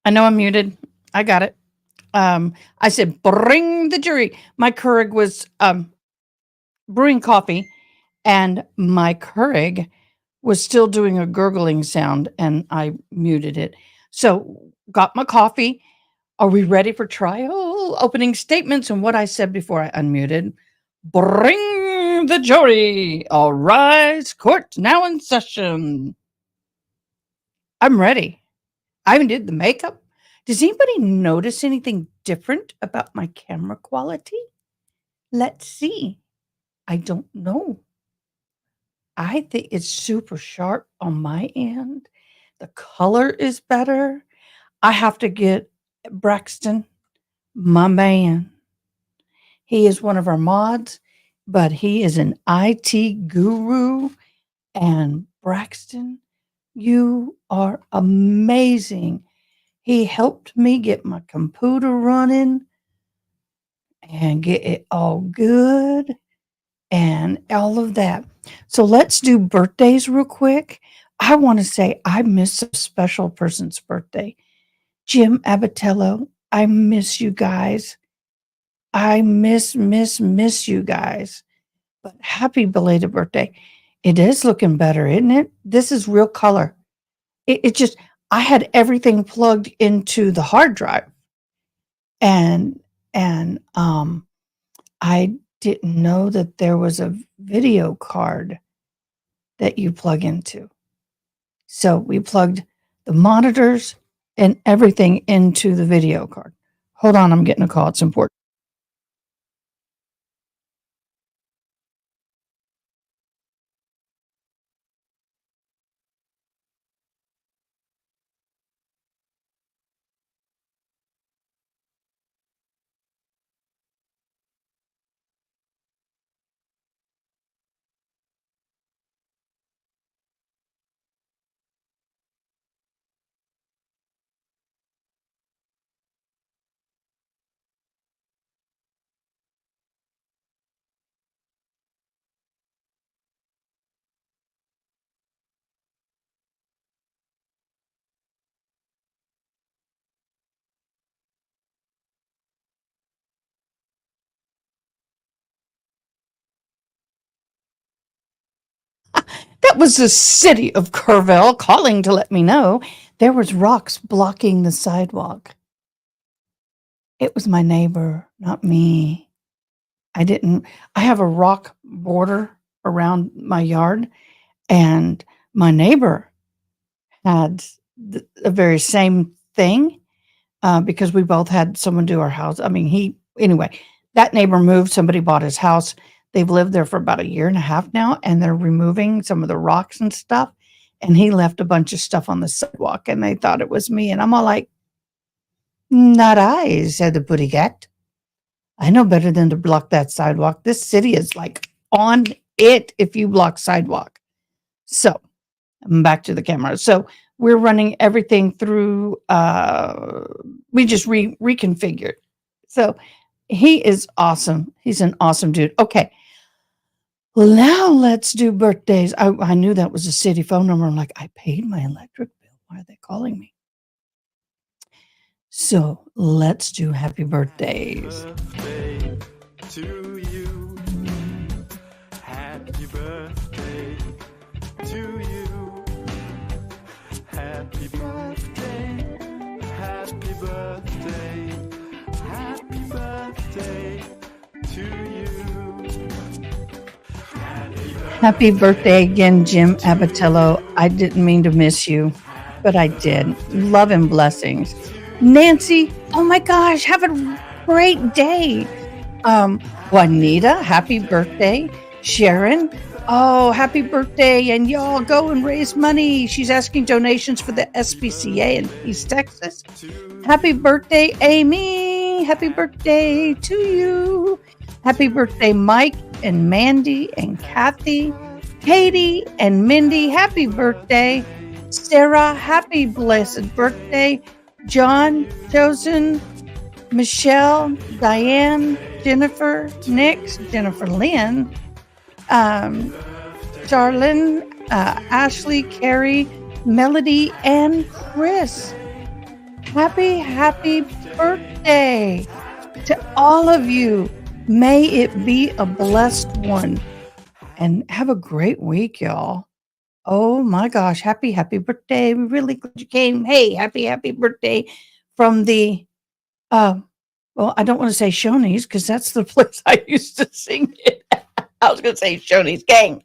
I know I'm muted. I got it. I said, bring the jury. My Keurig was brewing coffee, and my Keurig was still doing a gurgling sound, and I muted it. So, got my coffee. Are we ready for trial? Opening statements and what I said before I unmuted. Bring the jury. All rise. Court now in session. I'm ready. I even did the makeup. Does anybody notice anything different about my camera quality? Let's see. I don't know. I think it's super sharp on my end. The color is better. I have to get Braxton, my man. He is one of our mods, but he is an IT guru. And Braxton, you are amazing. He helped me get my computer running and get it all good and all of that. So let's do birthdays real quick. I want to say I miss a special person's birthday. Jim Abatello, I miss you guys. I miss you guys. But happy belated birthday. It is looking better, isn't it? This is real color. It just, I had everything plugged into the hard drive. And I didn't know that there was a video card that you plug into. So we plugged the monitors and everything into the video card. Hold on, I'm getting a call. It's important. That was the city of Kerrville calling to let me know there was rocks blocking the sidewalk. It was my neighbor, not me. I have a rock border around my yard, and my neighbor had the very same thing because we both had someone do our house. I mean, anyway, that neighbor moved, somebody bought his house. They've lived there for about a year and a half now, and they're removing some of the rocks and stuff. And he left a bunch of stuff on the sidewalk, and they thought it was me. And I'm all like, not I, said the putty cat. I know better than to block that sidewalk. This city is like on it if you block sidewalk. So I'm back to the camera. So we're running everything through, we just reconfigured. So he is awesome. He's an awesome dude. Okay. Now let's do birthdays. I knew that was a city phone number. I'm like, I paid my electric bill. Why are they calling me? So let's do happy birthdays. Birthday to you. Happy birthday to you. Happy birthday. Happy birthday. Happy birthday to you. Happy birthday again, Jim Abatello. I didn't mean to miss you, but I did. Love and blessings. Nancy, oh my gosh, have a great day. Juanita, happy birthday. Sharon, oh, happy birthday. And y'all go and raise money. She's asking donations for the SPCA in East Texas. Happy birthday, Amy. Happy birthday to you. Happy birthday, Mike and Mandy and Kathy, Katie and Mindy. Happy birthday. Sarah, happy blessed birthday. John, Chosen, Michelle, Diane, Jennifer, Nix, Jennifer Lynn, Charlene, Ashley, Carrie, Melody, and Chris. happy birthday to all of you. May it be a blessed one. And have a great week, y'all. Oh my gosh, happy birthday. We're really glad you came. Hey, happy birthday from the uh well, I don't want to say Shoney's because that's the place I used to sing it. I was gonna say Shoney's gang.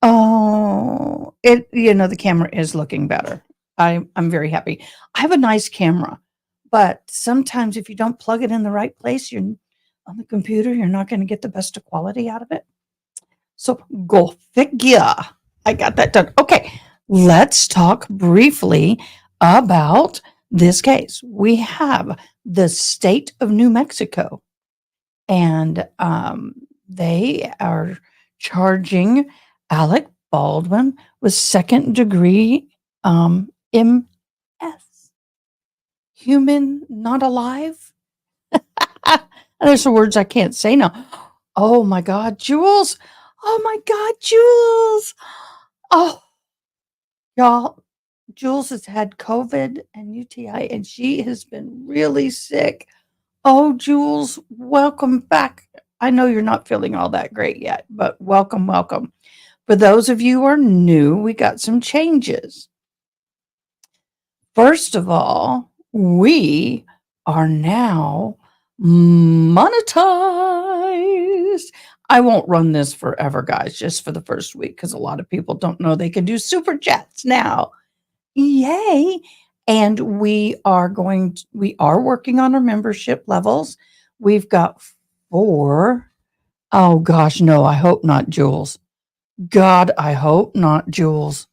Oh, the camera is looking better. I'm very happy. I have a nice camera, but sometimes if you don't plug it in the right place, you're on the computer, you're not going to get the best of quality out of it. So go figure. I got that done. Okay, let's talk briefly about this case. We have the state of New Mexico, and they are charging Alec Baldwin with second degree MS, human not alive. There's some words I can't say now. Oh my God, Jules. Oh my God, Jules. Oh, y'all, Jules has had COVID and UTI, and she has been really sick. Oh, Jules, welcome back. I know you're not feeling all that great yet, but welcome. For those of you who are new, we got some changes. First of all, we are now monetized. I won't run this forever, guys, just for the first week because a lot of people don't know they can do super chats now. Yay. And we are working on our membership levels. We've got 4. Oh gosh, no, I hope not, Jules. God, I hope not, Jules.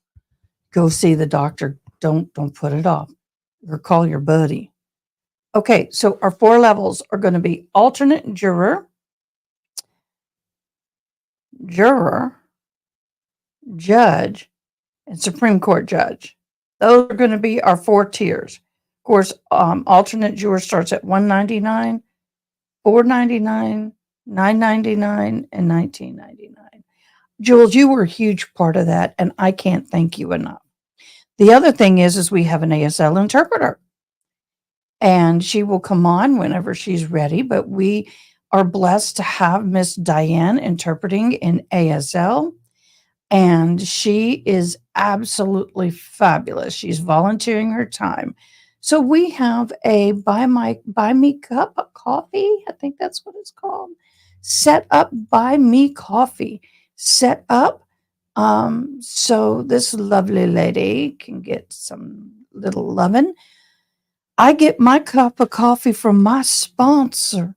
Go see the doctor. Don't put it off. Or call your buddy. Okay, so our 4 levels are going to be alternate juror, judge, and Supreme Court judge. Those are going to be our 4 tiers. Of course, alternate juror starts at $199, $499, $999, and $1999. Jules, you were a huge part of that, and I can't thank you enough. The other thing is we have an ASL interpreter, and she will come on whenever she's ready, but we are blessed to have Miss Diane interpreting in ASL, and she is absolutely fabulous. She's volunteering her time. So we have a buy me cup of coffee. I think that's what it's called. Set up buy me coffee. Set up so this lovely lady can get some little lovin'. I get my cup of coffee from my sponsor,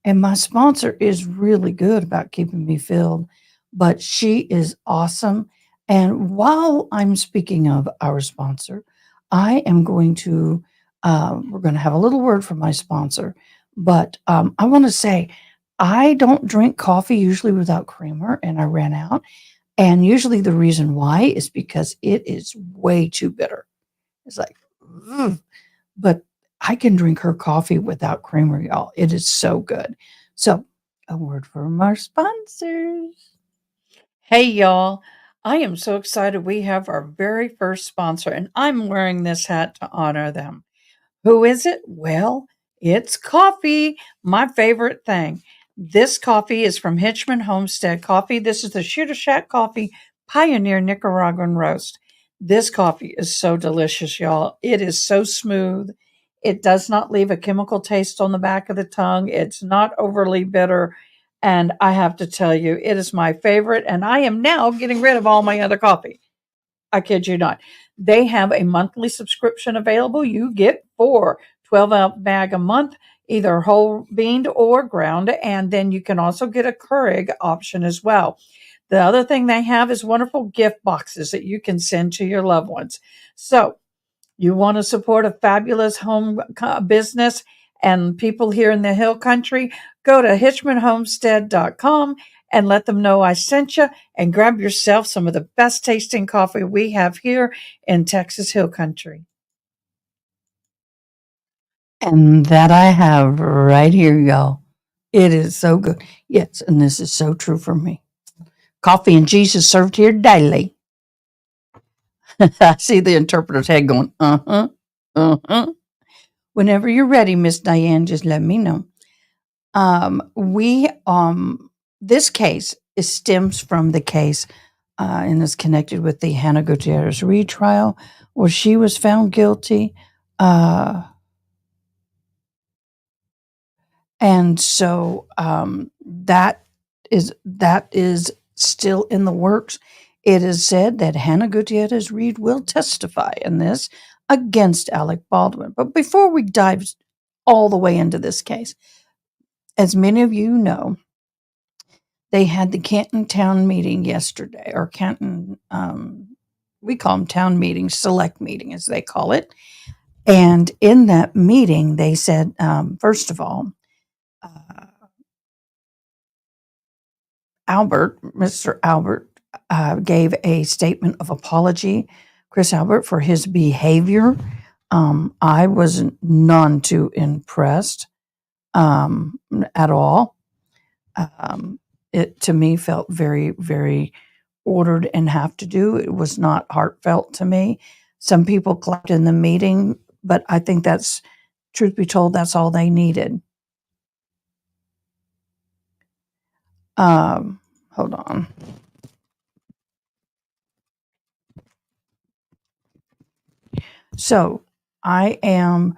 and my sponsor is really good about keeping me filled, but she is awesome. And while I'm speaking of our sponsor, I am going to, we're going to have a little word from my sponsor, but I want to say I don't drink coffee usually without creamer, and I ran out. And usually the reason why is because it is way too bitter. It's like, ugh. But I can drink her coffee without creamer, y'all. It is so good. So, a word from our sponsors. Hey, y'all. I am so excited we have our very first sponsor, and I'm wearing this hat to honor them. Who is it? Well, it's coffee, my favorite thing. This coffee is from Hitchman Homestead Coffee. This is the Shooter Shack Coffee Pioneer Nicaraguan Roast. This coffee is so delicious, y'all. It is so smooth. It does not leave a chemical taste on the back of the tongue. It's not overly bitter. And I have to tell you, it is my favorite. And I am now getting rid of all my other coffee. I kid you not. They have a monthly subscription available. You get 4 12-ounce bag a month, either whole beaned or ground. And then you can also get a Keurig option as well. The other thing they have is wonderful gift boxes that you can send to your loved ones. So you want to support a fabulous home business and people here in the Hill Country, go to hitchmanhomestead.com and let them know I sent you, and grab yourself some of the best tasting coffee we have here in Texas Hill Country. And that I have right here, y'all. It is so good. Yes, and this is so true for me. Coffee and Jesus served here daily. I see the interpreter's head going, uh-huh. Whenever you're ready, Miss Diane, just let me know. We This case stems from the case and is connected with the Hannah Gutierrez retrial, where she was found guilty. And so that is still in the works. It is said that Hannah Gutierrez Reed will testify in this against Alec Baldwin. But before we dive all the way into this case, as many of you know, they had the Canton Town meeting yesterday, or Canton, we call them town meetings, select meeting as they call it. And in that meeting, they said, first of all, Mr. Albert, gave a statement of apology, Chris Albert, for his behavior. I was none too impressed at all. It to me felt very, very ordered and have to do. It was not heartfelt to me. Some people clapped in the meeting, but I think that's, truth be told, that's all they needed. Hold on. So I am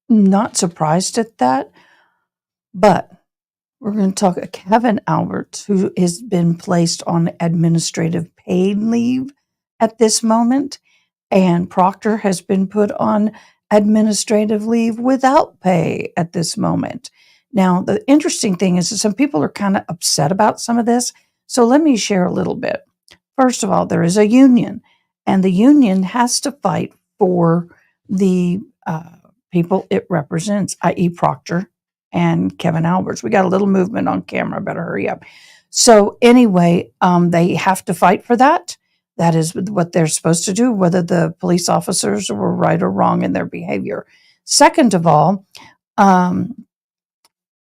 not surprised at that, but we're going to talk Kevin Alberts, who has been placed on administrative paid leave at this moment, and Proctor has been put on administrative leave without pay at this moment. Now, the interesting thing is that some people are kind of upset about some of this, so let me share a little bit. First of all, there is a union, and the union has to fight for the people it represents, i.e., Proctor and Kevin Alberts. We got a little movement on camera. Better hurry up. So anyway, they have to fight for that. That is what they're supposed to do, whether the police officers were right or wrong in their behavior. Second of all,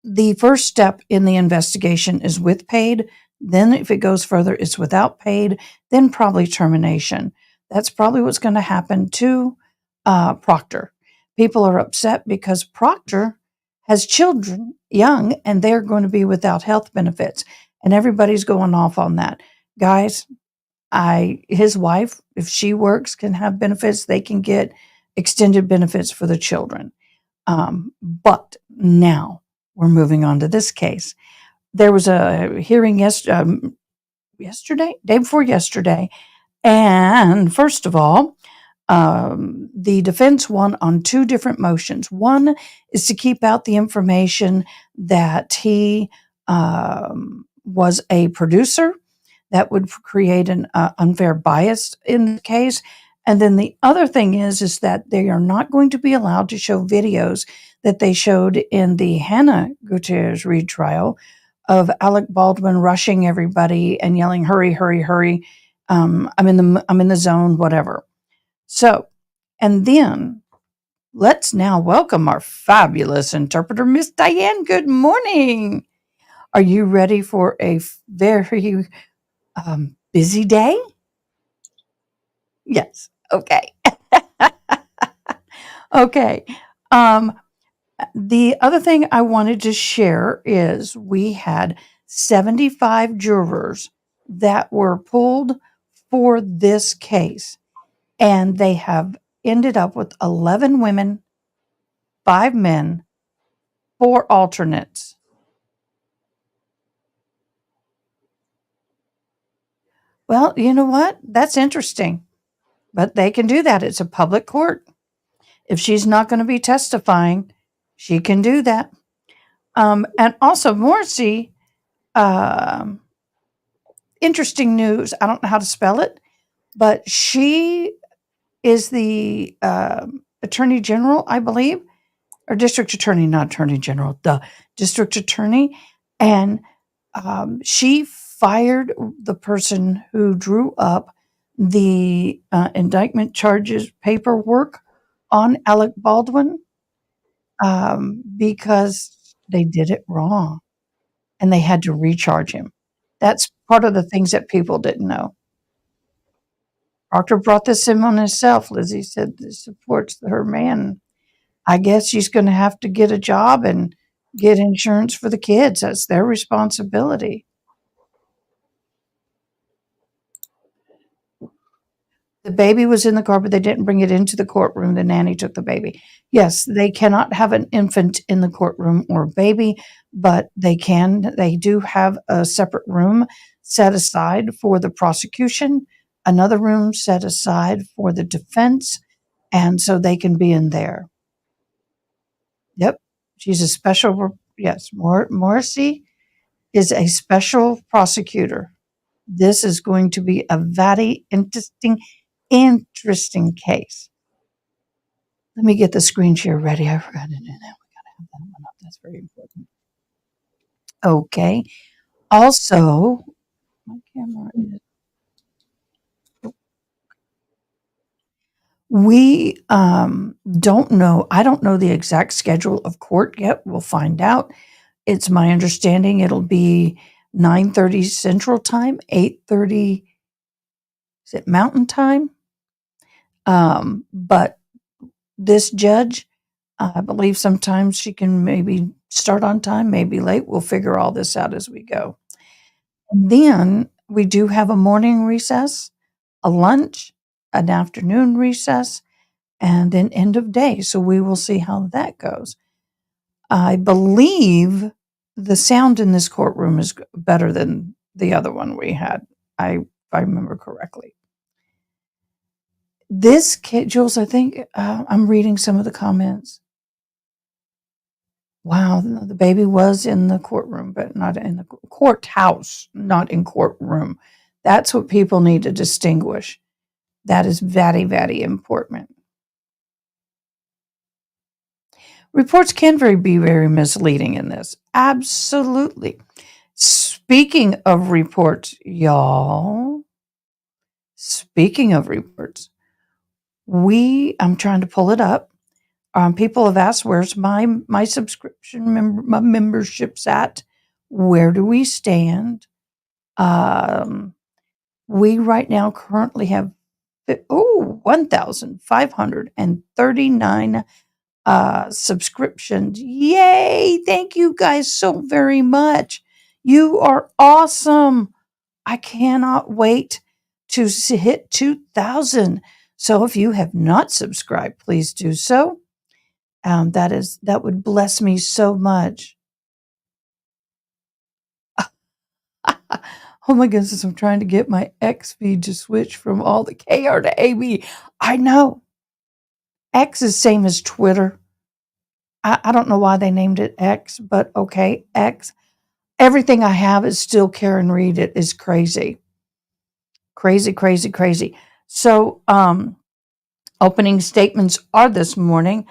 the first step in the investigation is with paid. Then if it goes further, it's without paid, then probably termination. That's probably what's going to happen to Proctor. People are upset because Proctor has children young and they're going to be without health benefits. And everybody's going off on that. Guys, his wife, if she works, can have benefits. They can get extended benefits for the children. But now we're moving on to this case. There was a hearing yesterday, day before yesterday. And first of all, the defense won on two different motions. One is to keep out the information that he was a producer. That would create an unfair bias in the case. And then the other thing is that they are not going to be allowed to show videos that they showed in the Hannah Gutierrez Reed trial of Alec Baldwin rushing everybody and yelling, "Hurry, hurry, hurry! I'm in the zone," whatever. So, and then let's now welcome our fabulous interpreter, Miss Diane. Good morning. Are you ready for a very busy day? Yes. Okay. Okay. The other thing I wanted to share is we had 75 jurors that were pulled for this case, and they have ended up with 11 women, 5 men, 4 alternates. Well, you know what? That's interesting. But they can do that. It's a public court. If she's not going to be testifying, she can do that. And also, Morrissey, interesting news. I don't know how to spell it, but she is the attorney general, I believe, or district attorney, not attorney general, the district attorney. And she fired the person who drew up the indictment charges paperwork on Alec Baldwin because they did it wrong and they had to recharge him. That's part of the things that people didn't know. Proctor brought this in on himself. Lizzie said this supports her man. I guess she's going to have to get a job and get insurance for the kids. That's their responsibility. The baby was in the car, but they didn't bring it into the courtroom. The nanny took the baby. Yes, they cannot have an infant in the courtroom or a baby, but they do have a separate room set aside for the prosecution, another room set aside for the defense, and so they can be in there. Yep. She's a special, yes, Morrissey is a special prosecutor. This is going to be a very interesting case. Let me get the screen share ready. I forgot to do that. We got to have that one up. That's very important. Okay. Also, my camera is. We don't know. I don't know the exact schedule of court yet. We'll find out. It's my understanding it'll be 9:30 Central Time, 8:30. Is it Mountain Time? But this judge, I believe sometimes she can maybe start on time, maybe late. We'll figure all this out as we go. And then we do have a morning recess, a lunch, an afternoon recess, and an end of day. So we will see how that goes. I believe the sound in this courtroom is better than the other one we had. If I remember correctly. This kid, Jules, I think I'm reading some of the comments. Wow, the baby was in the courtroom, but not in the courthouse, not in courtroom. That's what people need to distinguish. That is very, very important. Reports can be very misleading in this. Absolutely. Speaking of reports, y'all, speaking of reports, I'm trying to pull it up. People have asked, where's my subscription my memberships at? Where do we stand? We right now currently have 1,539 subscriptions. Yay! Thank you guys so very much. You are awesome. I cannot wait to hit 2,000. So if you have not subscribed, please do so. That would bless me so much. Oh my goodness, I'm trying to get my X feed to switch from all the KR to AB. I know. X is same as Twitter. I don't know why they named it X, but okay, X. Everything I have is still Karen Reed. It is crazy. Crazy, crazy, crazy. So, opening statements are this morning.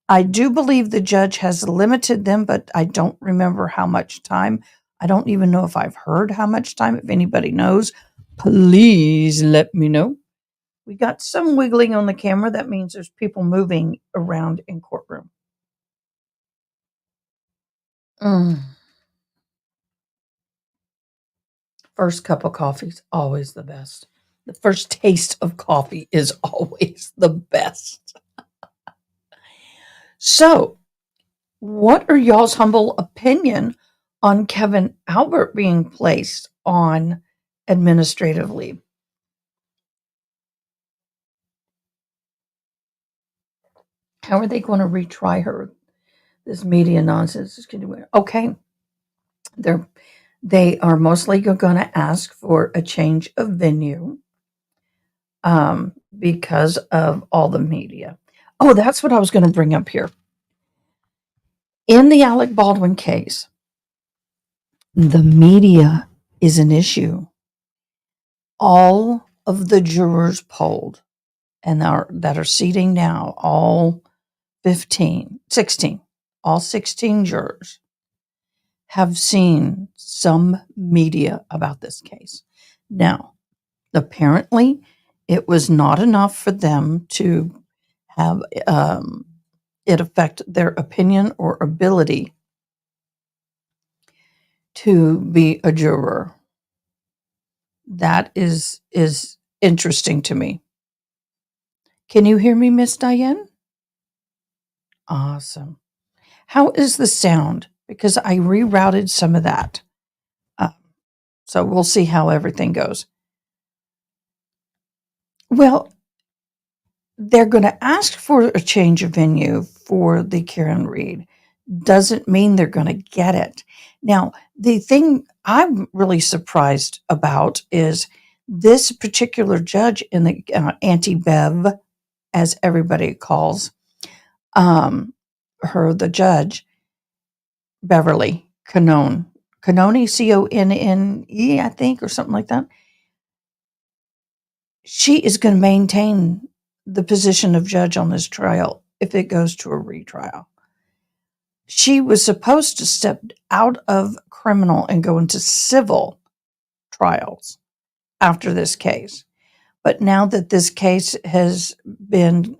I do believe the judge has limited them, but I don't remember how much time. I don't even know if I've heard how much time. If anybody knows, please let me know. We got some wiggling on the camera. That means there's people moving around in courtroom. First cup of coffee is always the best. The first taste of coffee is always the best. So, what are y'all's humble opinion on Kevin Albert being placed on administrative leave? How are they going to retry her? This media nonsense is continuing. Okay, they are mostly going to ask for a change of venue because of all the media. Oh, that's what I was going to bring up here. In the Alec Baldwin case, the media is an issue. All of the jurors polled and that are seating now, all 16, all 16 jurors have seen some media about this case. Now, apparently, it was not enough for them to have it affect their opinion or ability to be a juror. That is interesting to me. Can you hear me, Miss Diane? Awesome. How is the sound? Because I rerouted some of that. So we'll see how everything goes. Well, they're going to ask for a change of venue for the Karen Reed. Doesn't mean they're going to get it. Now, the thing I'm really surprised about is this particular judge in the Auntie Bev, as everybody calls her, the judge, Beverly Cannone, Connone, I think, or something like that. She is going to maintain the position of judge on this trial if it goes to a retrial. She was supposed to step out of criminal and go into civil trials after this case. But now that this case has been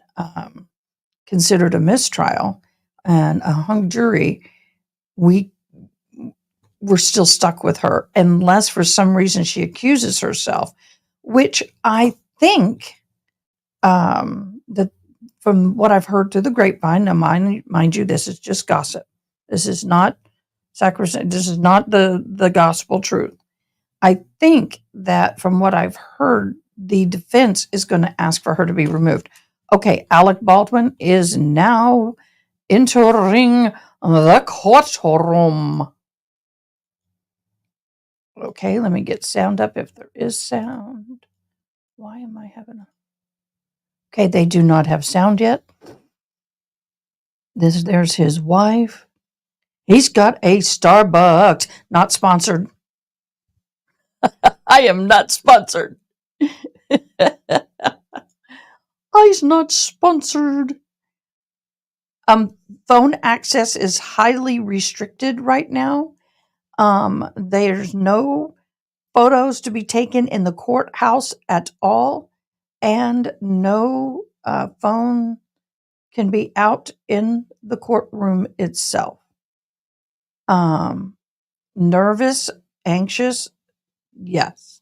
considered a mistrial and a hung jury, we're still stuck with her unless for some reason she accuses herself, which I think that from what I've heard through the grapevine, now mind you, this is just gossip. This is not sacrosanct. This is not the gospel truth. I think that from what I've heard, the defense is going to ask for her to be removed. Okay, Alec Baldwin is now entering the courtroom. Okay, let me get sound up if there is sound. Why am I having a... Okay, they do not have sound yet. There's his wife. He's got a Starbucks. Not sponsored. I am not sponsored. He's not sponsored. Phone access is highly restricted right now. There's no photos to be taken in the courthouse at all, and no phone can be out in the courtroom itself. Nervous, anxious, yes.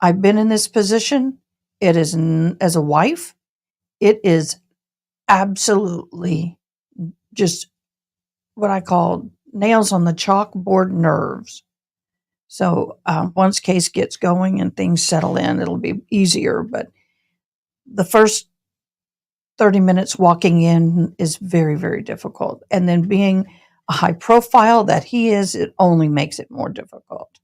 I've been in this position. It is, as a wife, it is absolutely just what I call nails on the chalkboard nerves. So once case gets going and things settle in, it'll be easier. But the first 30 minutes walking in is very, very difficult. And then being a high profile that he is, it only makes it more difficult.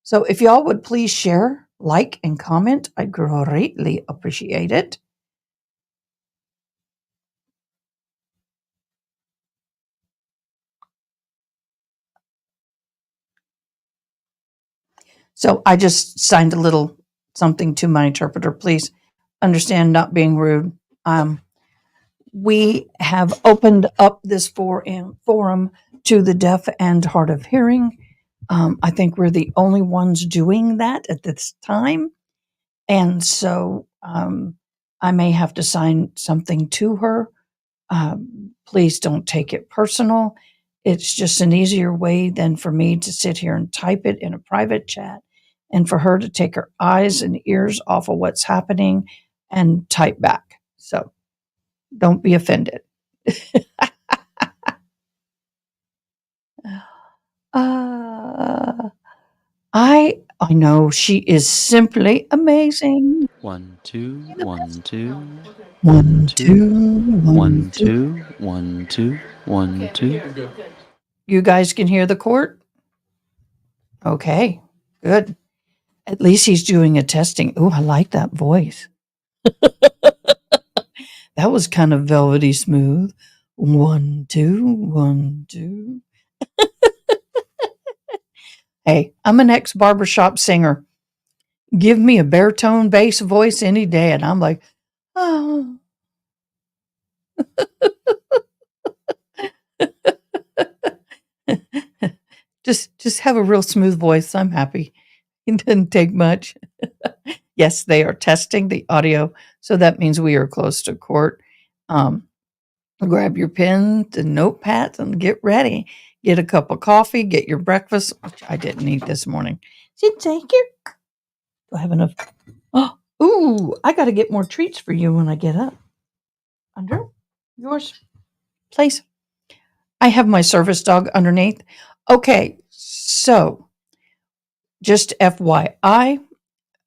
So if y'all would please share, like, and comment, I'd greatly appreciate it. So I just signed a little something to my interpreter. Please understand, not being rude. We have opened up this forum to the deaf and hard of hearing. I think we're the only ones doing that at this time. And so I may have to sign something to her. Please don't take it personal. It's just an easier way than for me to sit here and type it in a private chat and for her to take her eyes and ears off of what's happening and type back. So don't be offended. I know she is simply amazing. 1 2 1 2 1 2 1 2 1 2 1 2. You guys can hear the court? Okay, good. At least he's doing a testing. Oh, I like that voice. That was kind of velvety smooth. 1 2 1 2. Hey, I'm an ex-barbershop singer. Give me a baritone bass voice any day, and I'm like, oh. just have a real smooth voice. I'm happy. It doesn't take much. Yes, they are testing the audio, so that means we are close to court. Grab your pens and notepads and get ready. Get a cup of coffee, get your breakfast, which I didn't eat this morning. Did you take your... Do I have enough? Oh, ooh, Ooh, I got to get more treats for you when I get up. Under yours, please. I have my service dog underneath. Okay, so just FYI,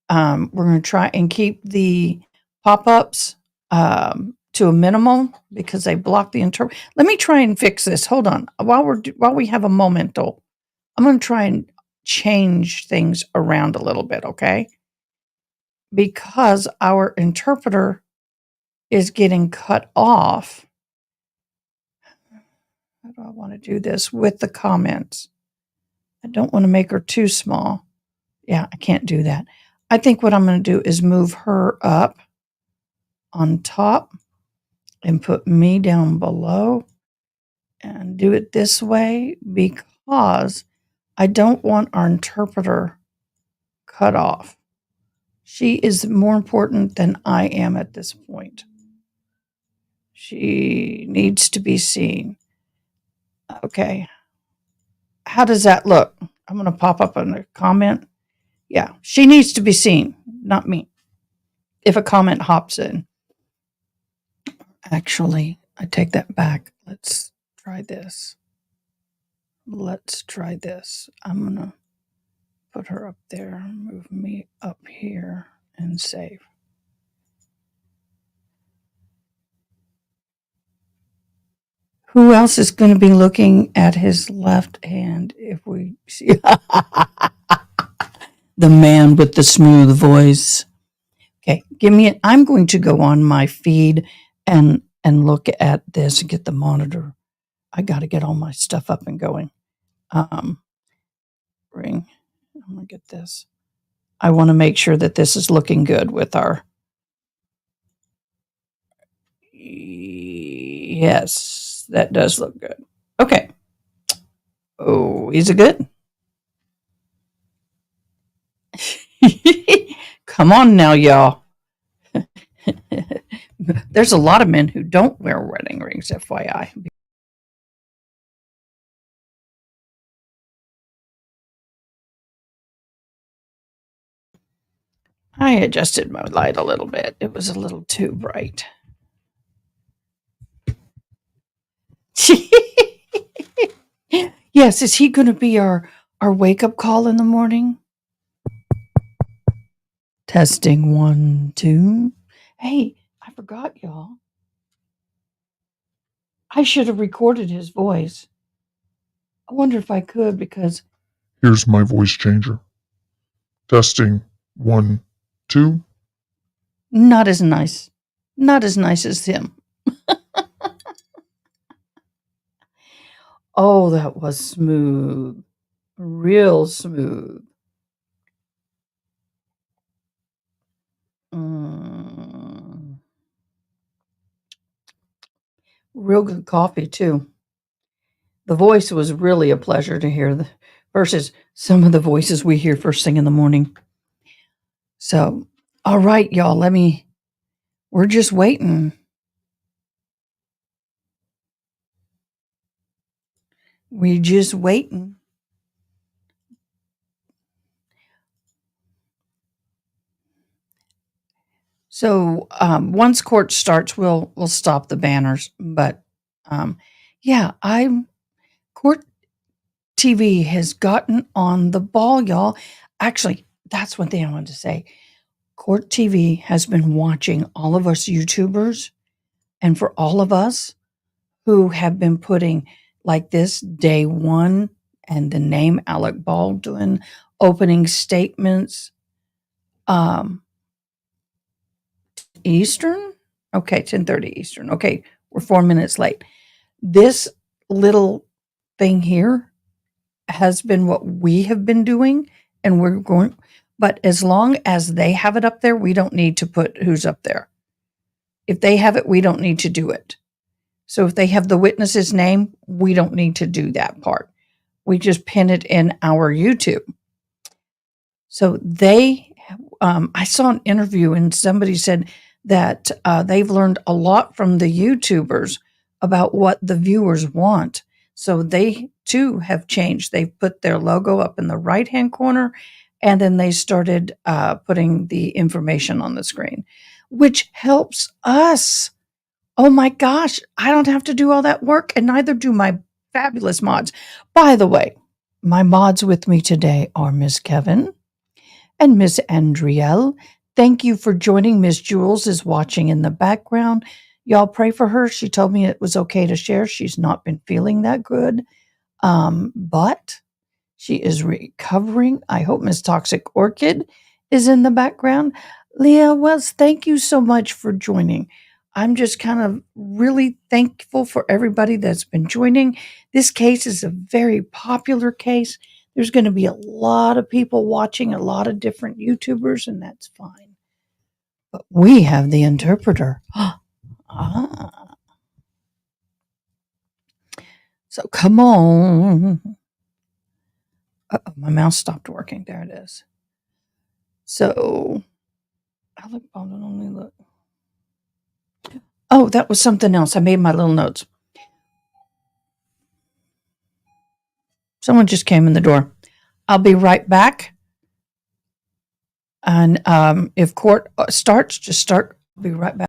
we're going to try and keep the pop-ups to a minimum because they block the interpret. Let me try and fix this. Hold on. While we have a moment, though, I'm going to try and change things around a little bit, okay? Because our interpreter is getting cut off. How do I want to do this with the comments? I don't want to make her too small. Yeah, I can't do that. I think what I'm going to do is move her up on top and put me down below and do it this way because I don't want our interpreter cut off. She is more important than I am at this point. She needs to be seen. Okay. How does that look? I'm going to pop up in a comment. Yeah, she needs to be seen, not me. If a comment hops in. Actually, I take that back. Let's try this. I'm going to put her up there, move me up here, and save. Who else is going to be looking at his left hand if we see the man with the smooth voice? Okay, I'm going to go on my feed and look at this and get the monitor. I got to get all my stuff up and going. Ring. I'm going to get this. I want to make sure that this is looking good with our. Yes, that does look good. Okay. Oh, is it good? Come on now, y'all. There's a lot of men who don't wear wedding rings, FYI. I adjusted my light a little bit. It was a little too bright. Yes, is he going to be our wake-up call in the morning? Testing 1, 2. Hey, I forgot, y'all. I should have recorded his voice. I wonder if I could because... Here's my voice changer. Testing 1, 2. Not as nice. Not as nice as him. Oh, that was smooth. Real smooth. Real good coffee, too. The voice was really a pleasure to hear versus some of the voices we hear first thing in the morning. So, all right, y'all, we're just waiting. We just waiting. So once court starts, we'll stop the banners. But yeah, Court TV has gotten on the ball, y'all. Actually, that's one thing I wanted to say. Court TV has been watching all of us YouTubers, and for all of us who have been putting like this day one and the name Alec Baldwin, opening statements, Eastern? Okay, 10:30 Eastern. Okay, we're 4 minutes late. This little thing here has been what we have been doing, and we're going, but as long as they have it up there, we don't need to put who's up there. If they have it, we don't need to do it. So if they have the witness's name, we don't need to do that part. We just pin it in our YouTube. So I saw an interview and somebody said that they've learned a lot from the YouTubers about what the viewers want. So they too have changed. They've put their logo up in the right-hand corner And then they started putting the information on the screen, which helps us. Oh my gosh, I don't have to do all that work, and neither do my fabulous mods. By the way, my mods with me today are Miss Kevin and Miss Andrielle. Thank you for joining. Miss Jules is watching in the background. Y'all pray for her. She told me it was okay to share. She's not been feeling that good, but she is recovering. I hope Miss Toxic Orchid is in the background. Leah Wells, thank you so much for joining. I'm just kind of really thankful for everybody that's been joining. This case is a very popular case. There's going to be a lot of people watching, a lot of different YouTubers, and that's fine. But we have the interpreter. Ah. So come on. Uh-oh, my mouse stopped working. There it is. So, Alec Baldwin only look. Oh, that was something else. I made my little notes. Someone just came in the door. I'll be right back. And if court starts, just start. I'll be right back.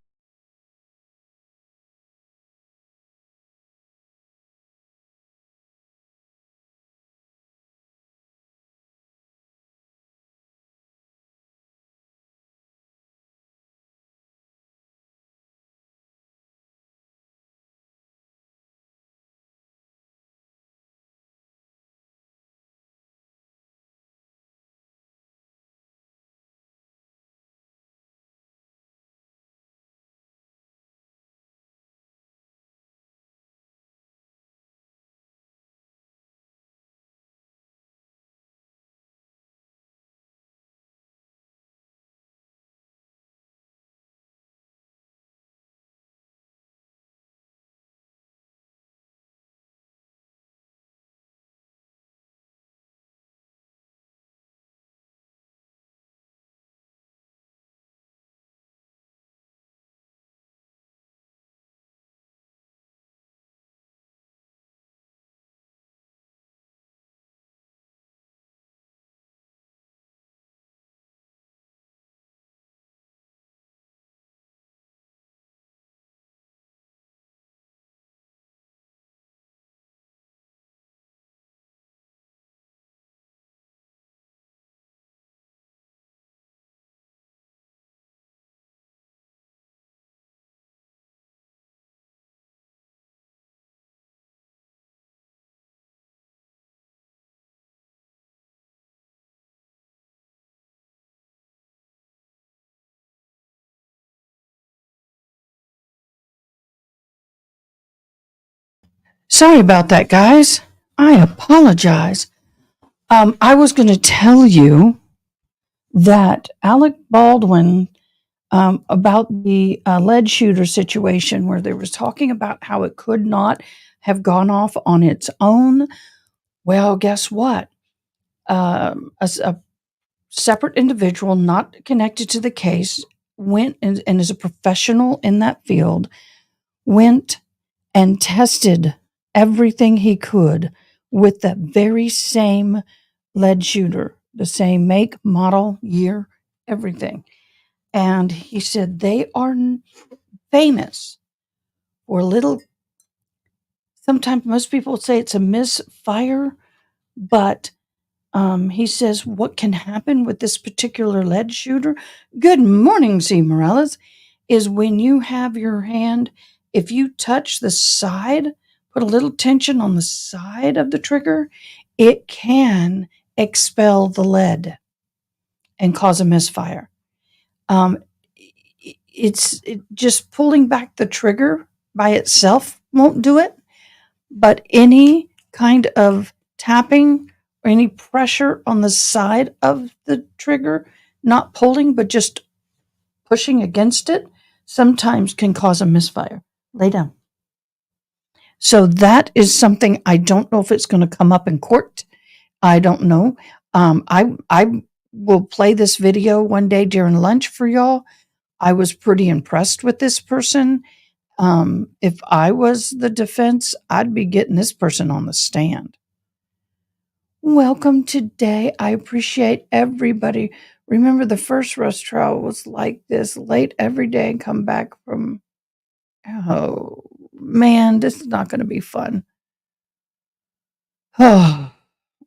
Sorry about that, guys. I apologize. I was going to tell you that Alec Baldwin, about the lead shooter situation where they was talking about how it could not have gone off on its own. Well, guess what? A separate individual not connected to the case went and is a professional in that field, went and tested everything he could with that very same lead shooter, the same make, model, year, everything. And he said they are famous for little, sometimes most people say it's a misfire, but he says what can happen with this particular lead shooter. Good morning, C. Morales. Is when you have your hand, if you touch the side, put a little tension on the side of the trigger, it can expel the lead and cause a misfire. Just pulling back the trigger by itself won't do it, but any kind of tapping or any pressure on the side of the trigger, not pulling, but just pushing against it, sometimes can cause a misfire. Lay down. So that is something I don't know if it's going to come up in court. I don't know. I will play this video one day during lunch for y'all. I was pretty impressed with this person. If I was the defense, I'd be getting this person on the stand. Welcome today. I appreciate everybody. Remember, the first Rust trial was like this, late every day, come back from, oh man, this is not going to be fun. Oh,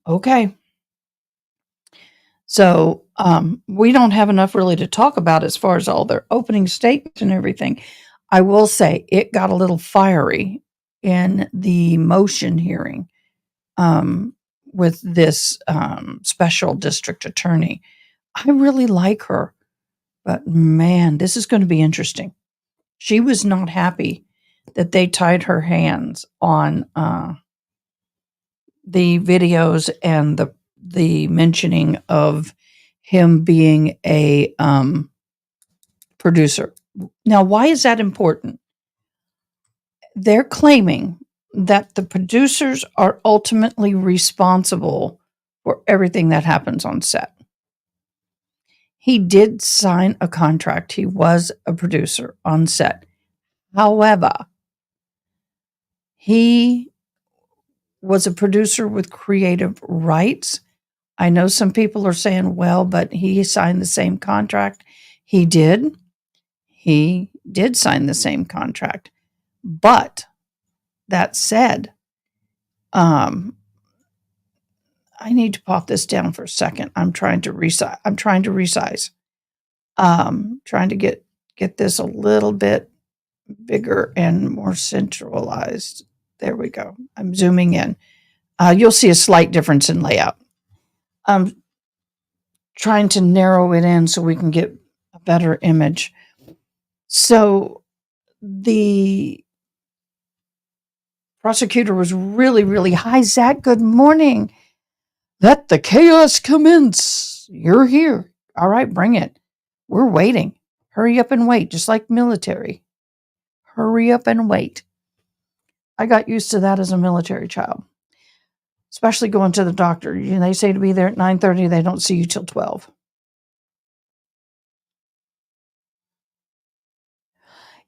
okay. So we don't have enough really to talk about as far as all their opening statements and everything. I will say it got a little fiery in the motion hearing with this special district attorney. I really like her, but man, this is going to be interesting. She was not happy that they tied her hands on the videos and the mentioning of him being a producer. Now, why is that important? They're claiming that the producers are ultimately responsible for everything that happens on set. He did sign a contract. He was a producer on set. However, he was a producer with creative rights. I know some people are saying, well, but he signed the same contract. He did. He did sign the same contract. But that said, I need to pop this down for a second. I'm trying to resize. Trying to get this a little bit bigger and more centralized. There we go. I'm zooming in. You'll see a slight difference in layout. I'm trying to narrow it in so we can get a better image. So the prosecutor was really, really high. Zach, good morning. Let the chaos commence. You're here. All right, bring it. We're waiting. Hurry up and wait, just like military. Hurry up and wait. I got used to that as a military child, especially going to the doctor. They say to be there at 9:30. They don't see you till 12.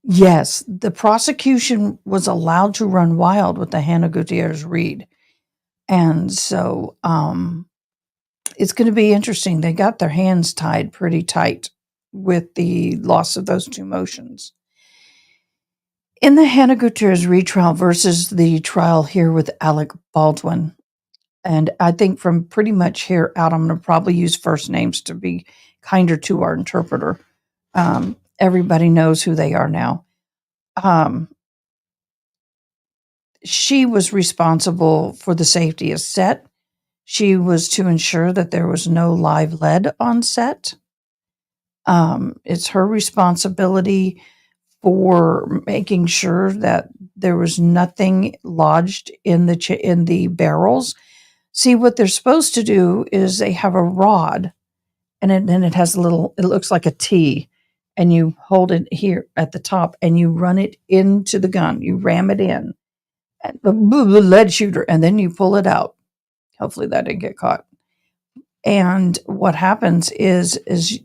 Yes, the prosecution was allowed to run wild with the Hannah Gutierrez Reed. And so it's going to be interesting. They got their hands tied pretty tight with the loss of those two motions. In the Hannah Gutierrez retrial versus the trial here with Alec Baldwin, and I think from pretty much here out, I'm going to probably use first names to be kinder to our interpreter. Everybody knows who they are now. She was responsible for the safety of set. She was to ensure that there was no live lead on set. It's her responsibility for making sure that there was nothing lodged in the barrels. See, what they're supposed to do is they have a rod, and then it has it looks like a T, and you hold it here at the top, and you run it into the gun. You ram it in, and the lead shooter, and then you pull it out. Hopefully that didn't get caught. And what happens is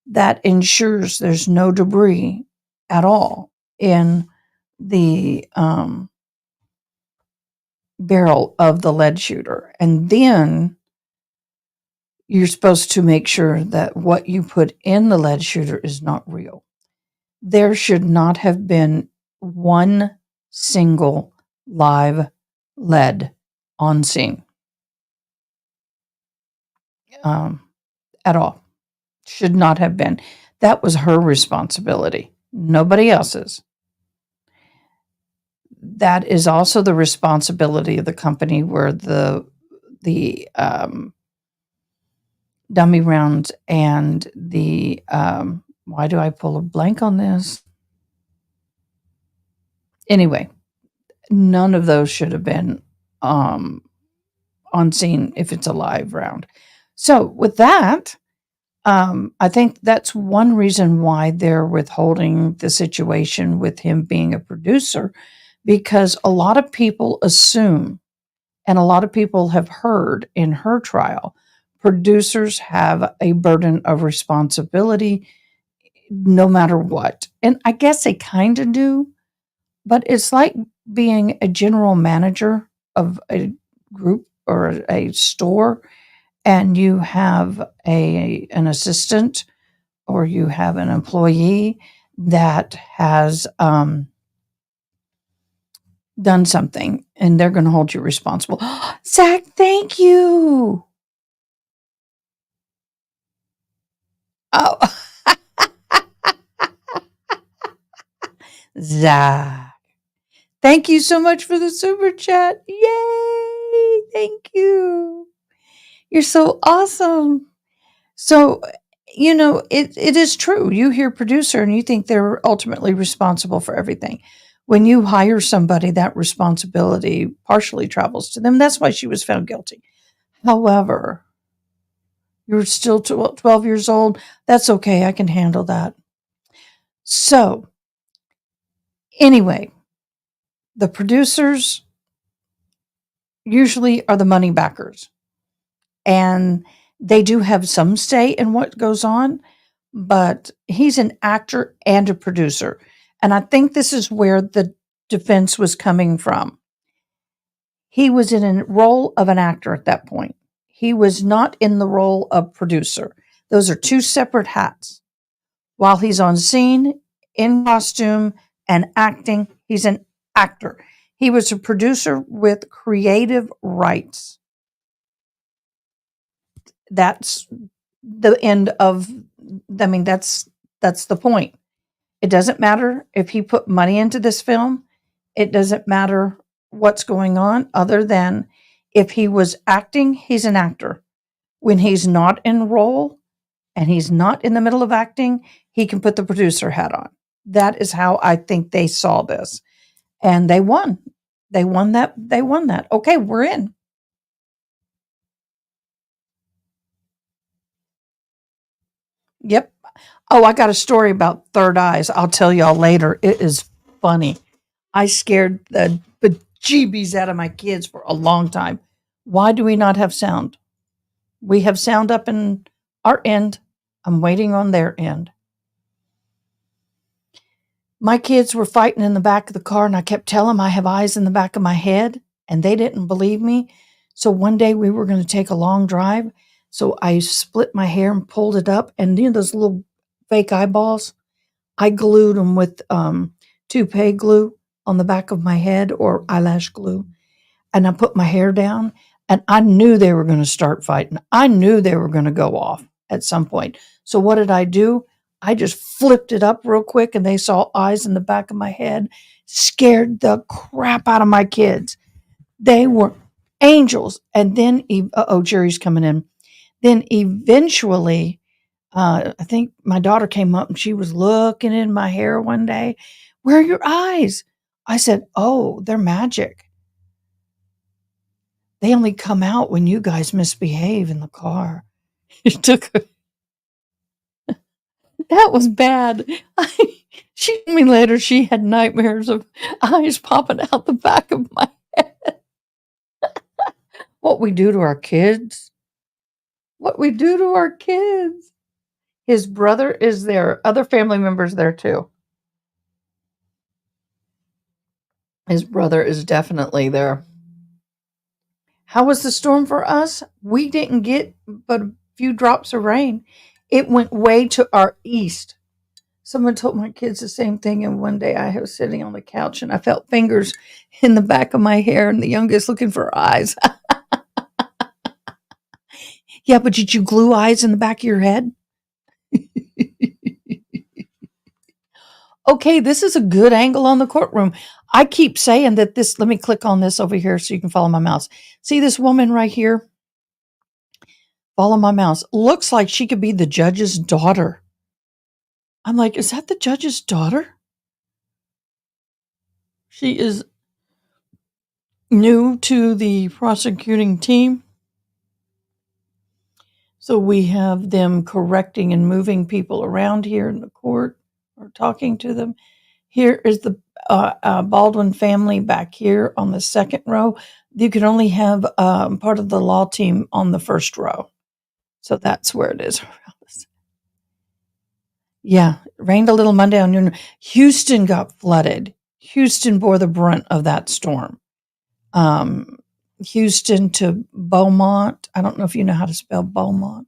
that ensures there's no debris at all in the barrel of the lead shooter. And then you're supposed to make sure that what you put in the lead shooter is not real. There should not have been one single live lead on scene at all. Should not have been. That was her responsibility, nobody else's. That is also the responsibility of the company where the dummy rounds and the why do I pull a blank on this? Anyway, none of those should have been on scene if it's a live round. So with that, I think that's one reason why they're withholding the situation with him being a producer, because a lot of people assume, and a lot of people have heard in her trial, producers have a burden of responsibility no matter what. And I guess they kind of do, but it's like being a general manager of a group or a store, and you have an assistant or you have an employee that has done something, and they're going to hold you responsible. Zach, thank you. Oh, Zach, thank you so much for the super chat. Yay! Thank you. You're so awesome. So, it is true. You hear producer and you think they're ultimately responsible for everything. When you hire somebody, that responsibility partially travels to them. That's why she was found guilty. However, you're still 12 years old. That's okay. I can handle that. So, anyway, the producers usually are the money backers, and they do have some say in what goes on, but he's an actor and a producer. And I think this is where the defense was coming from. He was in a role of an actor at that point. He was not in the role of producer. Those are two separate hats. While he's on scene, in costume, and acting, he's an actor. He was a producer with creative rights. That's the end of, that's the point. It doesn't matter if he put money into this film. It doesn't matter what's going on, other than if he was acting, he's an actor. When he's not in role and he's not in the middle of acting, he can put the producer hat on. That is how I think they saw this. And they won. They won that. Okay, we're in. Yep. Oh, I got a story about third eyes. I'll tell y'all later. It is funny. I scared the bejeebies out of my kids for a long time. Why do we not have sound? We have sound up in our end. I'm waiting on their end. My kids were fighting in the back of the car, and I kept telling them I have eyes in the back of my head, and they didn't believe me. So one day we were going to take a long drive. So I split my hair and pulled it up, and those little fake eyeballs, I glued them with toupee glue on the back of my head, or eyelash glue. And I put my hair down, and I knew they were going to start fighting. I knew they were going to go off at some point. So what did I do? I just flipped it up real quick, and they saw eyes in the back of my head. Scared the crap out of my kids. They were angels. And then, Jerry's coming in. Then eventually, I think my daughter came up and she was looking in my hair one day. Where are your eyes? I said, oh, they're magic. They only come out when you guys misbehave in the car. It took that was bad. She told me later she had nightmares of eyes popping out the back of my head. What we do to our kids. What we do to our kids. His brother is there. Other family members there too. His brother is definitely there. How was the storm for us? We didn't get but a few drops of rain. It went way to our east. Someone told my kids the same thing, and one day I was sitting on the couch and I felt fingers in the back of my hair, and the youngest looking for eyes. Yeah, but did you glue eyes in the back of your head? Okay, this is a good angle on the courtroom. I keep saying that this, let me click on this over here so you can follow my mouse. See this woman right here? Follow my mouse. Looks like she could be the judge's daughter. I'm like, is that the judge's daughter? She is new to the prosecuting team. So we have them correcting and moving people around here in the court or talking to them. Here is the Baldwin family back here on the second row. You can only have part of the law team on the first row. So that's where it is. Yeah, rained a little Monday on noon. Houston got flooded. Houston bore the brunt of that storm. Houston to Beaumont. I don't know if you know how to spell Beaumont.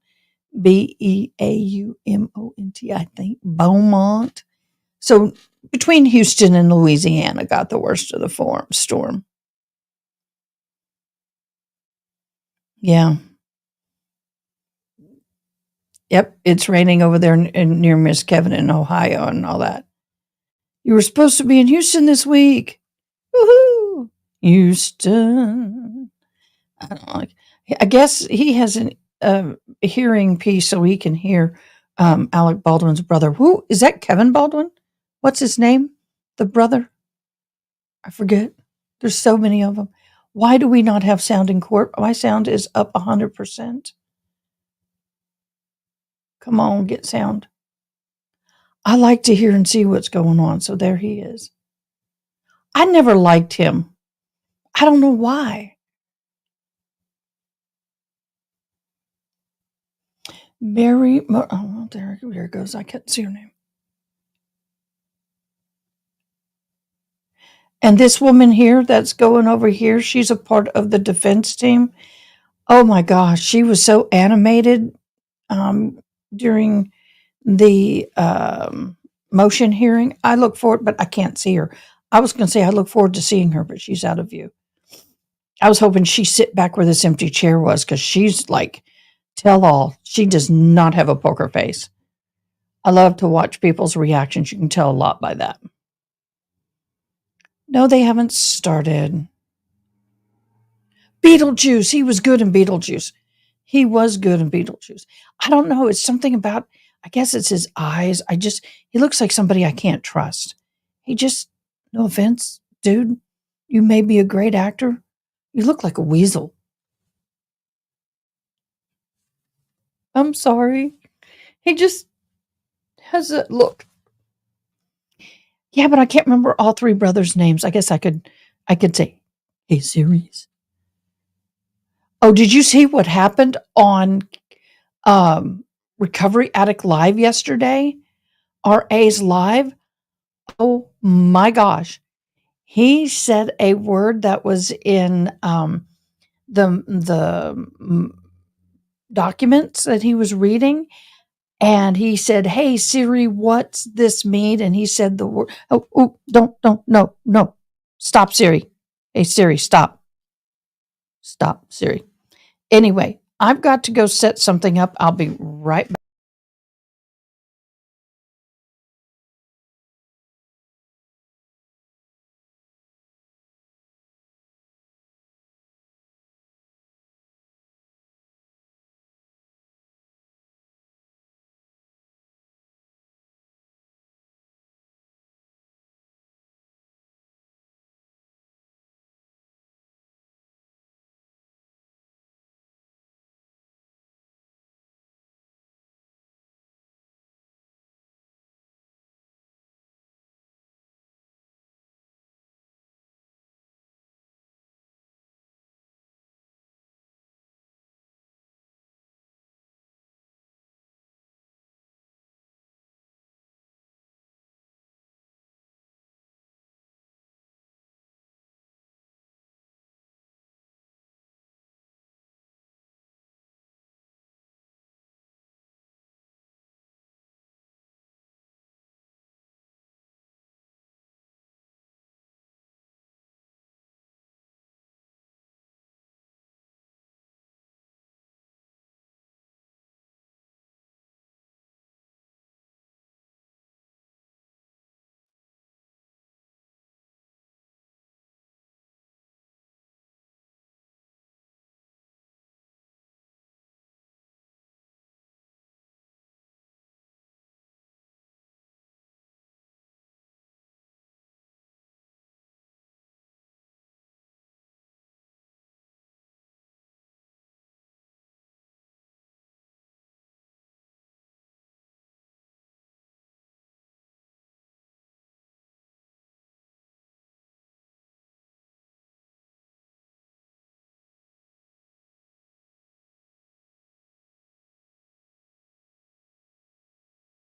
Beaumont, I think. Beaumont. So between Houston and Louisiana got the worst of the storm. Yeah. Yep. It's raining over there near Miss Kevin in Ohio and all that. You were supposed to be in Houston this week. Woohoo! Houston. I don't like. I guess he has a hearing piece so he can hear Alec Baldwin's brother. Who is that? Kevin Baldwin? What's his name? The brother? I forget. There's so many of them. Why do we not have sound in court? My sound is up 100%. Come on, get sound. I like to hear and see what's going on. So there he is. I never liked him. I don't know why. There it goes. I couldn't see her name. And this woman here that's going over here, she's a part of the defense team. Oh my gosh, she was so animated during the motion hearing. I look forward, but I can't see her. I was going to say I look forward to seeing her, but she's out of view. I was hoping she'd sit back where this empty chair was because she's like, tell all. She does not have a poker face. I love to watch people's reactions. You can tell a lot by that. No, they haven't started. Beetlejuice. He was good in Beetlejuice. He was good in Beetlejuice. I don't know. It's something about, I guess it's his eyes. He looks like somebody I can't trust. No offense, dude, you may be a great actor. You look like a weasel. I'm sorry. He just has a look. Yeah, but I can't remember all three brothers' names. I guess I could say, hey, Sirius. Oh, did you see what happened on Recovery Addict Live yesterday? RA's Live? Oh my gosh. He said a word that was in the documents that he was reading. And he said, hey, Siri, what's this mean? And he said the word, don't, no. Stop, Siri. Hey, Siri, stop. Stop, Siri. Anyway, I've got to go set something up. I'll be right back.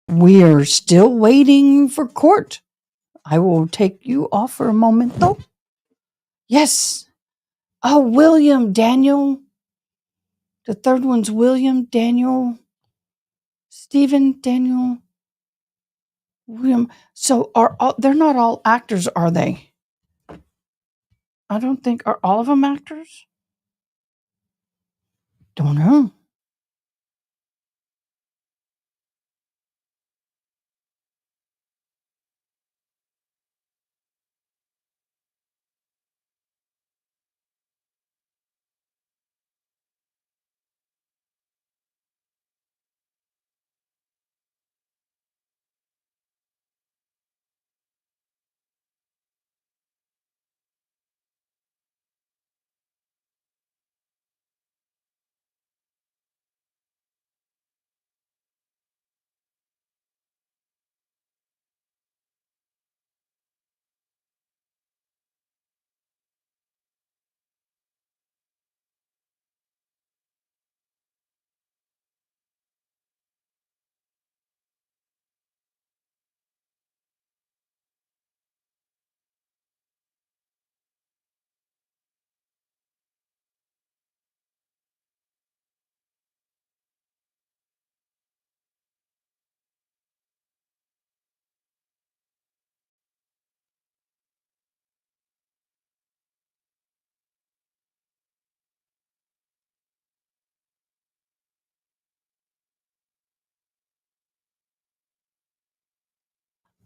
We are still waiting for court. I will take you off for a moment, though. Yes. Oh, William Daniel. The third one's William Daniel. Stephen Daniel. William. So they're not all actors, are they? I don't think, are all of them actors? Don't know.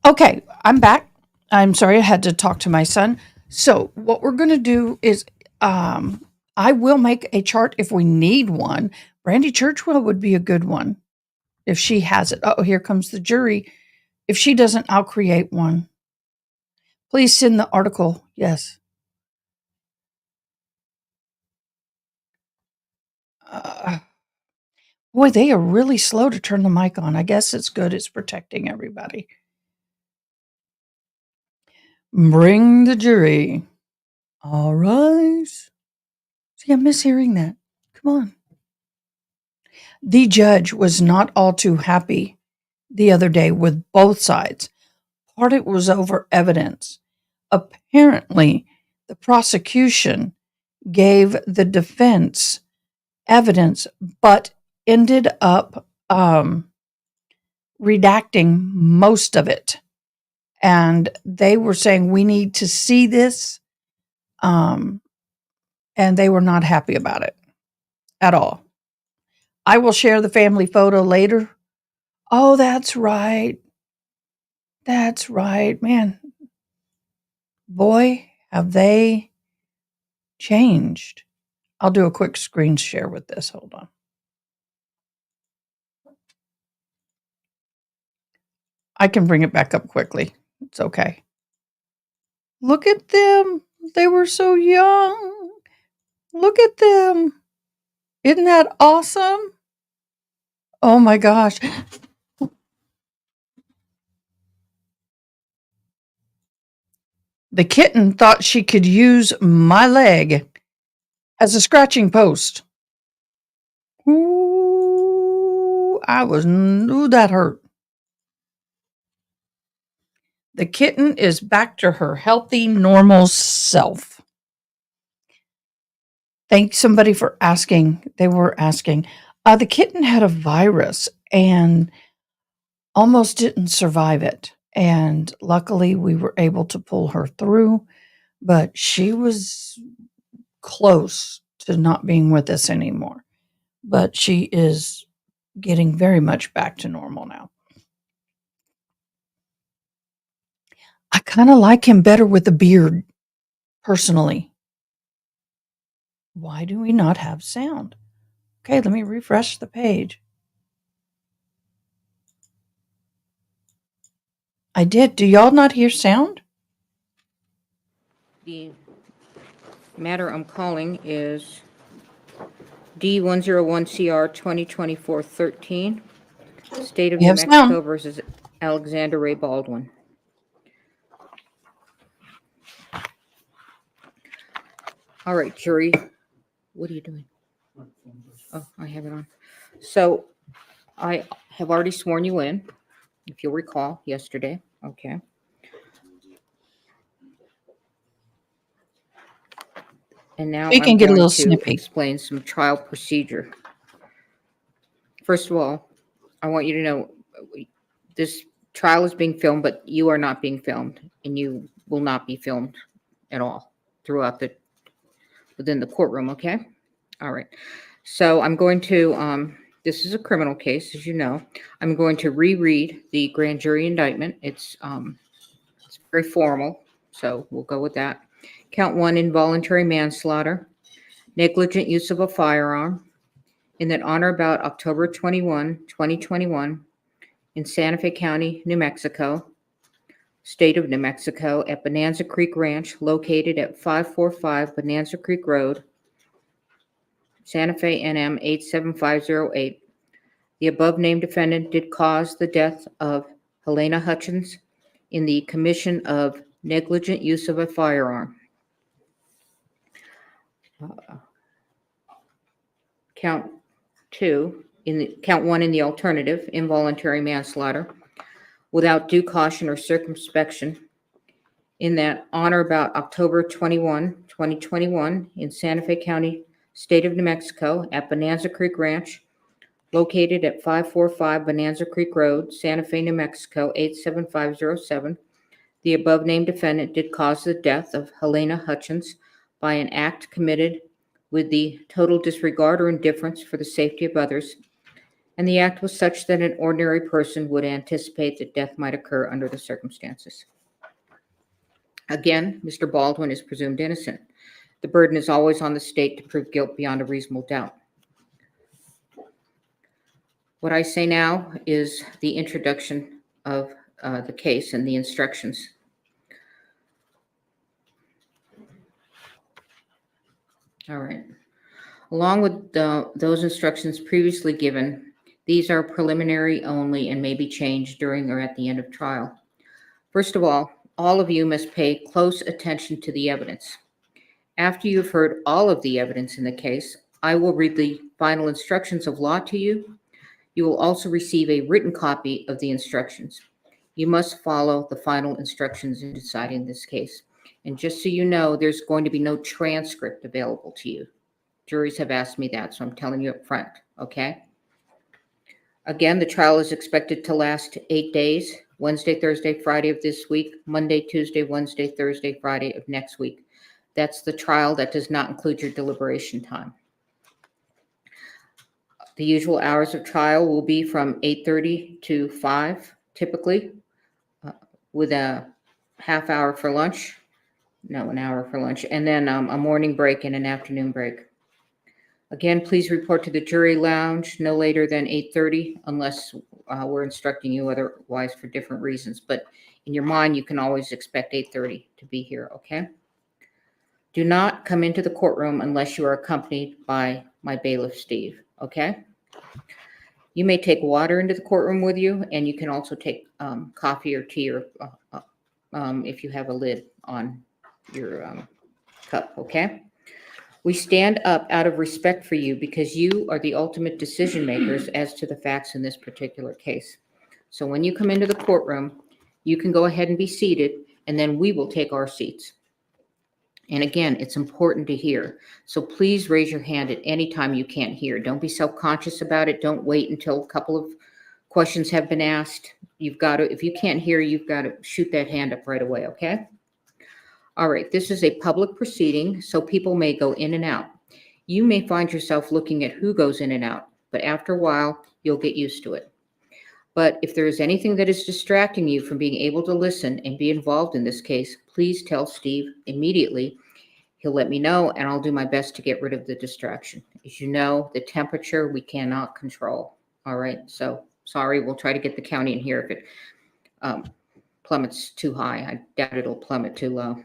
Okay, I'm back. I'm sorry, I had to talk to my son. So what we're going to do is I will make a chart if we need one. Brandy Churchwell would be a good one if she has it. Oh, here comes the jury. If she doesn't, I'll create one. Please send the article. Yes. Boy, they are really slow to turn the mic on. I guess it's good. It's protecting everybody. Bring the jury. All right. See, I miss hearing that. Come on. The judge was not all too happy the other day with both sides. Part of it was over evidence. Apparently, the prosecution gave the defense evidence, but ended up redacting most of it. And they were saying, we need to see this. And they were not happy about it at all. I will share the family photo later. Oh, that's right. That's right, man. Boy, have they changed. I'll do a quick screen share with this. Hold on. I can bring it back up quickly. It's okay. Look at them. They were so young. Look at them. Isn't that awesome? Oh my gosh. The kitten thought she could use my leg as a scratching post. Ooh, that hurt. The kitten is back to her healthy, normal self. Thanks somebody for asking. They were asking. The kitten had a virus and almost didn't survive it. And luckily, we were able to pull her through, but she was close to not being with us anymore. But she is getting very much back to normal now. I kind of like him better with the beard, personally. Why do we not have sound? Okay, let me refresh the page. I did. Do y'all not hear sound? The matter I'm calling is D101CR 2024-13, State of We New have Mexico sound. versus Alexander Ray Baldwin. All right, jury. What are you doing? Oh, I have it on. So I have already sworn you in, if you'll recall, yesterday. Okay. And now We can I'm get a going little to snippy. explain some trial procedure. First of all, I want you to know this trial is being filmed, but you are not being filmed, and you will not be filmed at all throughout within the courtroom, okay? All right. So I'm going to, this is a criminal case, as you know. I'm going to reread the grand jury indictment. It's very formal, so we'll go with that. Count 1, involuntary manslaughter, negligent use of a firearm, in that on or about October 21, 2021, in Santa Fe County, New Mexico, state of New Mexico, at Bonanza Creek Ranch, located at 545 Bonanza Creek Road, Santa Fe NM 87508. The above named defendant did cause the death of Helena Hutchins in the commission of negligent use of a firearm. Count 1 in the alternative, involuntary manslaughter, without due caution or circumspection, in that on or about October 21, 2021, in Santa Fe County, state of New Mexico, at Bonanza Creek Ranch, located at 545 Bonanza Creek Road, Santa Fe, New Mexico, 87507. The above named defendant did cause the death of Helena Hutchins by an act committed with the total disregard or indifference for the safety of others, and the act was such that an ordinary person would anticipate that death might occur under the circumstances. Again, Mr. Baldwin is presumed innocent. The burden is always on the state to prove guilt beyond a reasonable doubt. What I say now is the introduction of the case and the instructions. All right. Along with those instructions previously given, these are preliminary only and may be changed during or at the end of trial. First of all of you must pay close attention to the evidence. After you've heard all of the evidence in the case, I will read the final instructions of law to you. You will also receive a written copy of the instructions. You must follow the final instructions in deciding this case. And just so you know, there's going to be no transcript available to you. Juries have asked me that, so I'm telling you up front, okay? Again, the trial is expected to last 8 days, Wednesday, Thursday, Friday of this week, Monday, Tuesday, Wednesday, Thursday, Friday of next week. That's the trial. That does not include your deliberation time. The usual hours of trial will be from 8:30 to 5, typically, with a half hour for lunch. No, an hour for lunch, and then a morning break and an afternoon break. Again, please report to the jury lounge no later than 8:30 unless we're instructing you otherwise for different reasons. But in your mind, you can always expect 8:30 to be here, okay? Do not come into the courtroom unless you are accompanied by my bailiff, Steve, okay? You may take water into the courtroom with you, and you can also take coffee or tea or if you have a lid on your cup, okay? We stand up out of respect for you because you are the ultimate decision makers as to the facts in this particular case. So when you come into the courtroom, you can go ahead and be seated, and then we will take our seats. And again, it's important to hear. So please raise your hand at any time you can't hear. Don't be self-conscious about it. Don't wait until a couple of questions have been asked. You've got to, if you can't hear, you've got to shoot that hand up right away, okay? All right, this is a public proceeding, so people may go in and out. You may find yourself looking at who goes in and out, but after a while, you'll get used to it. But if there is anything that is distracting you from being able to listen and be involved in this case, please tell Steve immediately. He'll let me know, and I'll do my best to get rid of the distraction. As you know, the temperature we cannot control. All right, so sorry, we'll try to get the county in here if it plummets too high. I doubt it'll plummet too low.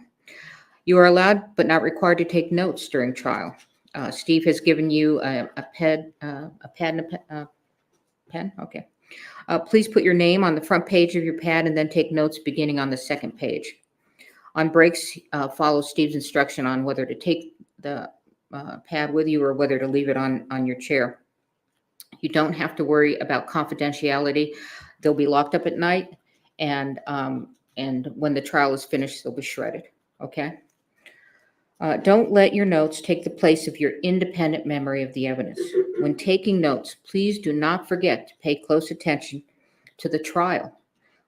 You are allowed but not required to take notes during trial. Steve has given you a pen. Okay. Please put your name on the front page of your pad and then take notes beginning on the second page. On breaks, follow Steve's instruction on whether to take the pad with you or whether to leave it on your chair. You don't have to worry about confidentiality. They'll be locked up at night, and when the trial is finished, they'll be shredded. Okay. Don't let your notes take the place of your independent memory of the evidence. When taking notes, please do not forget to pay close attention to the trial.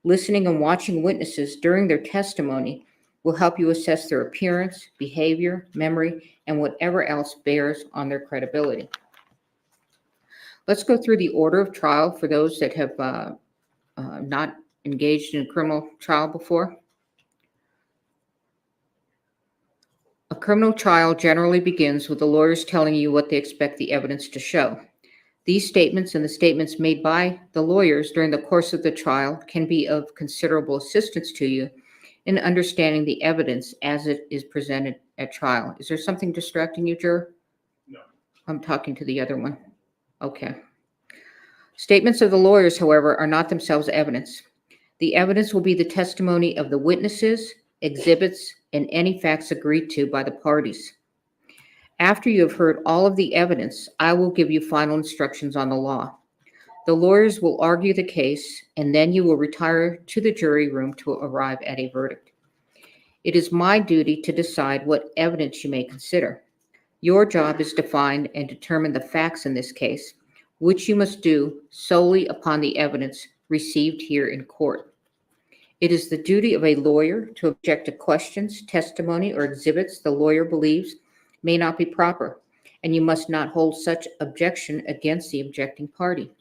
Listening and watching witnesses during their testimony will help you assess their appearance, behavior, memory, and whatever else bears on their credibility. Let's go through the order of trial for those that have not engaged in a criminal trial before. A criminal trial generally begins with the lawyers telling you what they expect the evidence to show. These statements and the statements made by the lawyers during the course of the trial can be of considerable assistance to you in understanding the evidence as it is presented at trial. Is there something distracting you, Juror? No. I'm talking to the other one. Okay. Statements of the lawyers, however, are not themselves evidence. The evidence will be the testimony of the witnesses, exhibits, and any facts agreed to by the parties. After you have heard all of the evidence, I will give you final instructions on the law. The lawyers will argue the case, and then you will retire to the jury room to arrive at a verdict. It is my duty to decide what evidence you may consider. Your job is to find and determine the facts in this case, which you must do solely upon the evidence received here in court. It is the duty of a lawyer to object to questions, testimony, or exhibits the lawyer believes may not be proper, and you must not hold such objection against the objecting party.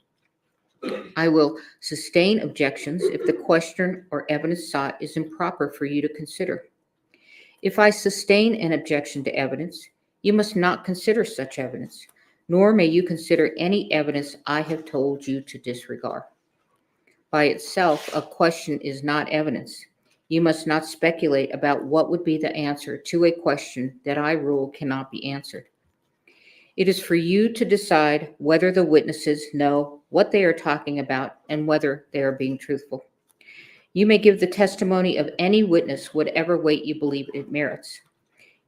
I will sustain objections if the question or evidence sought is improper for you to consider. If I sustain an objection to evidence, you must not consider such evidence, nor may you consider any evidence I have told you to disregard. By itself, a question is not evidence. You must not speculate about what would be the answer to a question that I rule cannot be answered. It is for you to decide whether the witnesses know what they are talking about and whether they are being truthful. You may give the testimony of any witness whatever weight you believe it merits.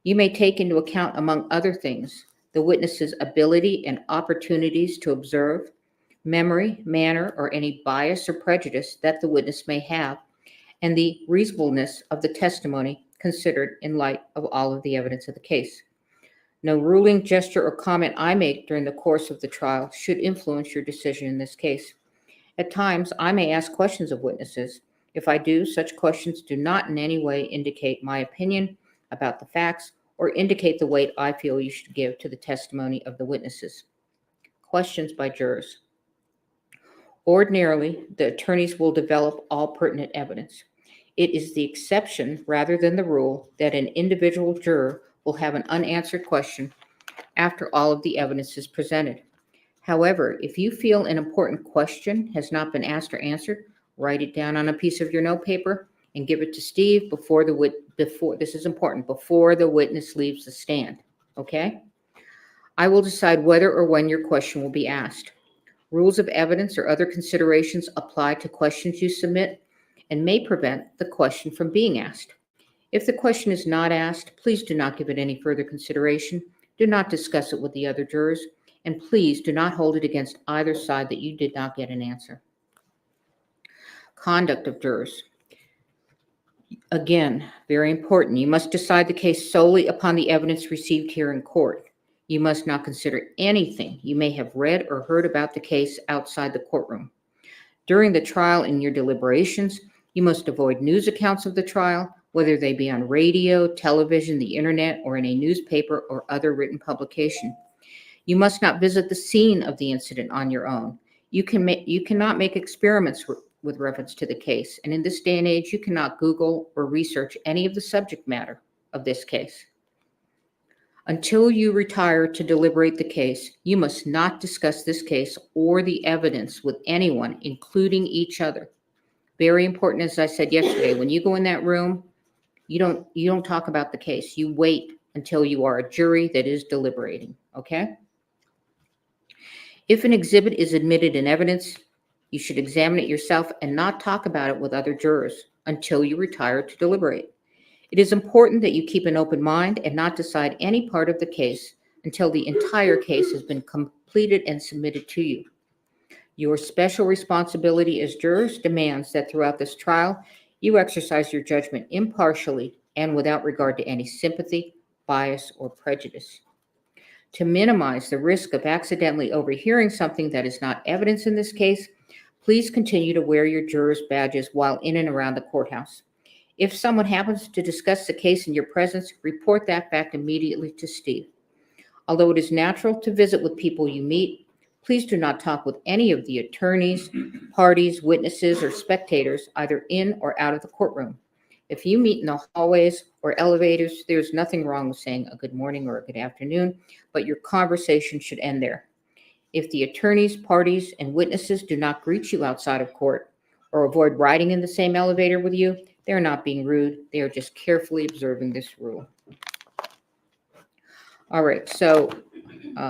You may take into account, among other things, the witness's ability and opportunities to observe, memory, manner, or any bias or prejudice that the witness may have, and the reasonableness of the testimony considered in light of all of the evidence of the case. No ruling, gesture, or comment I make during the course of the trial should influence your decision in this case. At times, I may ask questions of witnesses. If I do, such questions do not in any way indicate my opinion about the facts or indicate the weight I feel you should give to the testimony of the witnesses. Questions by jurors. Ordinarily, the attorneys will develop all pertinent evidence. It is the exception rather than the rule that an individual juror will have an unanswered question after all of the evidence is presented. However, if you feel an important question has not been asked or answered, write it down on a piece of your notepaper and give it to Steve before this is important, before the witness leaves the stand. Okay? I will decide whether or when your question will be asked. Rules of evidence or other considerations apply to questions you submit and may prevent the question from being asked. If the question is not asked, please do not give it any further consideration. Do not discuss it with the other jurors, and please do not hold it against either side that you did not get an answer. Conduct of jurors. Again, very important. You must decide the case solely upon the evidence received here in court. You must not consider anything you may have read or heard about the case outside the courtroom. During the trial and your deliberations, you must avoid news accounts of the trial, whether they be on radio, television, the internet, or in a newspaper or other written publication. You must not visit the scene of the incident on your own. You cannot make experiments with reference to the case, and in this day and age, you cannot Google or research any of the subject matter of this case. Until you retire to deliberate the case, you must not discuss this case or the evidence with anyone, including each other. Very important, as I said yesterday, when you go in that room, you don't talk about the case. You wait until you are a jury that is deliberating, okay? If an exhibit is admitted in evidence, you should examine it yourself and not talk about it with other jurors until you retire to deliberate. It is important that you keep an open mind and not decide any part of the case until the entire case has been completed and submitted to you. Your special responsibility as jurors demands that throughout this trial, you exercise your judgment impartially and without regard to any sympathy bias, or prejudice. To minimize the risk of accidentally overhearing something that is not evidence in this case, please continue to wear your juror's badges while in and around the courthouse. If someone happens to discuss the case in your presence, report that fact immediately to Steve. Although it is natural to visit with people you meet, please do not talk with any of the attorneys, parties, witnesses, or spectators, either in or out of the courtroom. If you meet in the hallways or elevators, there's nothing wrong with saying a good morning or a good afternoon, but your conversation should end there. If the attorneys, parties, and witnesses do not greet you outside of court or avoid riding in the same elevator with you, they are not being rude. They are just carefully observing this rule. All right, so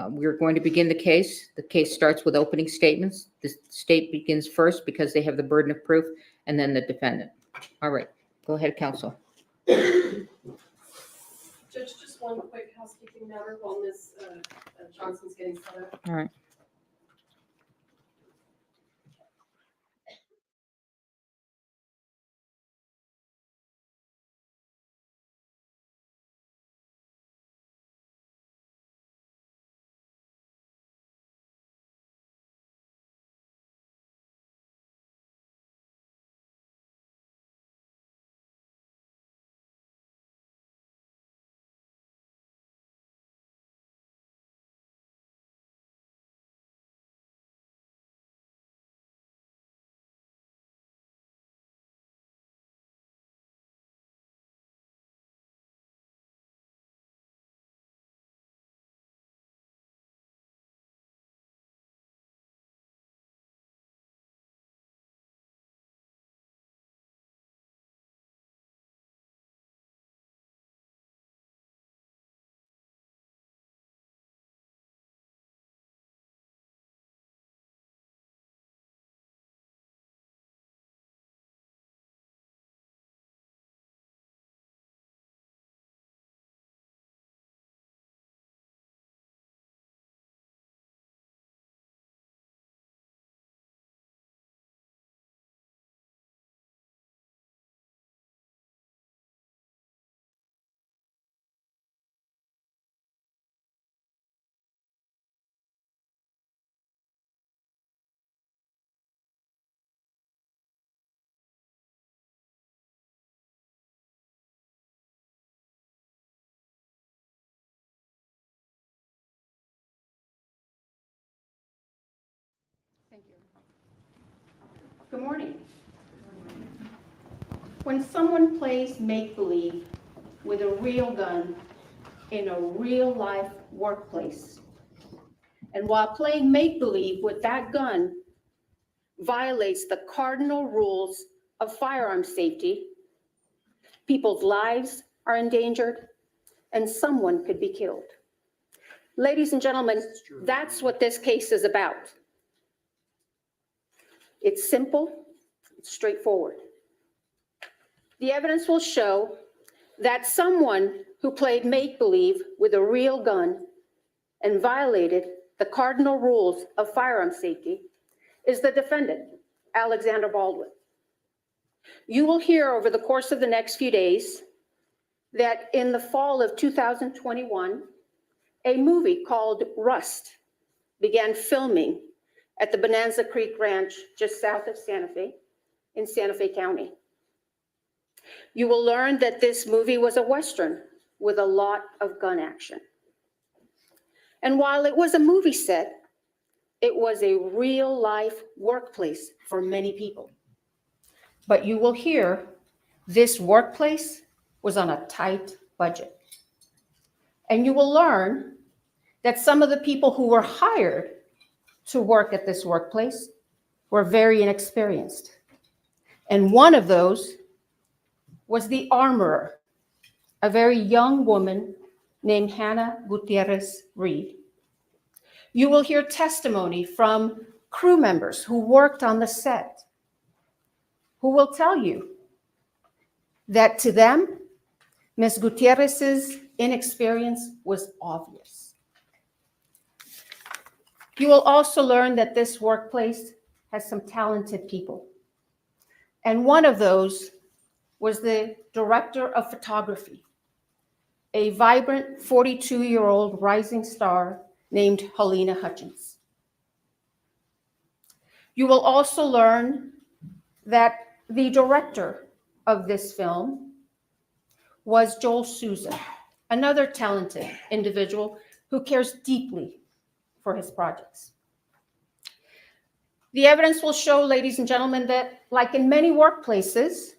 we're going to begin the case. The case starts with opening statements. The state begins first because they have the burden of proof, and then the defendant. All right, go ahead, counsel. Judge, just one quick housekeeping matter while Ms. Johnson's getting set up. All right. Thank you. Good morning. When someone plays make-believe with a real gun in a real-life workplace, and while playing make-believe with that gun violates the cardinal rules of firearm safety, people's lives are endangered, and someone could be killed. Ladies and gentlemen, that's what this case is about. It's simple, it's straightforward. The evidence will show that someone who played make-believe with a real gun and violated the cardinal rules of firearm safety is the defendant, Alexander Baldwin. You will hear over the course of the next few days that in the fall of 2021, a movie called Rust began filming at the Bonanza Creek Ranch just south of Santa Fe in Santa Fe County. You will learn that this movie was a Western with a lot of gun action. And while it was a movie set, it was a real life workplace for many people. But you will hear this workplace was on a tight budget. And you will learn that some of the people who were hired to work at this workplace were very inexperienced. And one of those was the armorer, a very young woman named Hannah Gutierrez Reed. You will hear testimony from crew members who worked on the set, who will tell you that to them, Ms. Gutierrez's inexperience was obvious. You will also learn that this workplace has some talented people. And one of those was the director of photography, a vibrant 42-year-old rising star named Helena Hutchins. You will also learn that the director of this film was Joel Souza, another talented individual who cares deeply for his projects. The evidence will show, ladies and gentlemen, that like in many workplaces,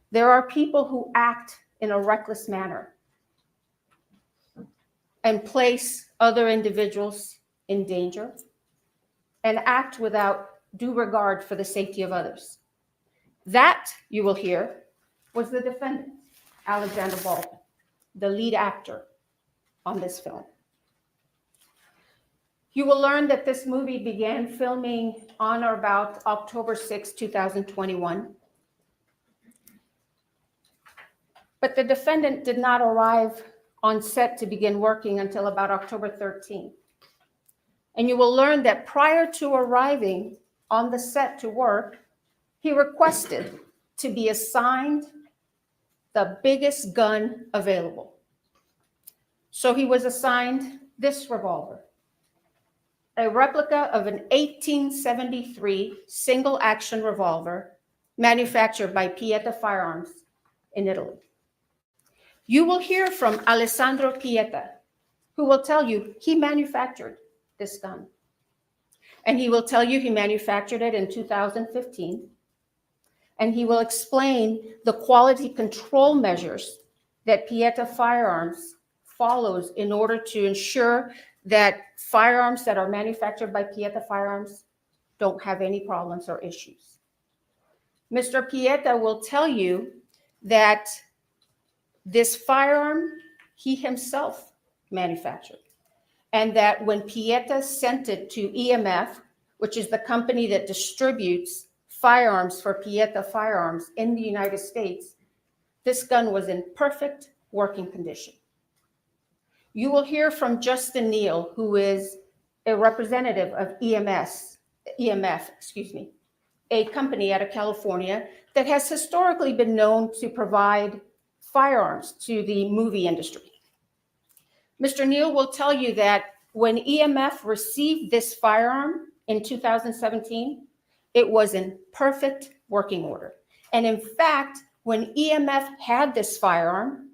there are people who act in a reckless manner and place other individuals in danger and act without due regard for the safety of others. That, you will hear, was the defendant, Alexander Baldwin, the lead actor on this film. You will learn that this movie began filming on or about October 6, 2021. But the defendant did not arrive on set to begin working until about October 13. And you will learn that prior to arriving on the set to work, he requested to be assigned the biggest gun available. So he was assigned this revolver, a replica of an 1873 single-action revolver manufactured by Pieta Firearms in Italy. You will hear from Alessandro Pieta, who will tell you he manufactured this gun. And he will tell you he manufactured it in 2015. And he will explain the quality control measures that Pieta Firearms follows in order to ensure that firearms that are manufactured by Pieta Firearms don't have any problems or issues. Mr. Pieta will tell you that this firearm he himself manufactured, and that when Pieta sent it to EMF, which is the company that distributes firearms for Pieta Firearms in the United States, this gun was in perfect working condition. You will hear from Justin Neal, who is a representative of EMF, a company out of California that has historically been known to provide firearms to the movie industry. Mr. Neal will tell you that when EMF received this firearm in 2017, it was in perfect working order. And in fact, when EMF had this firearm,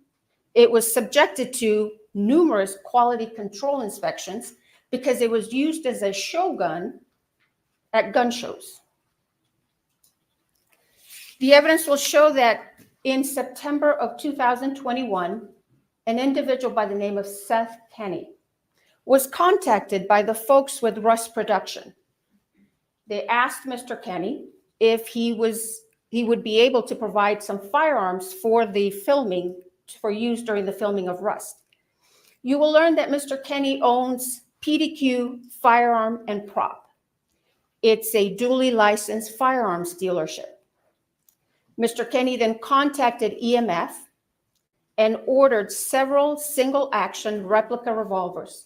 it was subjected to numerous quality control inspections because it was used as a show gun at gun shows. The evidence will show that in September of 2021, an individual by the name of Seth Kenny was contacted by the folks with Russ Production. They asked Mr. Kenny if he would be able to provide some firearms for the filming, for use during the filming of Rust. You will learn that Mr. Kenny owns PDQ Firearm and Prop. It's a duly licensed firearms dealership. Mr. Kenny then contacted EMF and ordered several single-action replica revolvers.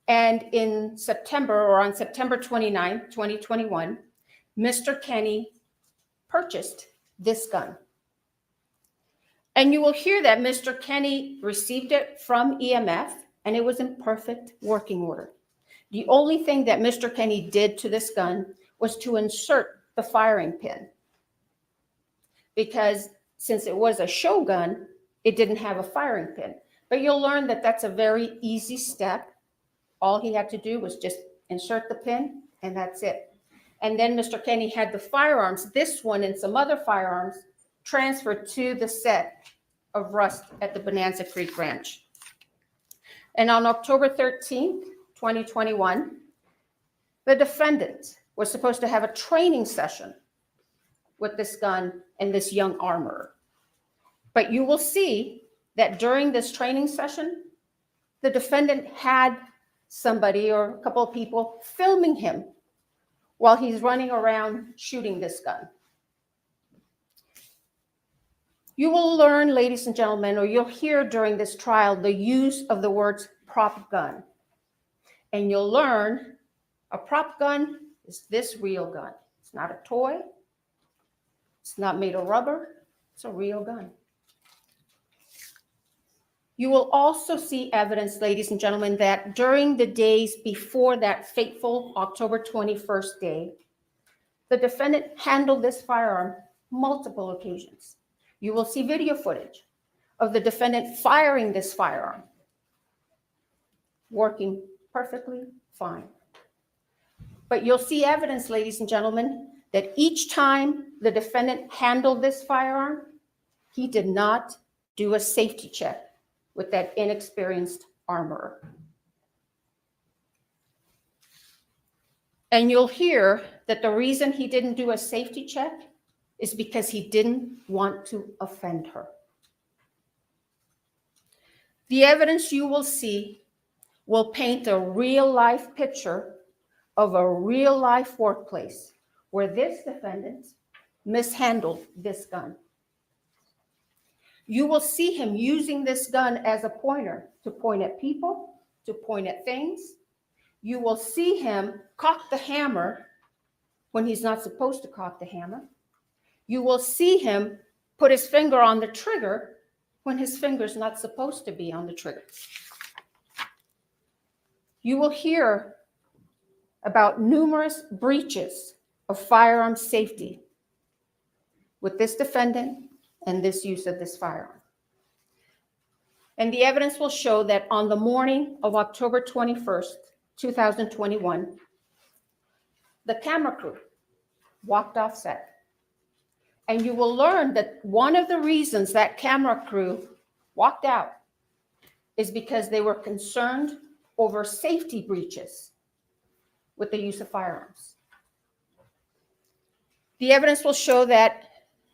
And in September, or on September 29, 2021, Mr. Kenny purchased this gun. And you will hear that Mr. Kenny received it from EMF, and it was in perfect working order. The only thing that Mr. Kenny did to this gun was to insert the firing pin, because since it was a show gun, it didn't have a firing pin. But you'll learn that that's a very easy step. All he had to do was just insert the pin, and that's it. And then Mr. Kenny had the firearms, this one and some other firearms, transferred to the set of Rust at the Bonanza Creek Ranch. And on October 13th, 2021, the defendant was supposed to have a training session with this gun and this young armorer. But you will see that during this training session, the defendant had somebody or a couple of people filming him while he's running around shooting this gun. You will learn, ladies and gentlemen, or you'll hear during this trial the use of the words prop gun. And you'll learn a prop gun is this real gun. It's not a toy. It's not made of rubber. It's a real gun. You will also see evidence, ladies and gentlemen, that during the days before that fateful October 21st day, the defendant handled this firearm multiple occasions. You will see video footage of the defendant firing this firearm, working perfectly fine. But you'll see evidence, ladies and gentlemen, that each time the defendant handled this firearm, he did not do a safety check with that inexperienced armorer. And you'll hear that the reason he didn't do a safety check is because he didn't want to offend her. The evidence you will see will paint a real-life picture of a real-life workplace where this defendant mishandled this gun. You will see him using this gun as a pointer to point at people, to point at things. You will see him cock the hammer when he's not supposed to cock the hammer. You will see him put his finger on the trigger when his finger's not supposed to be on the trigger. You will hear about numerous breaches of firearm safety with this defendant and this use of this firearm. And the evidence will show that on the morning of October 21st, 2021, the camera crew walked off set. And you will learn that one of the reasons that camera crew walked out is because they were concerned over safety breaches with the use of firearms. The evidence will show that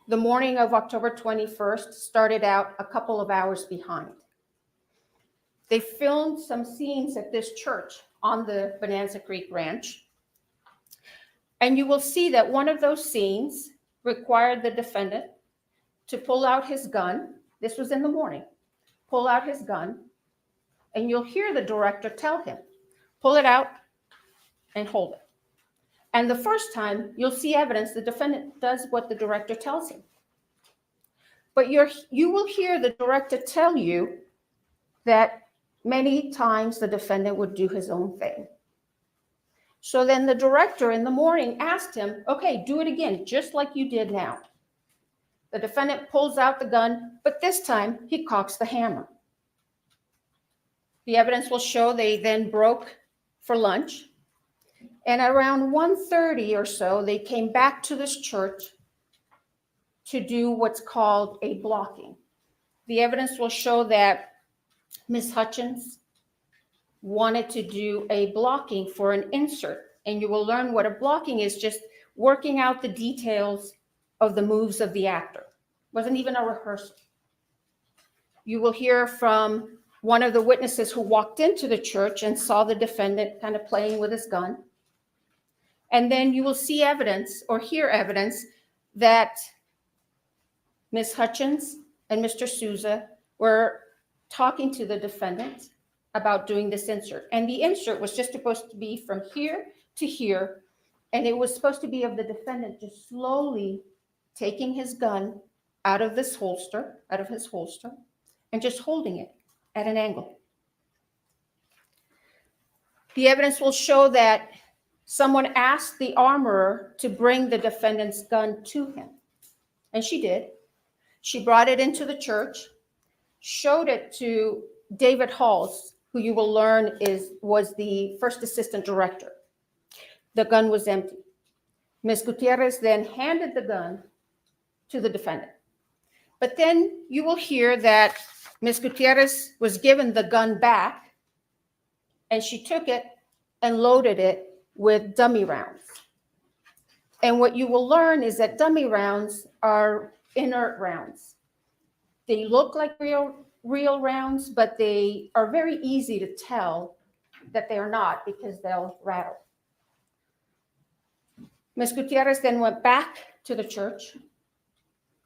the morning of October 21st started out a couple of hours behind. They filmed some scenes at this church on the Bonanza Creek Ranch. And you will see that one of those scenes required the defendant to pull out his gun. This was in the morning. Pull out his gun. And you'll hear the director tell him, pull it out and hold it. And the first time, you'll see evidence the defendant does what the director tells him. But you will hear the director tell you that many times the defendant would do his own thing. So then the director in the morning asked him, okay, do it again, just like you did now. The defendant pulls out the gun, but this time he cocks the hammer. The evidence will show they then broke for lunch. And around 1:30 or so, they came back to this church to do what's called a blocking. The evidence will show that Ms. Hutchins wanted to do a blocking for an insert. And you will learn what a blocking is, just working out the details of the moves of the actor. It wasn't even a rehearsal. You will hear from one of the witnesses who walked into the church and saw the defendant kind of playing with his gun. And then you will see evidence or hear evidence that Ms. Hutchins and Mr. Souza were talking to the defendant about doing this insert. And the insert was just supposed to be from here to here. And it was supposed to be of the defendant just slowly taking his gun out of his holster, and just holding it at an angle. The evidence will show that someone asked the armorer to bring the defendant's gun to him. And she did. She brought it into the church, showed it to David Halls, who you will learn was the first assistant director. The gun was empty. Ms. Gutierrez then handed the gun to the defendant. But then you will hear that Ms. Gutierrez was given the gun back, and she took it and loaded it with dummy rounds. And what you will learn is that dummy rounds are inert rounds. They look like real rounds, but they are very easy to tell that they are not because they'll rattle. Ms. Gutierrez then went back to the church,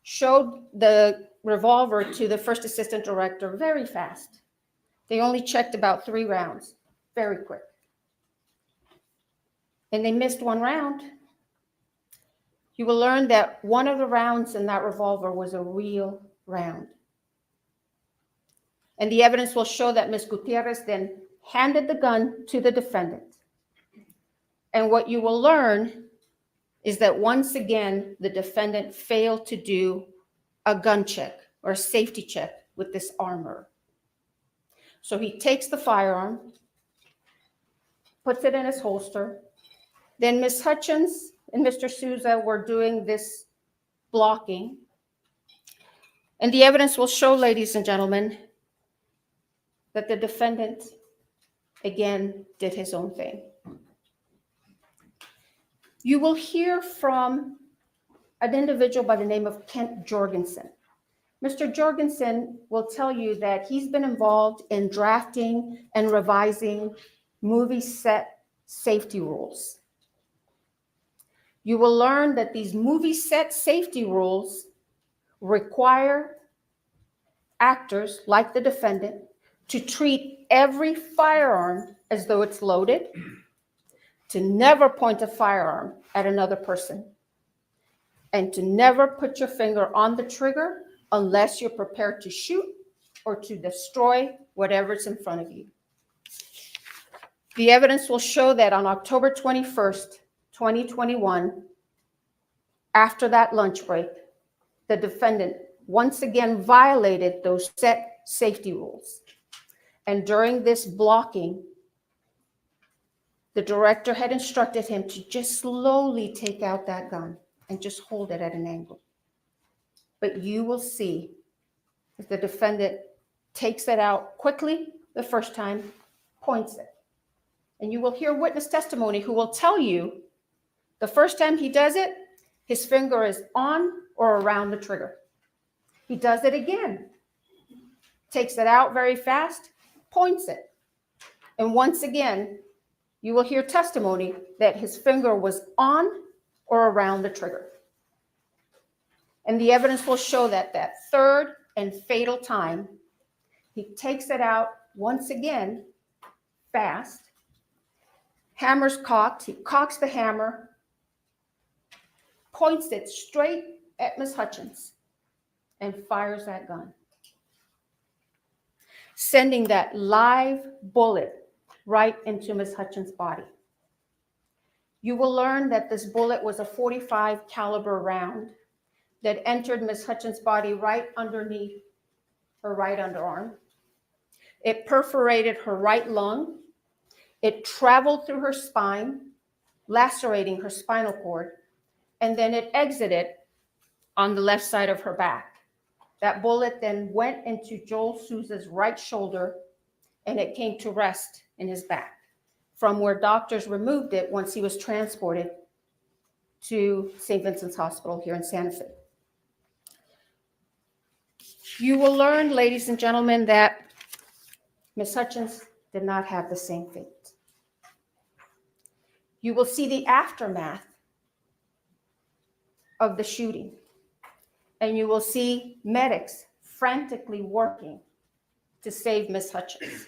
showed the revolver to the first assistant director very fast. They only checked about 3 rounds, very quick. And they missed 1 round. You will learn that one of the rounds in that revolver was a real round. And the evidence will show that Ms. Gutierrez then handed the gun to the defendant. And what you will learn is that once again, the defendant failed to do a gun check or a safety check with this armor. So he takes the firearm, puts it in his holster. Then Ms. Hutchins and Mr. Souza were doing this blocking. And the evidence will show, ladies and gentlemen, that the defendant, again, did his own thing. You will hear from an individual by the name of Kent Jorgensen. Mr. Jorgensen will tell you that he's been involved in drafting and revising movie set safety rules. You will learn that these movie set safety rules require actors like the defendant to treat every firearm as though it's loaded, to never point a firearm at another person, and to never put your finger on the trigger unless you're prepared to shoot or to destroy whatever's in front of you. The evidence will show that on October 21st, 2021, after that lunch break, the defendant once again violated those set safety rules. And during this blocking, the director had instructed him to just slowly take out that gun and just hold it at an angle. But you will see that the defendant takes it out quickly the first time, points it. And you will hear witness testimony who will tell you the first time he does it, his finger is on or around the trigger. He does it again, takes it out very fast, points it. And once again, you will hear testimony that his finger was on or around the trigger. And the evidence will show that that third and fatal time, he takes it out once again, fast, hammer's cocked, he cocks the hammer, points it straight at Ms. Hutchins, and fires that gun, sending that live bullet right into Ms. Hutchins' body. You will learn that this bullet was a .45 caliber round that entered Ms. Hutchins' body right underneath her right underarm. It perforated her right lung. It traveled through her spine, lacerating her spinal cord, and then it exited on the left side of her back. That bullet then went into Joel Souza's right shoulder, and it came to rest in his back, from where doctors removed it once he was transported to St. Vincent's Hospital here in Santa Fe. You will learn, ladies and gentlemen, that Ms. Hutchins did not have the same fate. You will see the aftermath of the shooting, and you will see medics frantically working to save Ms. Hutchins,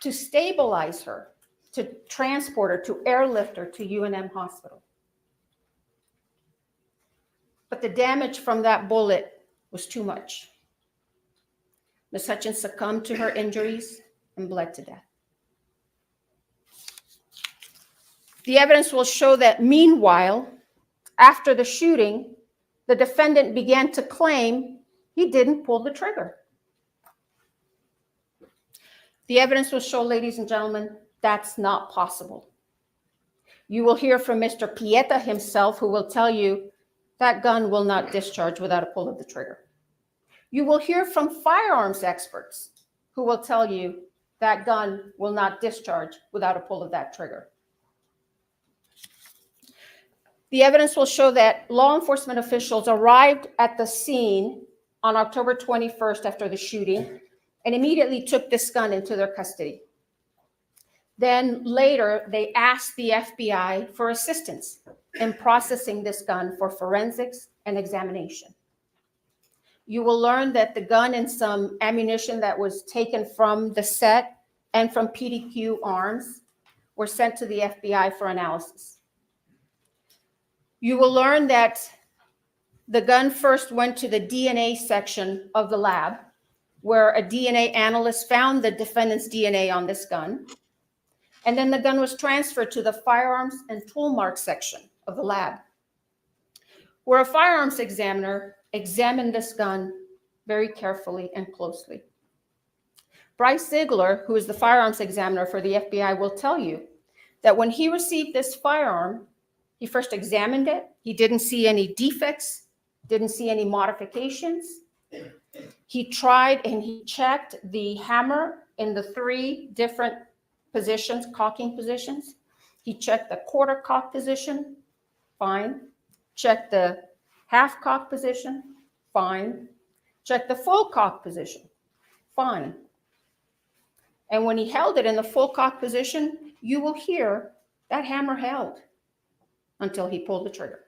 to stabilize her, to transport her, to airlift her to UNM Hospital. But the damage from that bullet was too much. Ms. Hutchins succumbed to her injuries and bled to death. The evidence will show that meanwhile, after the shooting, the defendant began to claim he didn't pull the trigger. The evidence will show, ladies and gentlemen, that's not possible. You will hear from Mr. Pieta himself, who will tell you that gun will not discharge without a pull of the trigger. You will hear from firearms experts who will tell you that gun will not discharge without a pull of that trigger. The evidence will show that law enforcement officials arrived at the scene on October 21st after the shooting and immediately took this gun into their custody. Then later, they asked the FBI for assistance in processing this gun for forensics and examination. You will learn that the gun and some ammunition that was taken from the set and from PDQ arms were sent to the FBI for analysis. You will learn that the gun first went to the DNA section of the lab, where a DNA analyst found the defendant's DNA on this gun. And then the gun was transferred to the firearms and tool mark section of the lab, where a firearms examiner examined this gun very carefully and closely. Bryce Ziegler, who is the firearms examiner for the FBI, will tell you that when he received this firearm, he first examined it. He didn't see any defects, didn't see any modifications. He tried and he checked the hammer in the 3 different positions, cocking positions. He checked the quarter cock position, fine. Checked the half cock position, fine. Checked the full cock position, fine. And when he held it in the full cock position, you will hear that hammer held until he pulled the trigger.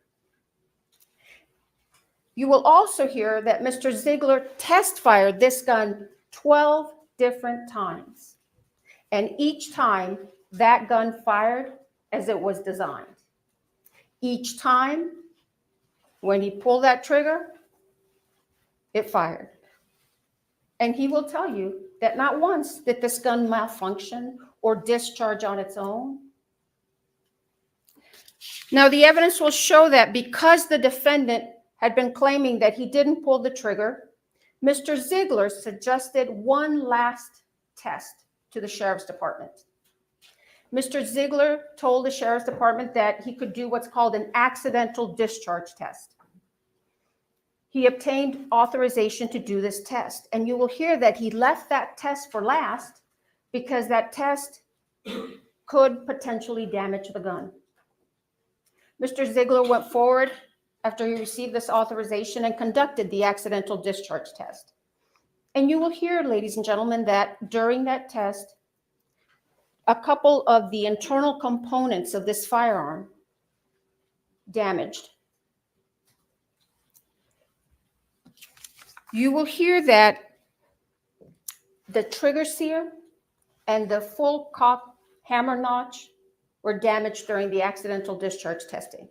You will also hear that Mr. Ziegler test fired this gun 12 different times. And each time that gun fired as it was designed. Each time when he pulled that trigger, it fired. And he will tell you that not once did this gun malfunction or discharge on its own. Now, the evidence will show that because the defendant had been claiming that he didn't pull the trigger, Mr. Ziegler suggested one last test to the sheriff's department. Mr. Ziegler told the sheriff's department that he could do what's called an accidental discharge test. He obtained authorization to do this test, and you will hear that he left that test for last because that test could potentially damage the gun. Mr. Ziegler went forward after he received this authorization and conducted the accidental discharge test. And you will hear, ladies and gentlemen, that during that test, a couple of the internal components of this firearm damaged. You will hear that the trigger sear and the full cock hammer notch were damaged during the accidental discharge testing.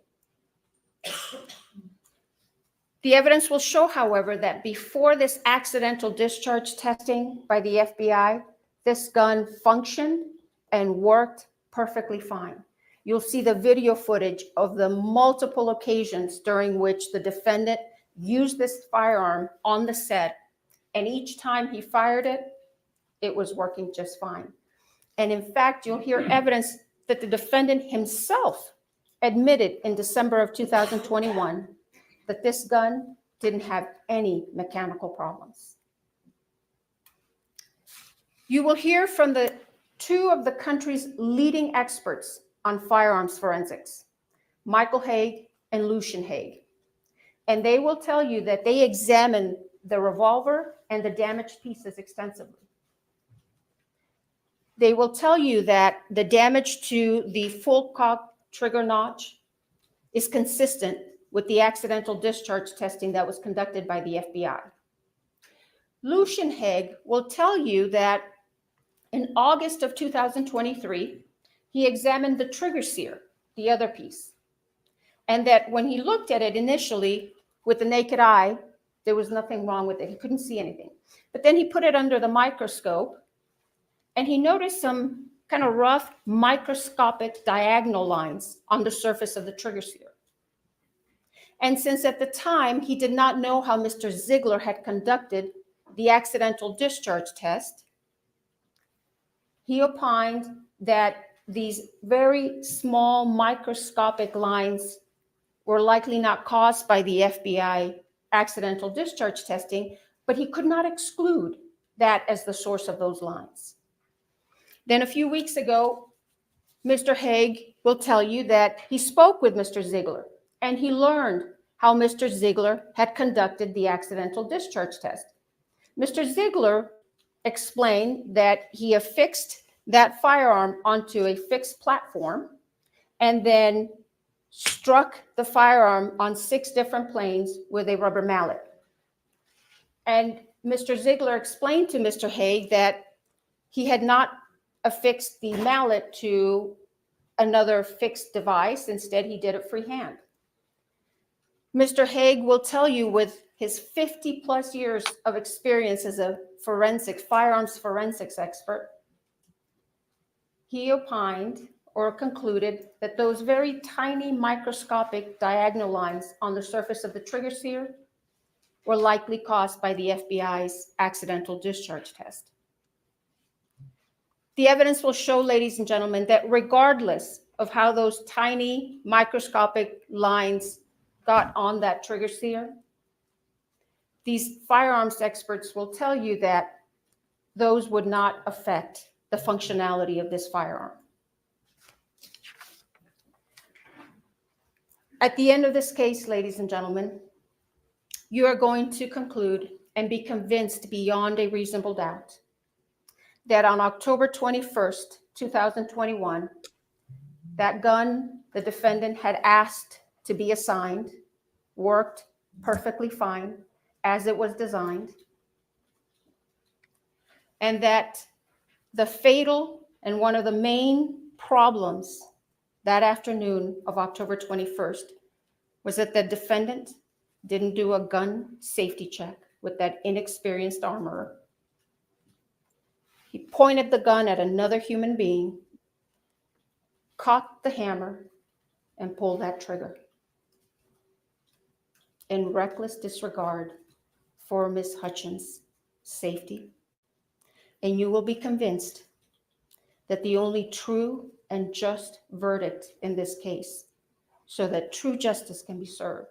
The evidence will show, however, that before this accidental discharge testing by the FBI, this gun functioned and worked perfectly fine. You'll see the video footage of the multiple occasions during which the defendant used this firearm on the set, and each time he fired it, it was working just fine. And in fact, you'll hear evidence that the defendant himself admitted in December of 2021 that this gun didn't have any mechanical problems. You will hear from the 2 of the country's leading experts on firearms forensics, Michael Haig and Lucian Haig. And they will tell you that they examined the revolver and the damaged pieces extensively. They will tell you that the damage to the full cock trigger notch is consistent with the accidental discharge testing that was conducted by the FBI. Lucian Haig will tell you that in August of 2023, he examined the trigger sear, the other piece, and that when he looked at it initially with the naked eye, there was nothing wrong with it. He couldn't see anything. But then he put it under the microscope and he noticed some kind of rough microscopic diagonal lines on the surface of the trigger sear. And since at the time he did not know how Mr. Ziegler had conducted the accidental discharge test, he opined that these very small microscopic lines were likely not caused by the FBI accidental discharge testing, but he could not exclude that as the source of those lines. Then a few weeks ago, Mr. Haig will tell you that he spoke with Mr. Ziegler and he learned how Mr. Ziegler had conducted the accidental discharge test. Mr. Ziegler explained that he affixed that firearm onto a fixed platform and then struck the firearm on 6 different planes with a rubber mallet. And Mr. Ziegler explained to Mr. Haig that he had not affixed the mallet to another fixed device. Instead, he did it freehand. Mr. Haig will tell you with his 50-plus years of experience as a firearms forensics expert, he opined or concluded that those very tiny microscopic diagonal lines on the surface of the trigger sear were likely caused by the FBI's accidental discharge test. The evidence will show, ladies and gentlemen, that regardless of how those tiny microscopic lines got on that trigger sear, these firearms experts will tell you that those would not affect the functionality of this firearm. At the end of this case, ladies and gentlemen, you are going to conclude and be convinced beyond a reasonable doubt that on October 21st, 2021, that gun the defendant had asked to be assigned worked perfectly fine as it was designed, and that the fatal and one of the main problems that afternoon of October 21st was that the defendant didn't do a gun safety check with that inexperienced armorer. He pointed the gun at another human being, cocked the hammer, and pulled that trigger in reckless disregard for Ms. Hutchins' safety. And you will be convinced that the only true and just verdict in this case, so that true justice can be served,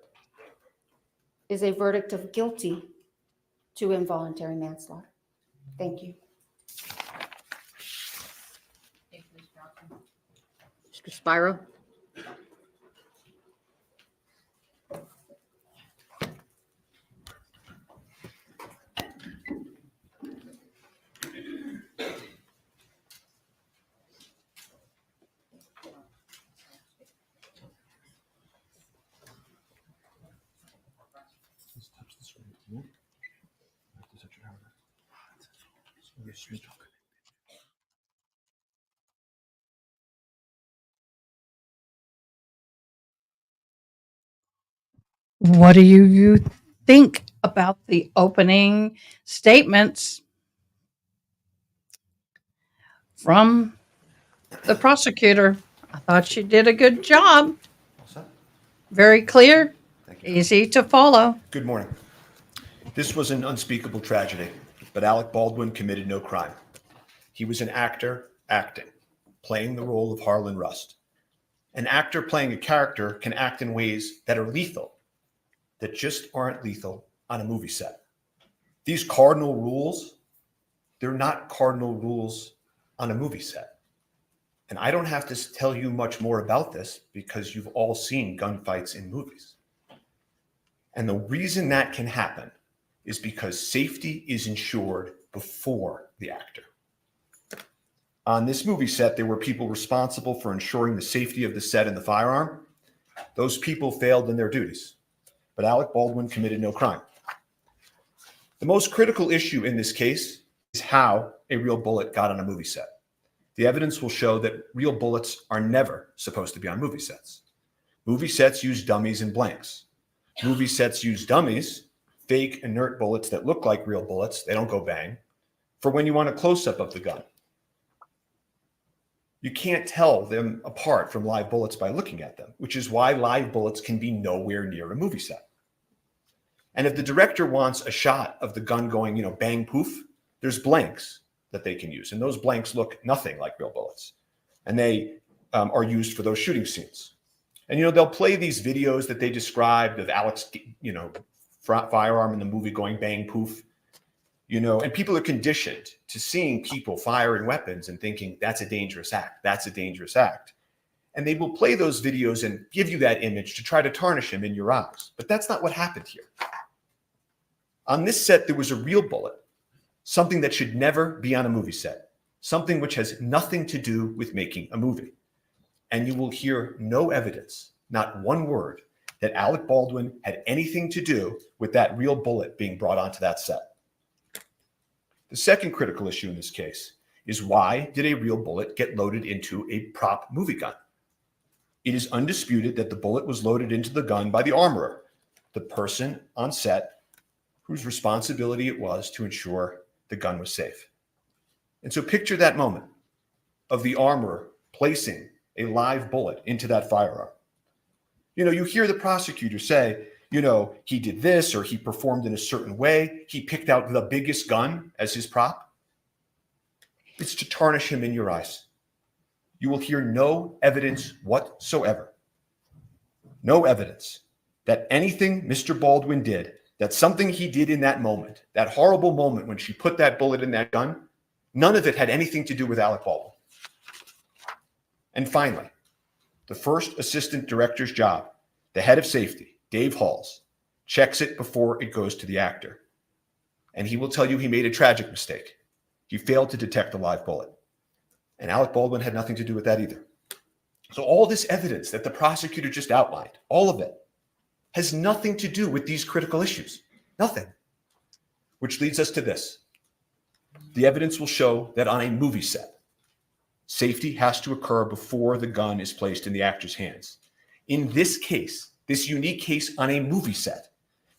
is a verdict of guilty to involuntary manslaughter. Thank you. Mr. Spiro? What do you think about the opening statements from the prosecutor? I thought she did a good job. Very clear, Thank you. easy to follow. Good morning. This was an unspeakable tragedy, but Alec Baldwin committed no crime. He was an actor acting, playing the role of Harlan Rust. An actor playing a character can act in ways that are lethal, that just aren't lethal on a movie set. These cardinal rules, they're not cardinal rules on a movie set. And I don't have to tell you much more about this because you've all seen gunfights in movies. And the reason that can happen is because safety is ensured before the actor. On this movie set, there were people responsible for ensuring the safety of the set and the firearm. Those people failed in their duties, but Alec Baldwin committed no crime. The most critical issue in this case is how a real bullet got on a movie set. The evidence will show that real bullets are never supposed to be on movie sets. Movie sets use dummies and blanks. Movie sets use dummies, fake inert bullets that look like real bullets, they don't go bang, for when you want a close-up of the gun. You can't tell them apart from live bullets by looking at them, which is why live bullets can be nowhere near a movie set. And if the director wants a shot of the gun going, bang, poof, there's blanks that they can use. And those blanks look nothing like real bullets. And they are used for those shooting scenes. And, they'll play these videos that they described of Alec's, firearm in the movie going bang, poof. And people are conditioned to seeing people firing weapons and thinking that's a dangerous act. That's a dangerous act. And they will play those videos and give you that image to try to tarnish him in your eyes. But that's not what happened here. On this set, there was a real bullet, something that should never be on a movie set, something which has nothing to do with making a movie. And you will hear no evidence, not one word, that Alec Baldwin had anything to do with that real bullet being brought onto that set. The second critical issue in this case is, why did a real bullet get loaded into a prop movie gun? It is undisputed that the bullet was loaded into the gun by the armorer, the person on set whose responsibility it was to ensure the gun was safe. And so picture that moment of the armorer placing a live bullet into that firearm. You hear the prosecutor say, he did this or he performed in a certain way. He picked out the biggest gun as his prop. It's to tarnish him in your eyes. You will hear no evidence whatsoever. No evidence that anything Mr. Baldwin did, that something he did in that moment, that horrible moment when she put that bullet in that gun, none of it had anything to do with Alec Baldwin. And finally, the first assistant director's job, the head of safety, Dave Halls, checks it before it goes to the actor. And he will tell you he made a tragic mistake. He failed to detect a live bullet. And Alec Baldwin had nothing to do with that either. So all this evidence that the prosecutor just outlined, all of it, has nothing to do with these critical issues. Nothing. Which leads us to this. The evidence will show that on a movie set, safety has to occur before the gun is placed in the actor's hands. In this case, this unique case on a movie set,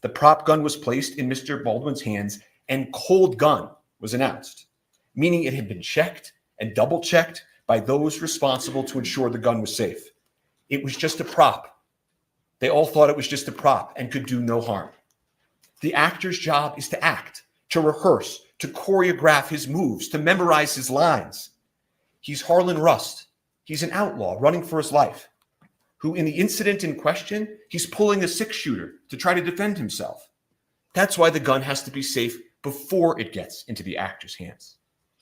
the prop gun was placed in Mr. Baldwin's hands and cold gun was announced, meaning it had been checked and double checked by those responsible to ensure the gun was safe. It was just a prop. They all thought it was just a prop and could do no harm. The actor's job is to act, to rehearse, to choreograph his moves, to memorize his lines. He's Harlan Rust. He's an outlaw running for his life, who in the incident in question, he's pulling a 6-shooter to try to defend himself. That's why the gun has to be safe before it gets into the actor's hands.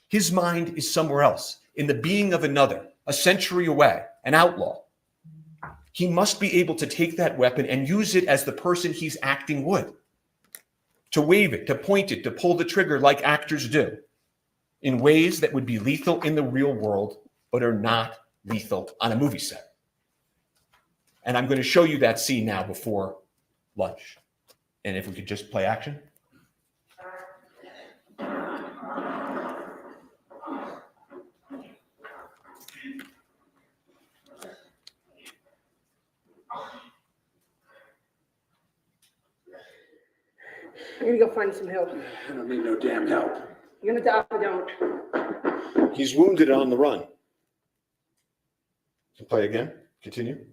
His mind is somewhere else, in the being of another, a century away, an outlaw. He must be able to take that weapon and use it as the person he's acting would. To wave it, to point it, to pull the trigger like actors do, in ways that would be lethal in the real world, but are not lethal on a movie set. And I'm going to show you that scene now before lunch. And if we could just play action. I'm gonna go find some help. I don't need no damn help. You're gonna die if I don't. He's wounded and on the run. Play again. Continue.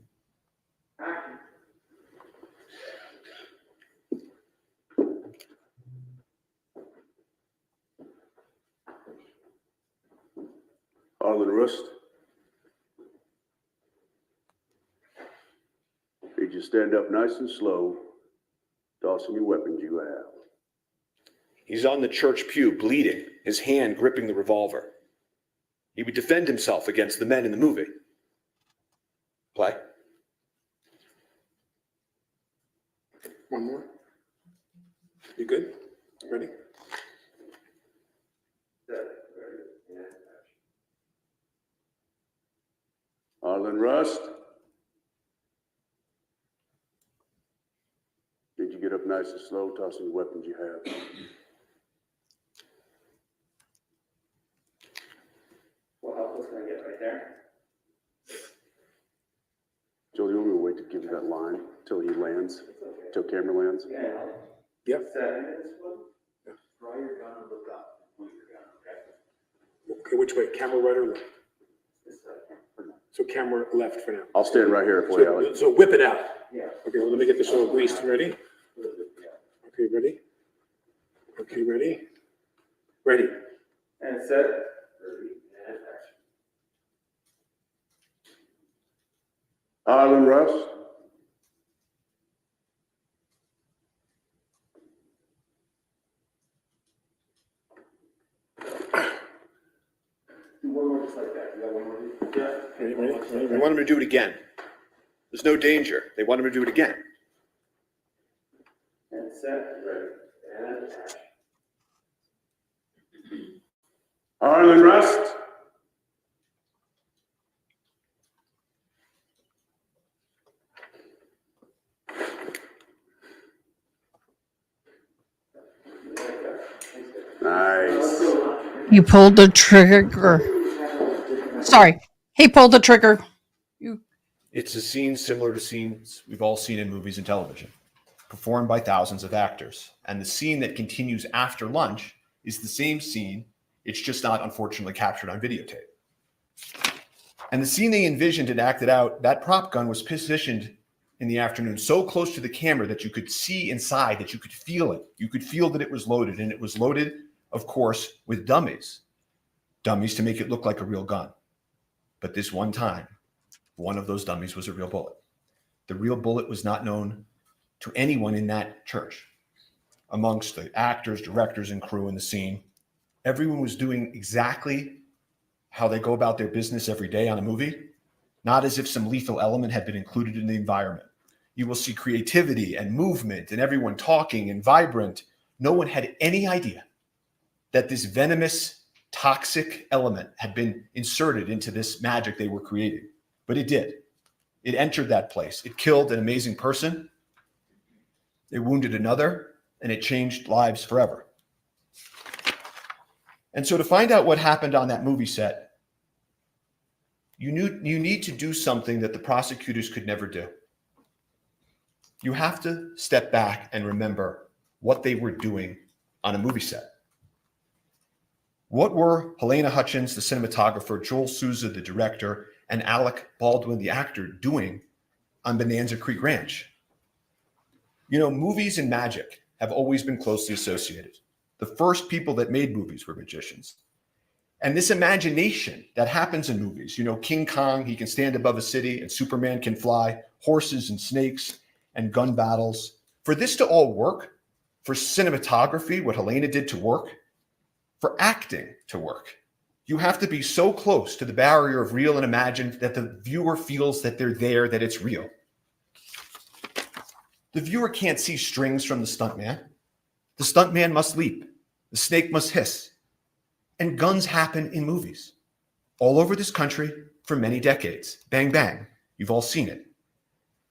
Harlan Rust. Need you stand up nice and slow, tossing your weapons you have. He's on the church pew, bleeding, his hand gripping the revolver. He would defend himself against the men in the movie. Play. One more. You good? Ready? Harlan Rust. Did you get up nice and slow, tossing the weapons you have? What help was I get right there? Joel, you want me to wait to give you that line till he lands, till camera lands? Yeah. Yep. 7 minutes, draw your gun and look up and point your gun, okay? Okay, which way? Camera right or left? This side. So camera left for now. I'll stand right here for you, Alec. So whip it out. Yeah. Okay, well, let me get this all greased. Ready? Okay, ready? Okay, ready? Ready. And set. Ready, and action. Harlan Rust. Do one more just like that. You got one more? Yeah. Ready, ready? They want him to do it again. There's no danger. They want him to do it again. And set. Ready, and action. Harlan Rust. Nice. You pulled the trigger. Sorry. He pulled the trigger. It's a scene similar to scenes we've all seen in movies and television. performed by thousands of actors. And the scene that continues after lunch is the same scene. It's just not, unfortunately, captured on videotape. And the scene they envisioned and acted out, that prop gun was positioned in the afternoon so close to the camera that you could see inside, that you could feel it. You could feel that it was loaded. And it was loaded, of course, with dummies. Dummies to make it look like a real gun. But this one time, one of those dummies was a real bullet. The real bullet was not known to anyone in that church. Amongst the actors, directors, and crew in the scene, everyone was doing exactly how they go about their business every day on a movie, not as if some lethal element had been included in the environment. You will see creativity and movement and everyone talking and vibrant. No one had any idea that this venomous, toxic element had been inserted into this magic they were creating. But it did. It entered that place. It killed an amazing person. It wounded another, and it changed lives forever. And so to find out what happened on that movie set, you need to do something that the prosecutors could never do. You have to step back and remember what they were doing on a movie set. What were Helena Hutchins, the cinematographer, Joel Souza, the director, and Alec Baldwin, the actor, doing on Bonanza Creek Ranch? You know, movies and magic have always been closely associated. The first people that made movies were magicians. And this imagination that happens in movies, you know, King Kong, he can stand above a city, and Superman can fly, horses and snakes and gun battles. For this to all work, for cinematography, what Helena did to work, for acting to work, you have to be so close to the barrier of real and imagined that the viewer feels that they're there, that it's real. The viewer can't see strings from the stuntman. The stuntman must leap. The snake must hiss. And guns happen in movies all over this country for many decades. Bang, bang. You've all seen it.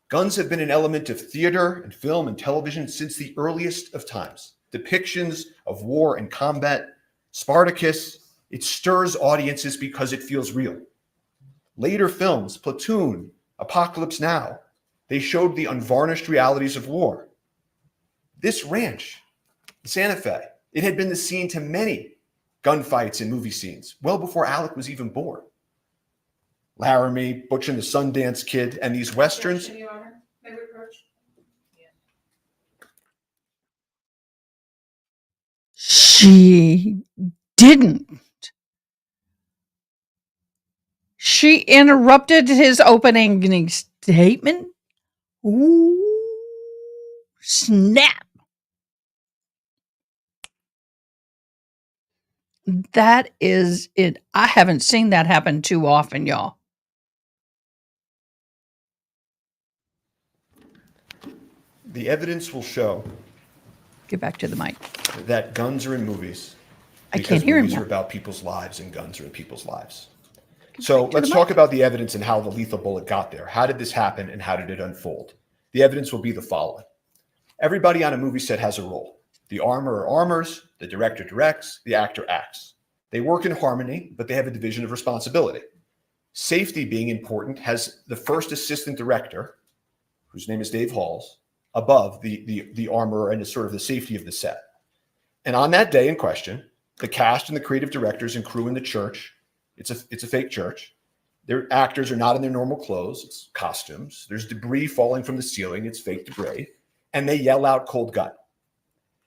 Guns have been an element of theater and film and television since the earliest of times. Depictions of war and combat, Spartacus, it stirs audiences because it feels real. Later films, Platoon, Apocalypse Now, they showed the unvarnished realities of war. This ranch, Santa Fe, it had been the scene to many gunfights and movie scenes, well before Alec was even born. Laramie, Butch and the Sundance Kid, and these westerns. Your Honor, may we approach? She didn't. She interrupted his opening statement. Ooh, snap. That is it. I haven't seen that happen too often, y'all. The evidence will show Get back to the mic. that guns are in movies. I can't hear him Movies now. are about people's lives, and guns are in people's lives. So let's talk about the evidence and how the lethal bullet got there. How did this happen and how did it unfold? The evidence will be the following. Everybody on a movie set has a role. The armor armors, the director directs, the actor acts. They work in harmony, but they have a division of responsibility. Safety being important has the first assistant director, whose name is Dave Halls, above the armorer and the sort of the safety of the set. And on that day in question, the cast and the creative directors and crew in the church, it's a fake church. Their actors are not in their normal clothes. It's costumes. There's debris falling from the ceiling. It's fake debris. And they yell out cold gun.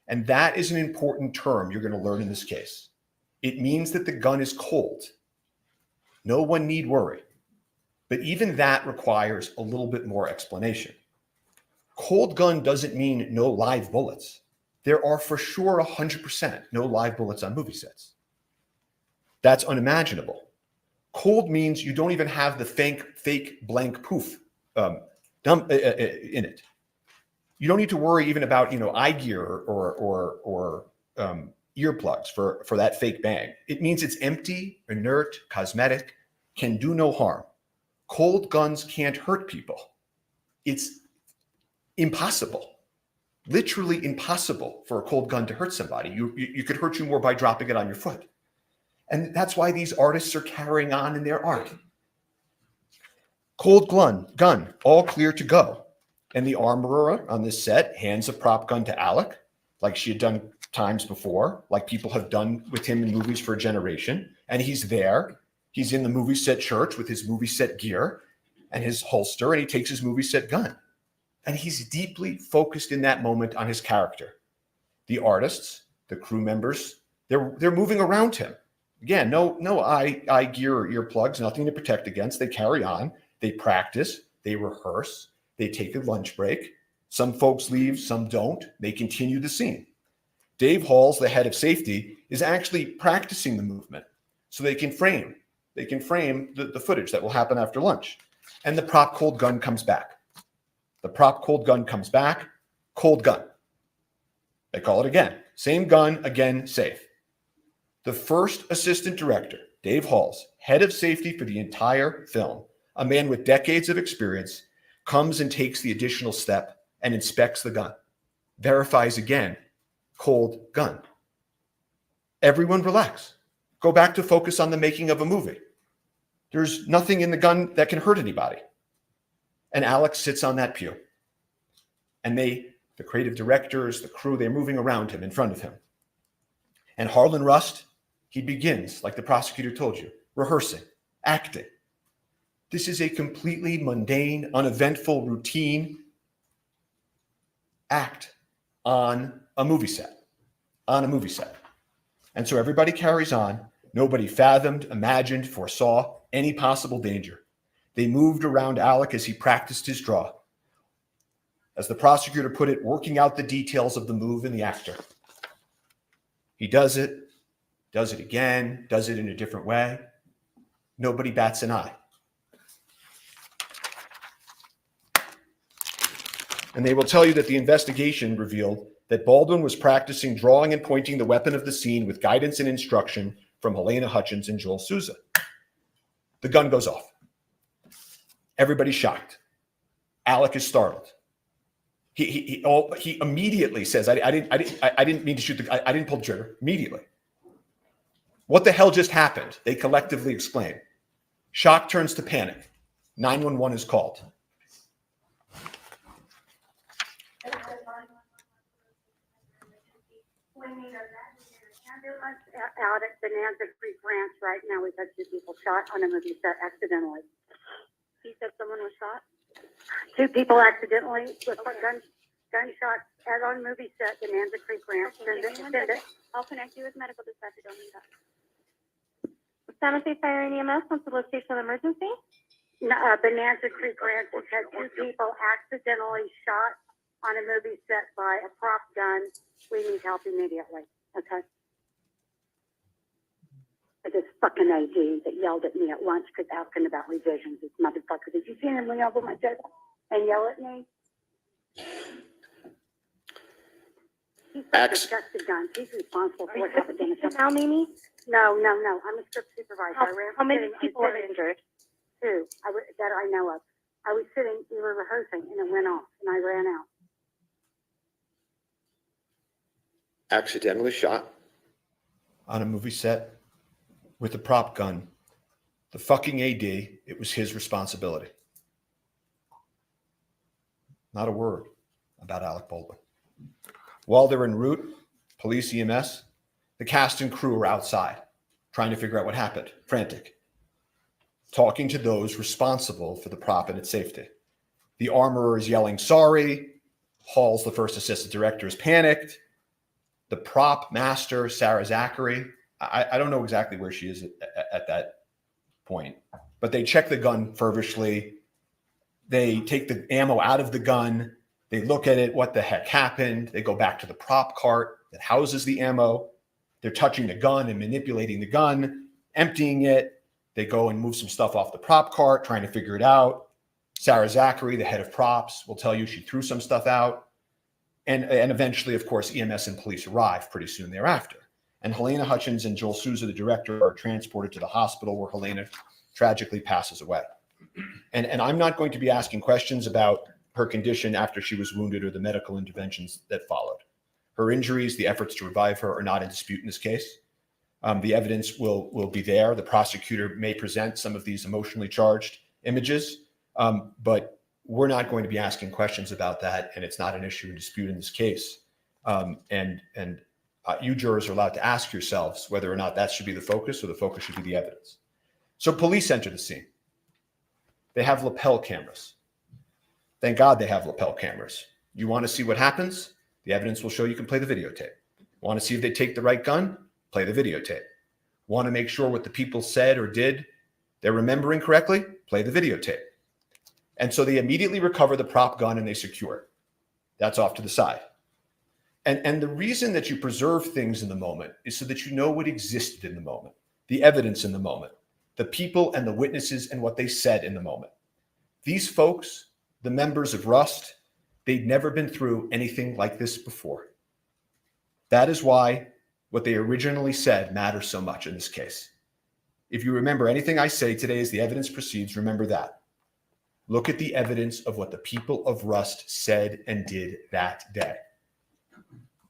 And that is an important term you're going to learn in this case. It means that the gun is cold. No one need worry. But even that requires a little bit more explanation. Cold gun doesn't mean no live bullets. There are for sure 100% no live bullets on movie sets. That's unimaginable. Cold means you don't even have the fake blank poof in it. You don't need to worry even about eye gear or earplugs for that fake bang. It means it's empty, inert, cosmetic, can do no harm. Cold guns can't hurt people. It's impossible, literally impossible for a cold gun to hurt somebody. You could hurt you more by dropping it on your foot. And that's why these artists are carrying on in their art. Cold gun, all clear to go. And the armorer on this set hands a prop gun to Alec, like she had done times before, like people have done with him in movies for a generation. And he's there. He's in the movie set church with his movie set gear and his holster, and he takes his movie set gun. And he's deeply focused in that moment on his character. The artists, the crew members, they're moving around him. Again, no eye gear or earplugs, nothing to protect against. They carry on, they practice, they rehearse, they take a lunch break. Some folks leave, some don't. They continue the scene. Dave Halls, the head of safety, is actually practicing the movement so they can frame the footage that will happen after lunch. And the prop cold gun comes back. The prop cold gun comes back, cold gun. They call it again. Same gun, again, safe. The first assistant director, Dave Halls, head of safety for the entire film, a man with decades of experience, comes and takes the additional step and inspects the gun, verifies again, cold gun. Everyone relax. Go back to focus on the making of a movie. There's nothing in the gun that can hurt anybody. And Alex sits on that pew. And the creative directors, the crew, they're moving around him, in front of him. And Harlan Rust, he begins, like the prosecutor told you, rehearsing, acting. This is a completely mundane, uneventful, routine act on a movie set. And so everybody carries on. Nobody fathomed, imagined, foresaw any possible danger. They moved around Alec as he practiced his draw. As the prosecutor put it, working out the details of the move in the actor. He does it again, does it in a different way. Nobody bats an eye. And they will tell you that the investigation revealed that Baldwin was practicing drawing and pointing the weapon of the scene with guidance and instruction from Helena Hutchins and Joel Souza. The gun goes off. Everybody's shocked. Alec is startled. He immediately says, I didn't mean to shoot I didn't pull the trigger. Immediately. What the hell just happened? They collectively exclaim. Shock turns to panic. 911 is called. Out at Bonanza Creek Ranch right now. We've had 2 people shot on a movie set accidentally. He said someone was shot? 2 people accidentally with gunshots as on movie set, Bonanza Creek Ranch. Send it. I'll connect you with medical dispatch. Don't need that. San Jose Fire and EMS, what's the location of the emergency? No, Bonanza Creek Ranch has had 2 people accidentally shot on a movie set by a prop gun. We need help immediately. Okay. This fucking AG that yelled at me at lunch because asking about revisions. This motherfucker. Did you see him lean over my table and yell at me? He's the guns. He's responsible for what happened in the now, Mimi? No. I'm a script supervisor. How many people are injured? 2 that I know of. I was sitting, we were rehearsing, and it went off, and I ran out. Accidentally shot on a movie set with a prop gun. The fucking AD, it was his responsibility. Not a word about Alec Baldwin. While they're en route, police, EMS, the cast and crew are outside trying to figure out what happened, frantic, talking to those responsible for the prop and its safety. The armorer is yelling, sorry. Halls, the first assistant director, is panicked. The prop master, Sarah Zachary, I don't know exactly where she is at that point, but they check the gun feverishly. They take the ammo out of the gun. They look at it. What the heck happened? They go back to the prop cart that houses the ammo. They're touching the gun and manipulating the gun, emptying it. They go and move some stuff off the prop cart, trying to figure it out. Sarah Zachary, the head of props, will tell you she threw some stuff out. And eventually, of course, EMS and police arrive pretty soon thereafter. And Helena Hutchins and Joel Souza, the director, are transported to the hospital where Helena tragically passes away. And I'm not going to be asking questions about her condition after she was wounded or the medical interventions that followed. Her injuries, the efforts to revive her, are not in dispute in this case. The evidence will be there. The prosecutor may present some of these emotionally charged images, but we're not going to be asking questions about that, and it's not an issue in dispute in this case. You jurors are allowed to ask yourselves whether or not that should be the focus or the focus should be the evidence. So police enter the scene. They have lapel cameras. Thank God they have lapel cameras. You want to see what happens? The evidence will show you can play the videotape. Want to see if they take the right gun? Play the videotape. Want to make sure what the people said or did, they're remembering correctly? Play the videotape. And so they immediately recover the prop gun and they secure it. That's off to the side. And the reason that you preserve things in the moment is so that you know what existed in the moment, the evidence in the moment, the people and the witnesses and what they said in the moment. These folks, the members of Rust, they'd never been through anything like this before. That is why what they originally said matters so much in this case. If you remember anything I say today as the evidence proceeds, remember that. Look at the evidence of what the people of Rust said and did that day.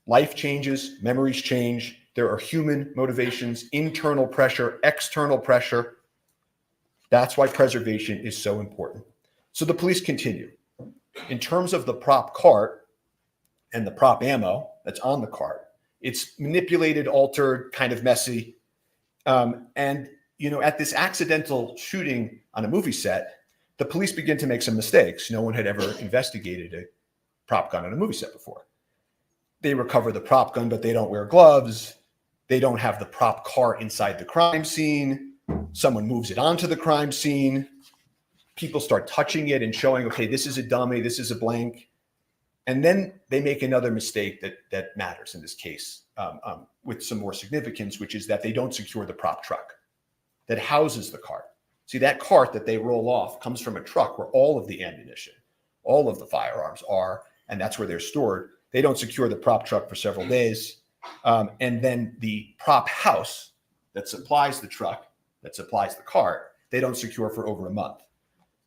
Life changes, memories change. There are human motivations, internal pressure, external pressure. That's why preservation is so important. So the police continue. In terms of the prop cart and the prop ammo that's on the cart, it's manipulated, altered, kind of messy. And at this accidental shooting on a movie set, the police begin to make some mistakes. No one had ever investigated a prop gun on a movie set before. They recover the prop gun, but they don't wear gloves. They don't have the prop car inside the crime scene. Someone moves it onto the crime scene. People start touching it and showing, okay, this is a dummy, this is a blank. And then they make another mistake that matters in this case with some more significance, which is that they don't secure the prop truck that houses the cart. See, that cart that they roll off comes from a truck where all of the ammunition, all of the firearms are, and that's where they're stored. They don't secure the prop truck for several days. And then the prop house that supplies the truck, that supplies the cart, they don't secure for over a month.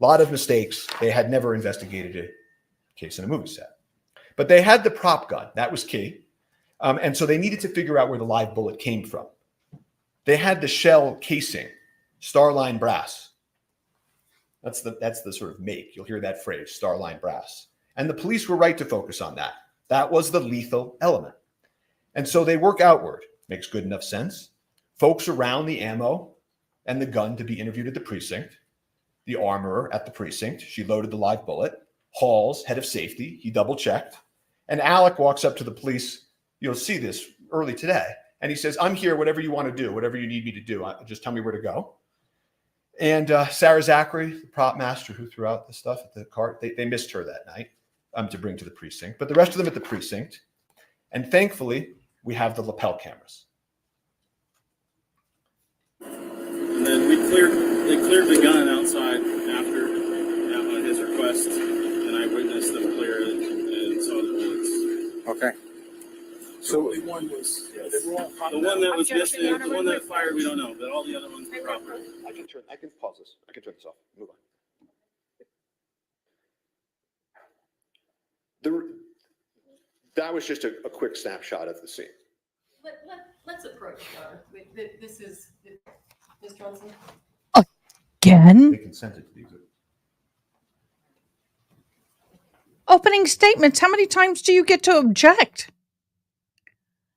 A lot of mistakes. They had never investigated a case in a movie set. But they had the prop gun. That was key. And so they needed to figure out where the live bullet came from. They had the shell casing, Starline brass. That's the sort of make. You'll hear that phrase, Starline brass. And the police were right to focus on that. That was the lethal element. And so they work outward. Makes good enough sense. Folks around the ammo and the gun to be interviewed at the precinct. The armorer at the precinct. She loaded the live bullet. Halls, head of safety. He double checked. And Alec walks up to the police. You'll see this early today. And he says, I'm here, whatever you want to do, whatever you need me to do. Just tell me where to go. And Sarah Zachary, the prop master who threw out the stuff at the cart, they missed her that night to bring to the precinct. But the rest of them at the precinct. And thankfully, we have the lapel cameras. And then they cleared the gun outside after his request, and I witnessed them clear it and saw the bullets. Okay. So the one was the one that was missing, the one that fired, we don't know, but all the other ones were proper. I can pause this. I can turn this off. Move on. That was just a quick snapshot of the scene. Let's approach her. This is Ms. Johnson. Again? They consented to the exhibit. Opening statements. How many times do you get to object?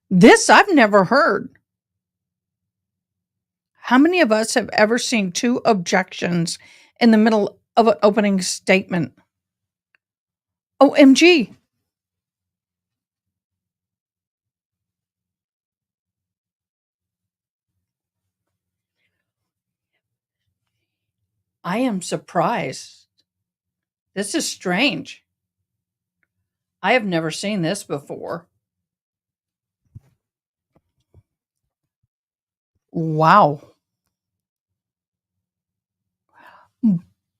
This I've never heard. How many of us have ever seen two objections in the middle of an opening statement? OMG. I am surprised. This is strange. I have never seen this before. Wow.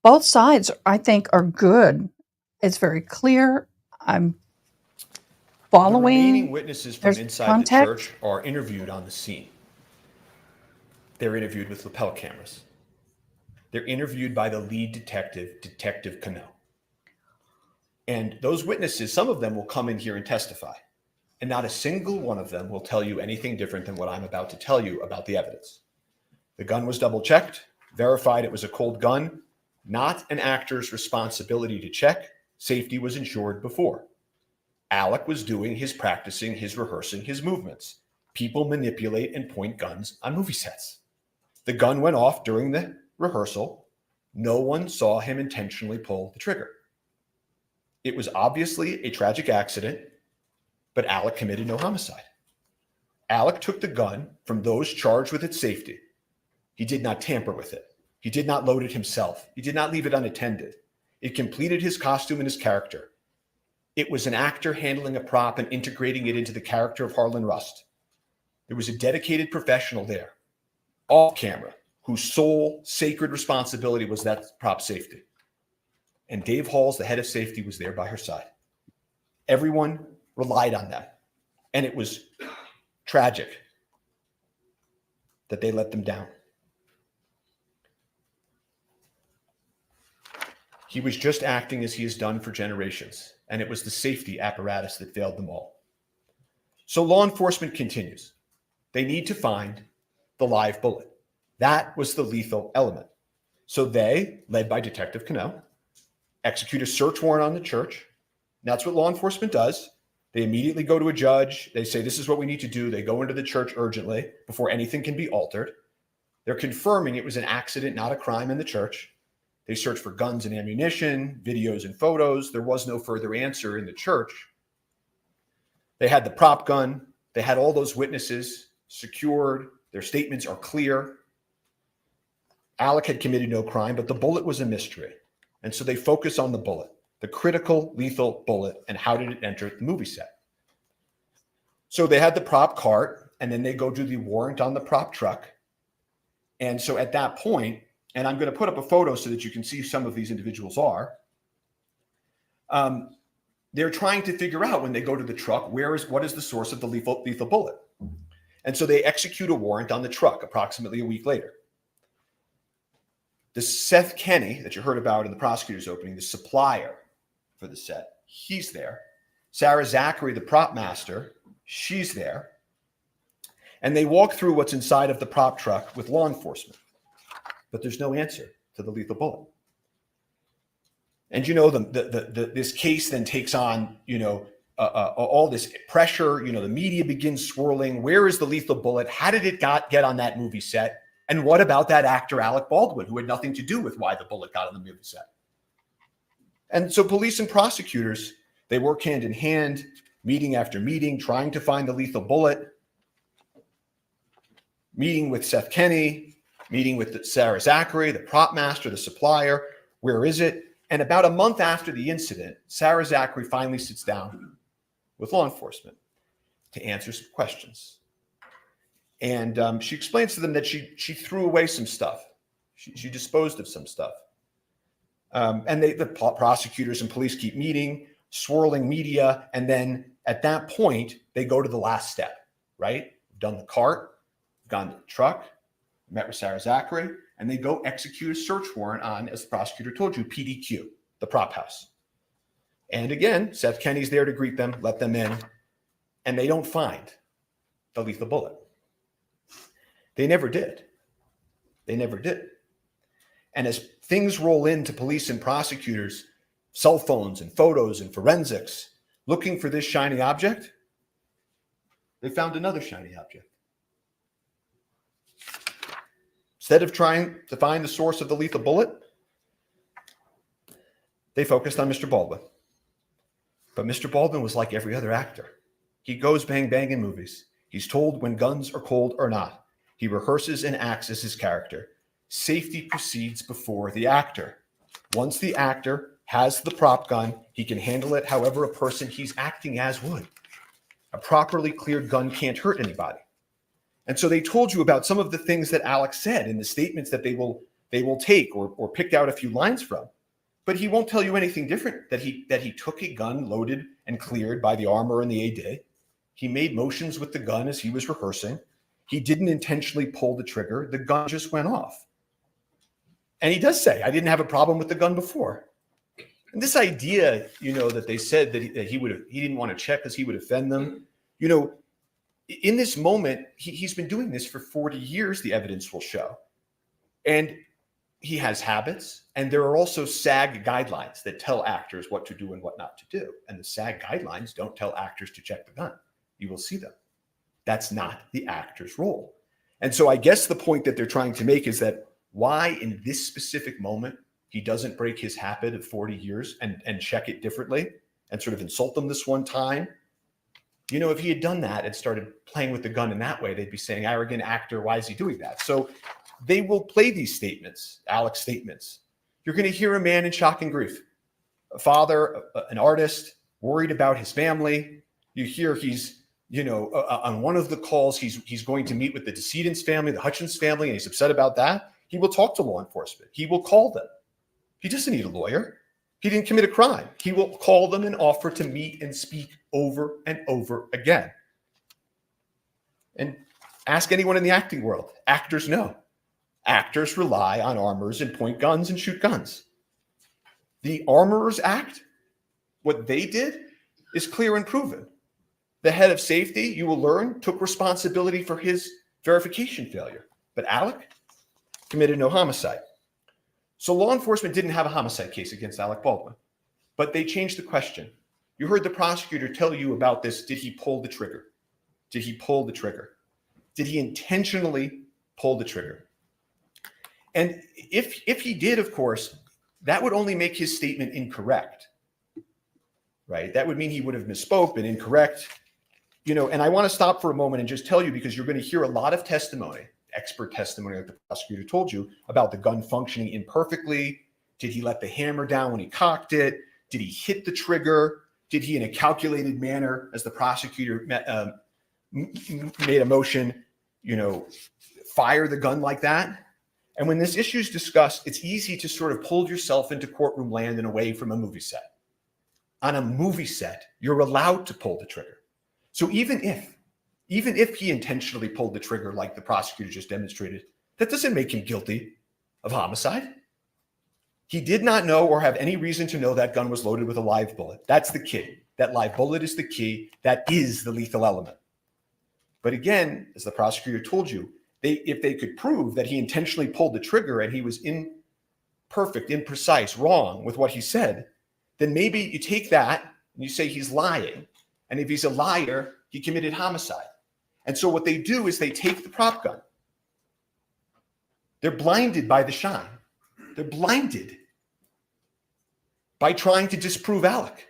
Both sides, I think, are good. It's very clear. I'm following. The remaining witnesses from There's inside context. the church are interviewed on the scene. They're interviewed with lapel cameras. They're interviewed by the lead detective, Detective Cannell. And those witnesses, some of them will come in here and testify. And not a single one of them will tell you anything different than what I'm about to tell you about the evidence. The gun was double checked, verified it was a cold gun. not an actor's responsibility to check. Safety was ensured before. Alec was doing his practicing, his rehearsing, his movements. People manipulate and point guns on movie sets. The gun went off during the rehearsal. No one saw him intentionally pull the trigger. It was obviously a tragic accident, but Alec committed no homicide. Alec took the gun from those charged with its safety. He did not tamper with it. He did not load it himself. He did not leave it unattended. It completed his costume and his character. It was an actor handling a prop and integrating it into the character of Harlan Rust. There was a dedicated professional there, off camera, whose sole sacred responsibility was that prop safety. And Dave Halls, the head of safety, was there by her side. Everyone relied on that. And it was tragic that they let them down. He was just acting as he has done for generations, and it was the safety apparatus that failed them all. So law enforcement continues. They need to find the live bullet. That was the lethal element. So they, led by Detective Cano, execute a search warrant on the church. And that's what law enforcement does. They immediately go to a judge. They say, this is what we need to do. They go into the church urgently before anything can be altered. They're confirming it was an accident, not a crime in the church. They search for guns and ammunition, videos and photos. There was no further answer in the church. They had the prop gun. They had all those witnesses secured. Their statements are clear. Alec had committed no crime, but the bullet was a mystery. And so they focus on the bullet, the critical lethal bullet, and how did it enter the movie set. So they had the prop cart, and then they go do the warrant on the prop truck. And so at that point, and I'm going to put up a photo so that you can see who some of these individuals are. They're trying to figure out when they go to the truck, what is the source of the lethal bullet? And so they execute a warrant on the truck approximately a week later. The Seth Kenny that you heard about in the prosecutor's opening, the supplier for the set, he's there. Sarah Zachary, the prop master, she's there. And they walk through what's inside of the prop truck with law enforcement. But there's no answer to the lethal bullet. And this case then takes on, all this pressure. The media begins swirling. Where is the lethal bullet? How did it get on that movie set? And what about that actor, Alec Baldwin, who had nothing to do with why the bullet got on the movie set? And so police and prosecutors, they work hand in hand, meeting after meeting, trying to find the lethal bullet, meeting with Seth Kenny, meeting with Sarah Zachary, the prop master, the supplier. Where is it? And about a month after the incident, Sarah Zachary finally sits down with law enforcement to answer some questions. And she explains to them that she threw away some stuff. She disposed of some stuff. And the prosecutors and police keep meeting, swirling media. And then at that point, they go to the last step, right? We've done the cart, gone to the truck, met with Sarah Zachary, and they go execute a search warrant on, as the prosecutor told you, PDQ, the prop house. And again, Seth Kenny's there to greet them, let them in, and they don't find the lethal bullet. They never did. They never did. And as things roll into police and prosecutors, cell phones and photos and forensics, looking for this shiny object, they found another shiny object. Instead of trying to find the source of the lethal bullet, they focused on Mr. Baldwin. But Mr. Baldwin was like every other actor. He goes bang bang in movies. He's told when guns are cold or not. He rehearses and acts as his character. Safety proceeds before the actor. Once the actor has the prop gun, he can handle it however a person he's acting as would. A properly cleared gun can't hurt anybody. And so they told you about some of the things that Alex said in the statements that they will take or picked out a few lines from. But he won't tell you anything different, that he took a gun loaded and cleared by the armor and the AD. He made motions with the gun as he was rehearsing. He didn't intentionally pull the trigger. The gun just went off. And he does say, I didn't have a problem with the gun before. And this idea, that they said that he didn't want to check because he would offend them. In this moment, he's been doing this for 40 years, the evidence will show. And he has habits, and there are also SAG guidelines that tell actors what to do and what not to do. And the SAG guidelines don't tell actors to check the gun. You will see them. That's not the actor's role. And so I guess the point that they're trying to make is that why in this specific moment he doesn't break his habit of 40 years and check it differently and sort of insult them this one time. You know, if he had done that and started playing with the gun in that way, they'd be saying, arrogant actor, why is he doing that? So they will play these statements, Alec's statements. You're going to hear a man in shock and grief, a father, an artist, worried about his family. You hear he's, on one of the calls, he's going to meet with the decedent's family, the Hutchins family, and he's upset about that. He will talk to law enforcement. He will call them. He doesn't need a lawyer. He didn't commit a crime. He will call them and offer to meet and speak over and over again. And ask anyone in the acting world. Actors know. Actors rely on armorers and point guns and shoot guns. The Armorers Act, what they did is clear and proven. The head of safety, you will learn, took responsibility for his verification failure. But Alec committed no homicide. So law enforcement didn't have a homicide case against Alec Baldwin, but they changed the question. You heard the prosecutor tell you about this. Did he pull the trigger? Did he pull the trigger? Did he intentionally pull the trigger? And if he did, of course, that would only make his statement incorrect, right? That would mean he would have misspoke, been incorrect. And I want to stop for a moment and just tell you, because you're going to hear a lot of testimony, expert testimony, like the prosecutor told you, about the gun functioning imperfectly. Did he let the hammer down when he cocked it? Did he hit the trigger? Did he, in a calculated manner, as the prosecutor made a motion, fire the gun like that? And when this issue is discussed, it's easy to sort of pull yourself into courtroom land and away from a movie set. On a movie set, you're allowed to pull the trigger. So even if he intentionally pulled the trigger like the prosecutor just demonstrated, that doesn't make him guilty of homicide. He did not know or have any reason to know that gun was loaded with a live bullet. That's the key. That live bullet is the key. That is the lethal element. But again, as the prosecutor told you, if they could prove that he intentionally pulled the trigger and he was imperfect, imprecise, wrong with what he said, then maybe you take that and you say he's lying. And if he's a liar, he committed homicide. And so what they do is they take the prop gun. They're blinded by the shine. They're blinded by trying to disprove Alec.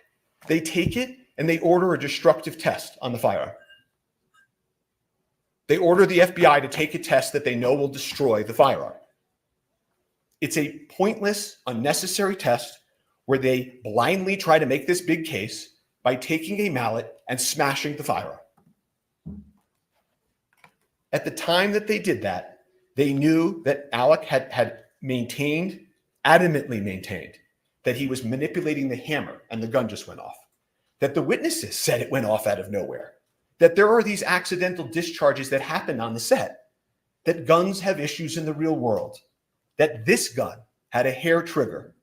They take it and they order a destructive test on the firearm. They order the FBI to take a test that they know will destroy the firearm. It's a pointless, unnecessary test where they blindly try to make this big case by taking a mallet and smashing the firearm. At the time that they did that, they knew that Alec had adamantly maintained, that he was manipulating the hammer and the gun just went off. That the witnesses said it went off out of nowhere. That there are these accidental discharges that happen on the set. That guns have issues in the real world. That this gun had a hair trigger.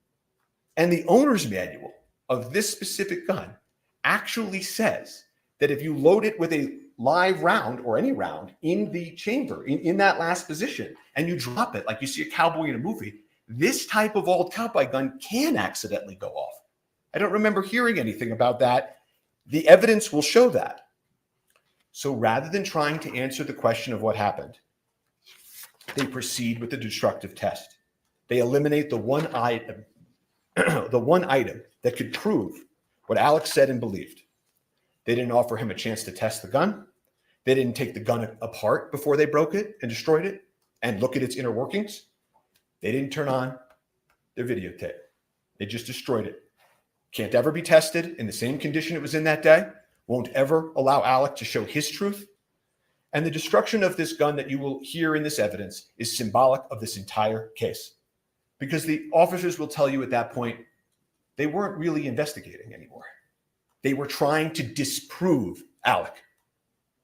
And the owner's manual of this specific gun actually says that if you load it with a live round or any round in the chamber, in that last position, and you drop it like you see a cowboy in a movie, this type of old cowboy gun can accidentally go off. I don't remember hearing anything about that. The evidence will show that. So rather than trying to answer the question of what happened, they proceed with the destructive test. They eliminate the one item, that could prove what Alex said and believed. They didn't offer him a chance to test the gun. They didn't take the gun apart before they broke it and destroyed it and look at its inner workings. They didn't turn on their videotape. They just destroyed it. Can't ever be tested in the same condition it was in that day. Won't ever allow Alec to show his truth. And the destruction of this gun that you will hear in this evidence is symbolic of this entire case. Because the officers will tell you at that point, they weren't really investigating anymore. They were trying to disprove Alec,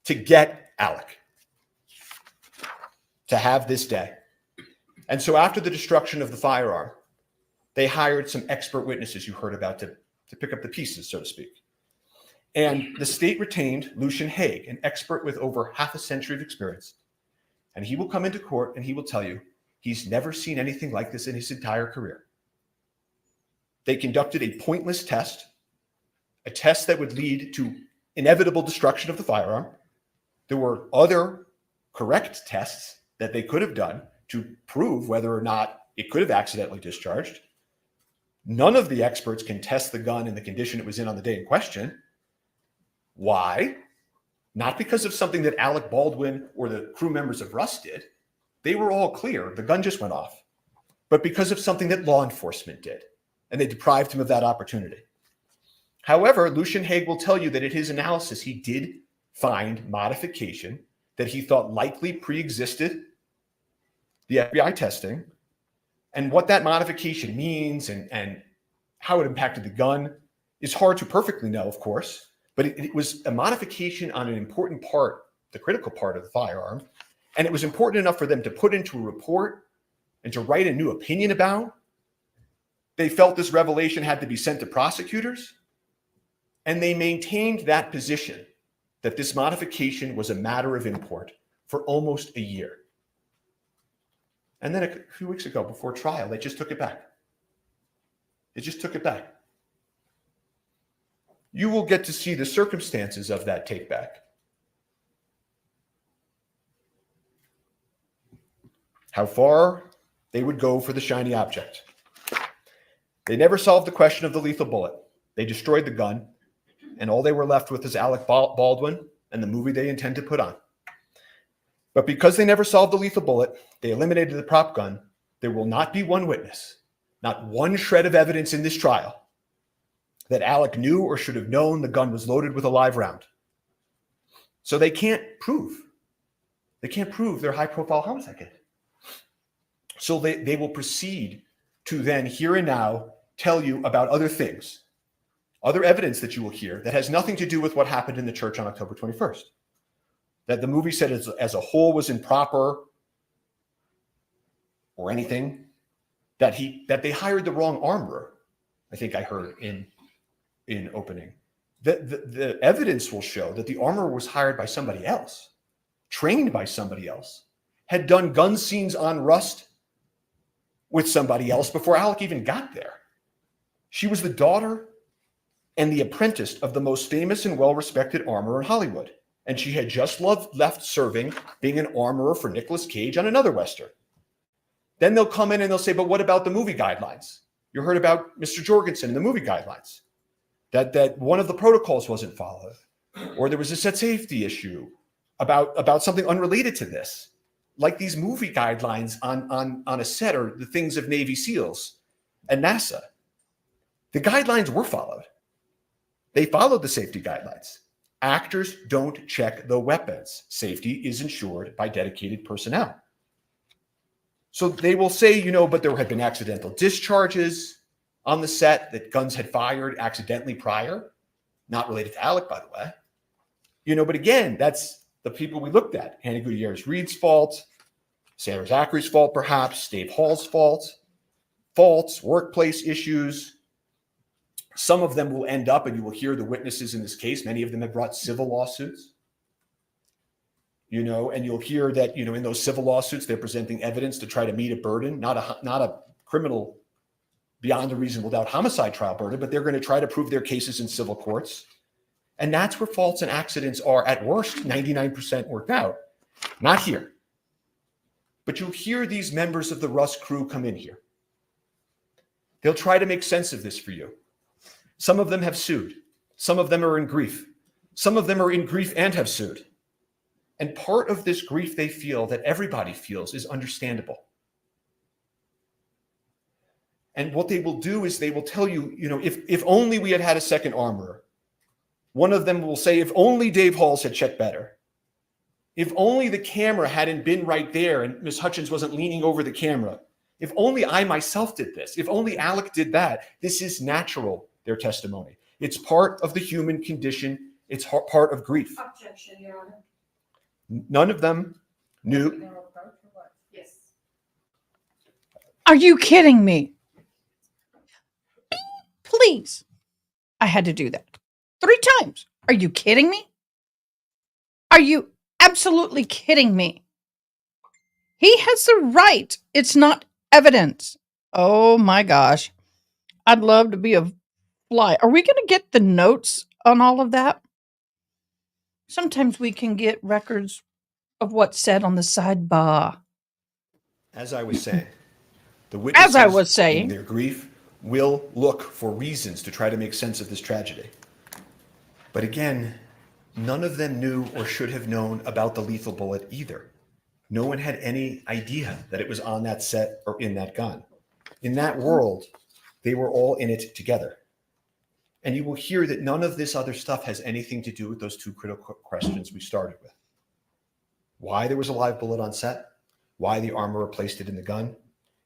to get Alec, to have this day. And so after the destruction of the firearm, they hired some expert witnesses you heard about to pick up the pieces, so to speak. And the state retained Lucian Haig, an expert with over half a century of experience. And he will come into court and he will tell you He's never seen anything like this in his entire career. They conducted a pointless test, a test that would lead to inevitable destruction of the firearm. There were other correct tests that they could have done to prove whether or not it could have accidentally discharged. None of the experts can test the gun in the condition it was in on the day in question. Why? Not because of something that Alec Baldwin or the crew members of Rust did. They were all clear. The gun just went off. But because of something that law enforcement did. And they deprived him of that opportunity. However, Lucian Haig will tell you that in his analysis, he did find modification that he thought likely pre-existed the FBI testing. And what that modification means and how it impacted the gun is hard to perfectly know, of course. But it was a modification on an important part, the critical part of the firearm. And it was important enough for them to put into a report and to write a new opinion about. They felt this revelation had to be sent to prosecutors. And they maintained that position that this modification was a matter of import for almost a year. And then a few weeks ago, before trial, they just took it back. They just took it back. You will get to see the circumstances of that take back. How far they would go for the shiny object. They never solved the question of the lethal bullet. They destroyed the gun, and all they were left with is Alec Baldwin and the movie they intend to put on. But because they never solved the lethal bullet, they eliminated the prop gun. There will not be one witness, not one shred of evidence in this trial that Alec knew or should have known the gun was loaded with a live round. So they can't prove their high-profile homicide kit. So they will proceed to then here and now tell you about other things, other evidence that you will hear that has nothing to do with what happened in the church on October 21st. That the movie said as a whole was improper or anything, that they hired the wrong armorer. I think I heard in opening. The evidence will show that the armorer was hired by somebody else, trained by somebody else, had done gun scenes on Rust with somebody else before Alec even got there. She was the daughter and the apprentice of the most famous and well-respected armorer in Hollywood. And she had just left serving, being an armorer for Nicolas Cage on another Western. Then they'll come in and they'll say, but what about the movie guidelines? You heard about Mr. Jorgensen and the movie guidelines, that one of the protocols wasn't followed, or there was a set safety issue about something unrelated to this, like these movie guidelines on a set or the things of Navy SEALs and NASA. The guidelines were followed. They followed the safety guidelines. Actors don't check the weapons. Safety is ensured by dedicated personnel. So they will say, but there had been accidental discharges on the set, that guns had fired accidentally prior, not related to Alec, by the way. But again, that's the people we looked at. Hannah Gutierrez-Reed's fault, Sarah Zachary's fault, perhaps, Dave Hall's faults, workplace issues. Some of them will end up, and you will hear the witnesses in this case, many of them have brought civil lawsuits, and you'll hear that, in those civil lawsuits, they're presenting evidence to try to meet a burden, not a criminal beyond a reasonable doubt homicide trial burden, but they're going to try to prove their cases in civil courts. And that's where faults and accidents are at worst 99% worked out. Not here. But you'll hear these members of the Rust crew come in here. They'll try to make sense of this for you. Some of them have sued. Some of them are in grief. Some of them are in grief and have sued. And part of this grief they feel, that everybody feels, is understandable. And what they will do is they will tell you, if only we had had a second armorer. One of them will say, if only Dave Halls had checked better. If only the camera hadn't been right there and Ms. Hutchins wasn't leaning over the camera. If only I myself did this. If only Alec did that. This is natural, their testimony. It's part of the human condition. It's part of grief. Objection, Your Honor. None of them knew. Yes. Are you kidding me? Please. I had to do that 3 times. Are you kidding me? Are you absolutely kidding me? He has the right. It's not evidence. Oh my gosh. I'd love to be a fly. Are we going to get the notes on all of that? Sometimes we can get records of what's said on the sidebar. As I was saying, the As I was witnesses, in saying, their grief, will look for reasons to try to make sense of this tragedy. But again, none of them knew or should have known about the lethal bullet either. No one had any idea that it was on that set or in that gun. In that world, they were all in it together. And you will hear that none of this other stuff has anything to do with those two critical questions we started with. Why there was a live bullet on set, why the armorer placed it in the gun,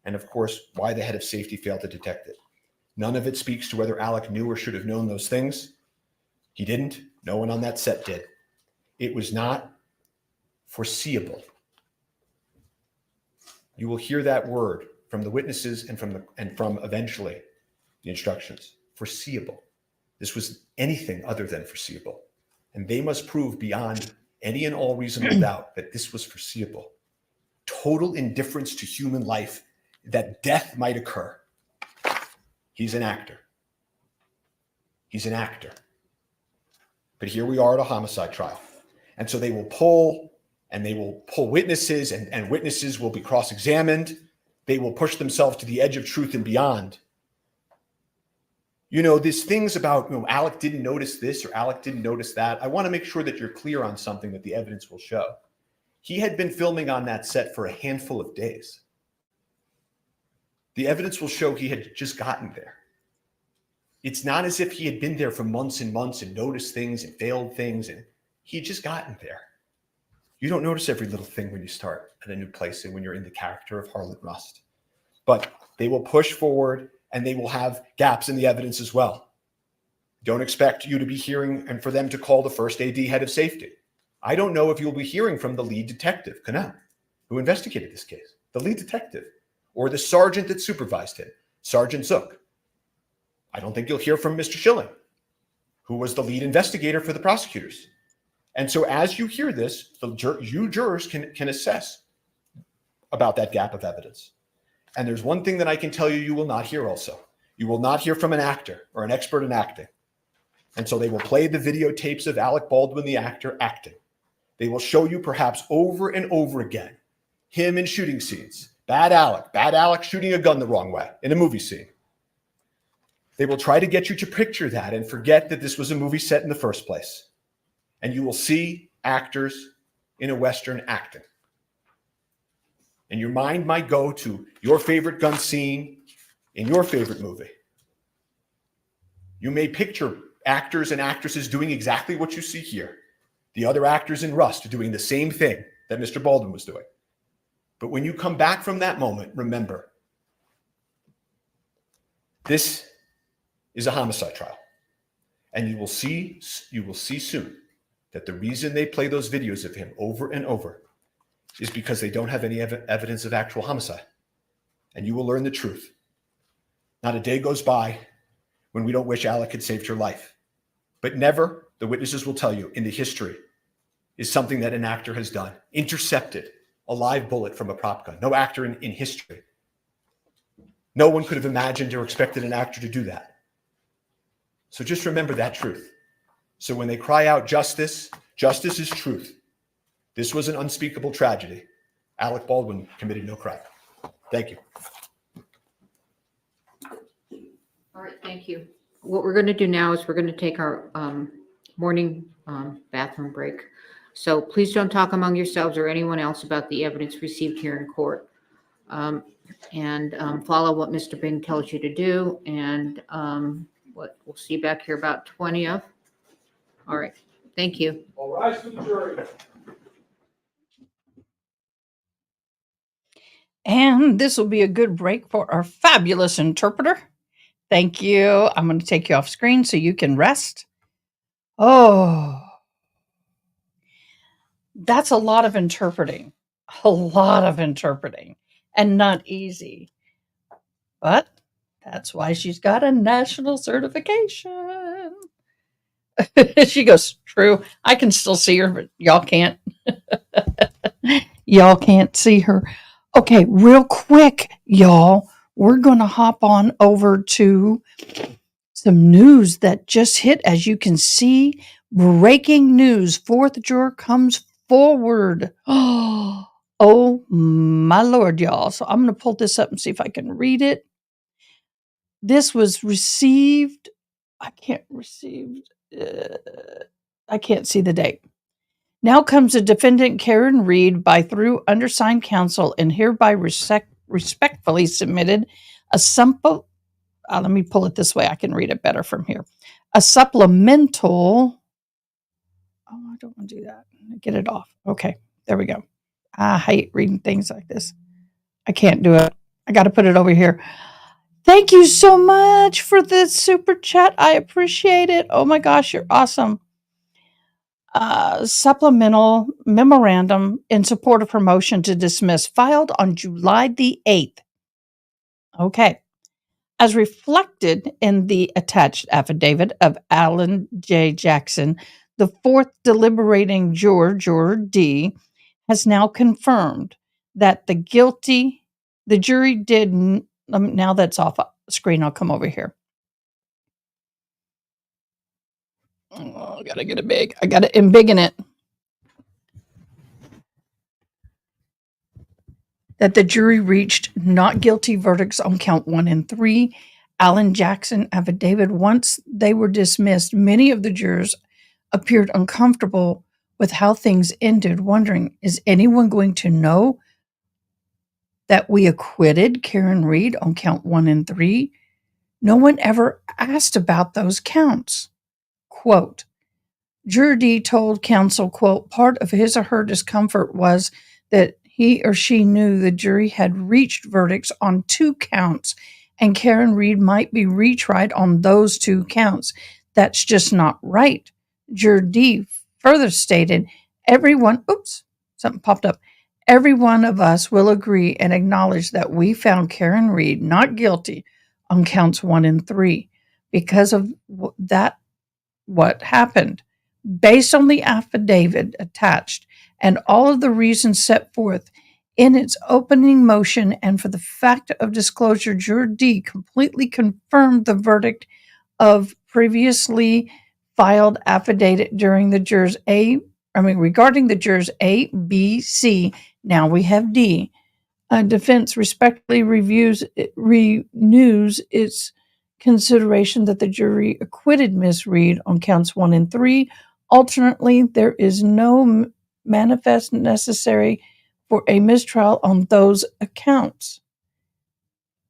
and of course, why the head of safety failed to detect it. None of it speaks to whether Alec knew or should have known those things. He didn't. No one on that set did. It was not foreseeable. You will hear that word from the witnesses and from eventually the instructions. Foreseeable. This was anything other than foreseeable. And they must prove beyond any and all reasonable doubt that this was foreseeable. Total indifference to human life, that death might occur. He's an actor. He's an actor. But here we are at a homicide trial. And so they will pull witnesses, and witnesses will be cross-examined. They will push themselves to the edge of truth and beyond. You know, these things about, Alec didn't notice this or Alec didn't notice that. I want to make sure that you're clear on something that the evidence will show. He had been filming on that set for a handful of days. The evidence will show he had just gotten there. It's not as if he had been there for months and months and noticed things and failed things, and he had just gotten there. You don't notice every little thing when you start at a new place and when you're in the character of Harlan Rust. But they will push forward and they will have gaps in the evidence as well. Don't expect you to be hearing and for them to call the first AD head of safety. I don't know if you'll be hearing from the lead detective, Cannell, who investigated this case, the lead detective, or the sergeant that supervised him, Sergeant Zook. I don't think you'll hear from Mr. Schilling, who was the lead investigator for the prosecutors. And so as you hear this, you jurors can assess about that gap of evidence. And there's one thing that I can tell you you will not hear also. You will not hear from an actor or an expert in acting. And so they will play the videotapes of Alec Baldwin, the actor, acting. They will show you perhaps over and over again him in shooting scenes. Bad Alec shooting a gun the wrong way in a movie scene. They will try to get you to picture that and forget that this was a movie set in the first place. And you will see actors in a Western acting. And your mind might go to your favorite gun scene in your favorite movie. You may picture actors and actresses doing exactly what you see here. The other actors in Rust are doing the same thing that Mr. Baldwin was doing. But when you come back from that moment, remember, this is a homicide trial. And you will see soon that the reason they play those videos of him over and over is because they don't have any evidence of actual homicide. And you will learn the truth. Not a day goes by when we don't wish Alec had saved her life. But never, the witnesses will tell you, in the history, is something that an actor has done. Intercepted a live bullet from a prop gun. No actor in history. No one could have imagined or expected an actor to do that. So just remember that truth. So when they cry out justice, justice is truth. This was an unspeakable tragedy. Alec Baldwin committed no crime. Thank you. All right, thank you. What we're going to do now is we're going to take our morning bathroom break. So please don't talk among yourselves or anyone else about the evidence received here in court. And follow what Mr. Bing tells you to do. And we'll see you back here about 20 of. All right, thank you. All rise for the jury. and this will be a good break for our fabulous interpreter. Thank you. I'm going to take you off screen so you can rest. Oh, that's a lot of interpreting. A lot of interpreting. And not easy. But that's why she's got a national certification. She goes, true. I can still see her, but y'all can't. Y'all can't see her. Okay, real quick, y'all, we're going to hop on over to some news that just hit. As you can see, breaking news. Fourth juror comes forward. Oh, my Lord, y'all. So I'm going to pull this up and see if I can read it. This was received. I can't receive. I can't see the date. Now comes the defendant Karen Reed by through undersigned counsel and hereby respectfully submitted a simple. Let me pull it this way. I can read it better from here. A supplemental. Oh, I don't want to do that. Get it off. Okay, there we go. I hate reading things like this. I can't do it. I got to put it over here. Thank you so much for this super chat. I appreciate it. Oh my gosh, you're awesome. Supplemental memorandum in support of her motion to dismiss, filed on July the 8th. Okay. As reflected in the attached affidavit of Alan J. Jackson, the fourth deliberating juror, Juror D, has now confirmed that the jury did, now that's off screen, I'll come over here. Oh, I gotta get it big. I gotta embiggen it. That the jury reached not guilty verdicts on count 1 and 3. Alan Jackson affidavit. Once they were dismissed, many of the jurors appeared uncomfortable with how things ended, wondering, is anyone going to know that we acquitted Karen Reed on count 1 and 3? No one ever asked about those counts. Quote, Juror D told counsel, quote, part of his or her discomfort was that he or she knew the jury had reached verdicts on 2 counts and Karen Reed might be retried on those 2 counts. That's just not right. Juror D further stated, something popped up. Every one of us will agree and acknowledge that we found Karen Reed not guilty on counts 1 and 3 because of that, what happened. Based on the affidavit attached and all of the reasons set forth in its opening motion and for the fact of disclosure, Juror D completely confirmed the verdict of previously filed affidavit regarding the jurors A, B, C. Now we have D. Defense respectfully renews its consideration that the jury acquitted Ms. Reed on counts 1 and 3. Alternately, there is no manifest necessary for a mistrial on those accounts.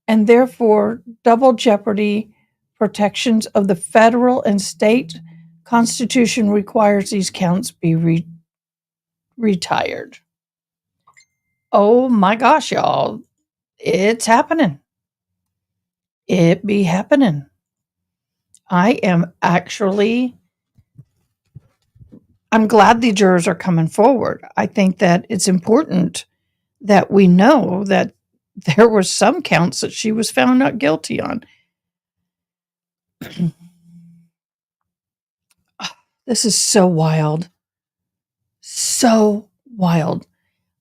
And therefore, double jeopardy protections of the federal and state constitution requires these counts be retired. Oh my gosh, y'all. It's happening. It be happening. I'm glad the jurors are coming forward. I think that it's important that we know that there were some counts that she was found not guilty on. This is so wild. So wild.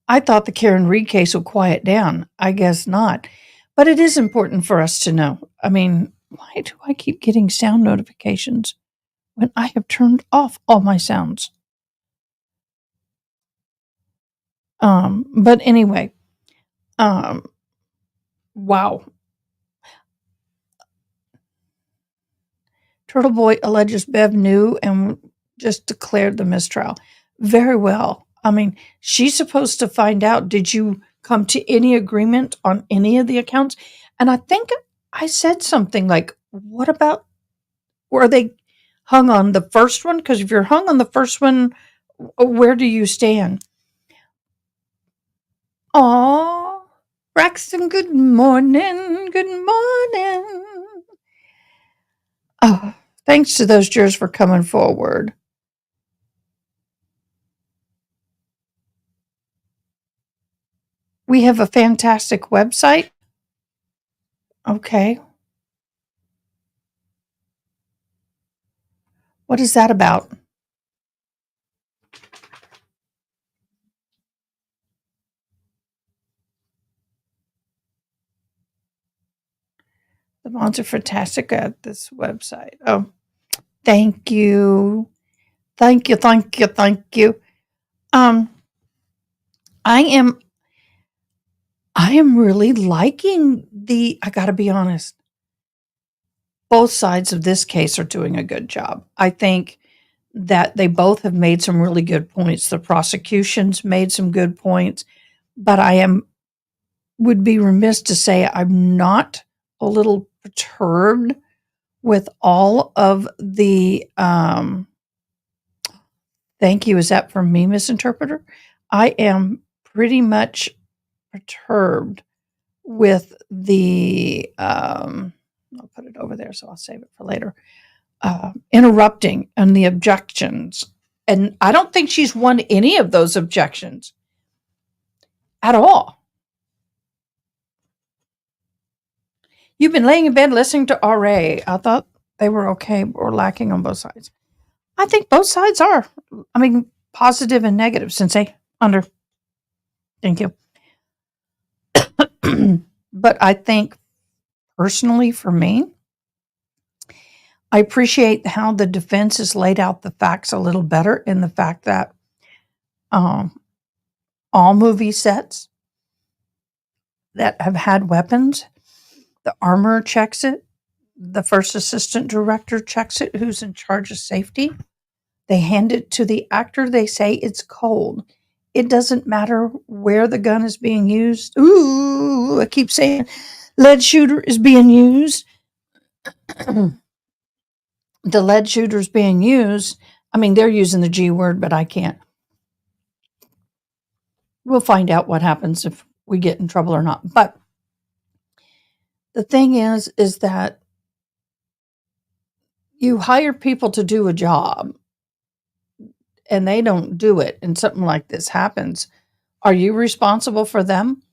I thought the Karen Reed case would quiet down. I guess not. But it is important for us to know. I mean, why do I keep getting sound notifications when I have turned off all my sounds? But anyway, wow. Turtle Boy alleges Bev knew and just declared the mistrial. Very well. I mean, she's supposed to find out, did you come to any agreement on any of the accounts? And I think I said something like, what about, were they hung on the first one? Because if you're hung on the first one, where do you stand? Aw, Braxton, good morning. Good morning. Oh, thanks to those jurors for coming forward. We have a fantastic website. Okay. What is that about? The bonds are fantastic at this website. Oh, thank you. Thank you, thank you, thank you. I am really liking I gotta be honest. Both sides of this case are doing a good job. I think that they both have made some really good points. The prosecution's made some good points, but would be remiss to say I'm not a little perturbed with all of the thank you. Is that from me, misinterpreter? I am pretty much perturbed with I'll put it over there, so I'll save it for later. Interrupting and the objections. And I don't think she's won any of those objections at all. You've been laying in bed listening to RA. I thought they were okay or lacking on both sides. I think both sides are. I mean, positive and negative. Sensei, under. Thank you. But I think personally for me, I appreciate how the defense has laid out the facts a little better in the fact that all movie sets that have had weapons, the armorer checks it, the first assistant director checks it, who's in charge of safety. They hand it to the actor. They say it's cold. It doesn't matter where the gun is being used. Ooh, I keep saying lead shooter is being used. The lead shooter is being used. I mean, they're using the G word, but I can't. We'll find out what happens if we get in trouble or not. But the thing is that you hire people to do a job and they don't do it and something like this happens. Are you responsible for them?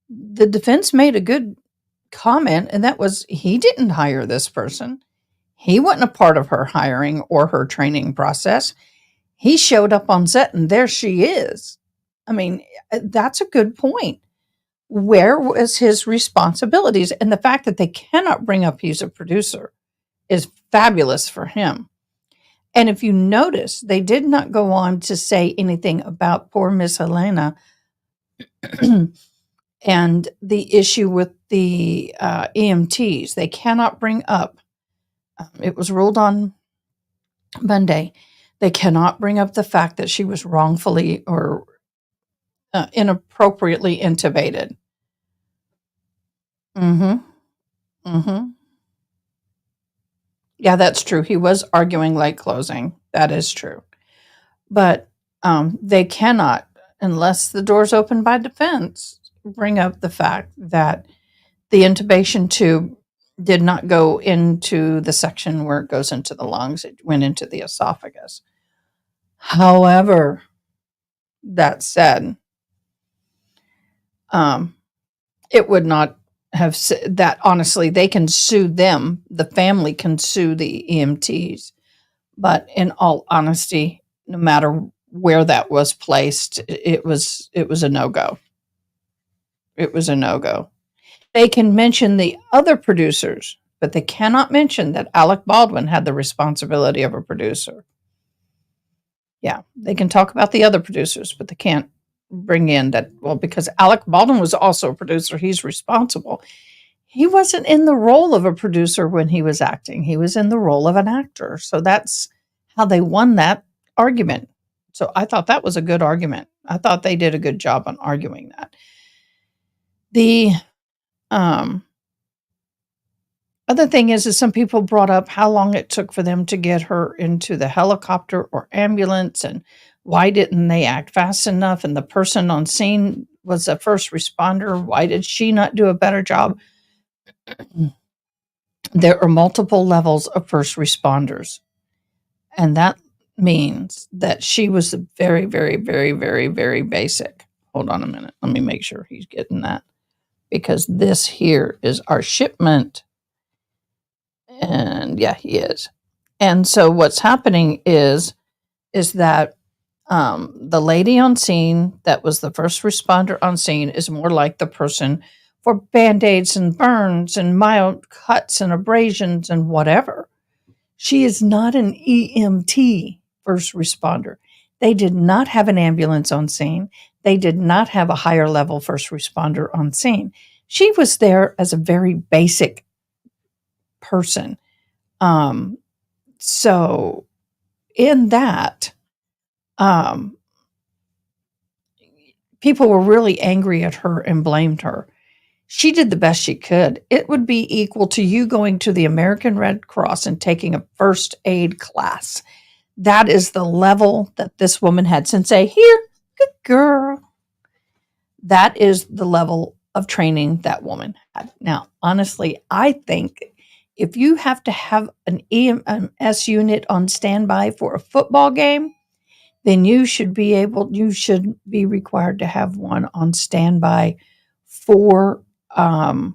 The defense made a good comment, and that was he didn't hire this person. He wasn't a part of her hiring or her training process. He showed up on set and there she is. I mean, that's a good point. Where was his responsibilities? And the fact that they cannot bring up he's a producer is fabulous for him. And if you notice, they did not go on to say anything about poor Miss Helena and the issue with the EMTs. They cannot bring up, it was ruled on Monday, they cannot bring up the fact that she was wrongfully or inappropriately intubated. Yeah, that's true. He was arguing late closing. That is true. But they cannot, unless the door's open by defense, bring up the fact that the intubation tube did not go into the section where it goes into the lungs. It went into the esophagus. However, that said, it would not have that. Honestly, they can sue them. The family can sue the EMTs. But in all honesty, no matter where that was placed, it was a no-go. It was a no-go. They can mention the other producers, but they cannot mention that Alec Baldwin had the responsibility of a producer. Yeah, they can talk about the other producers, but they can't bring in that, well, because Alec Baldwin was also a producer, he's responsible. He wasn't in the role of a producer when he was acting. He was in the role of an actor. So that's how they won that argument. So I thought that was a good argument. I thought they did a good job on arguing that. The other thing is some people brought up how long it took for them to get her into the helicopter or ambulance, and why didn't they act fast enough? And the person on scene was a first responder. Why did she not do a better job? There are multiple levels of first responders. And that means that she was very, very, very, very, very basic. Hold on a minute. Let me make sure he's getting that. Because this here is our shipment. And yeah, he is. And so what's happening is that the lady on scene that was the first responder on scene is more like the person for band-aids and burns and mild cuts and abrasions and whatever. She is not an EMT first responder. They did not have an ambulance on scene. They did not have a higher level first responder on scene. She was there as a very basic person. So in that, people were really angry at her and blamed her. She did the best she could. It would be equal to you going to the American Red Cross and taking a first aid class. That is the level that this woman had. Sensei, here, good girl. That is the level of training that woman had. Now, honestly, I think if you have to have an EMS unit on standby for a football game, then you should be required to have one on standby for a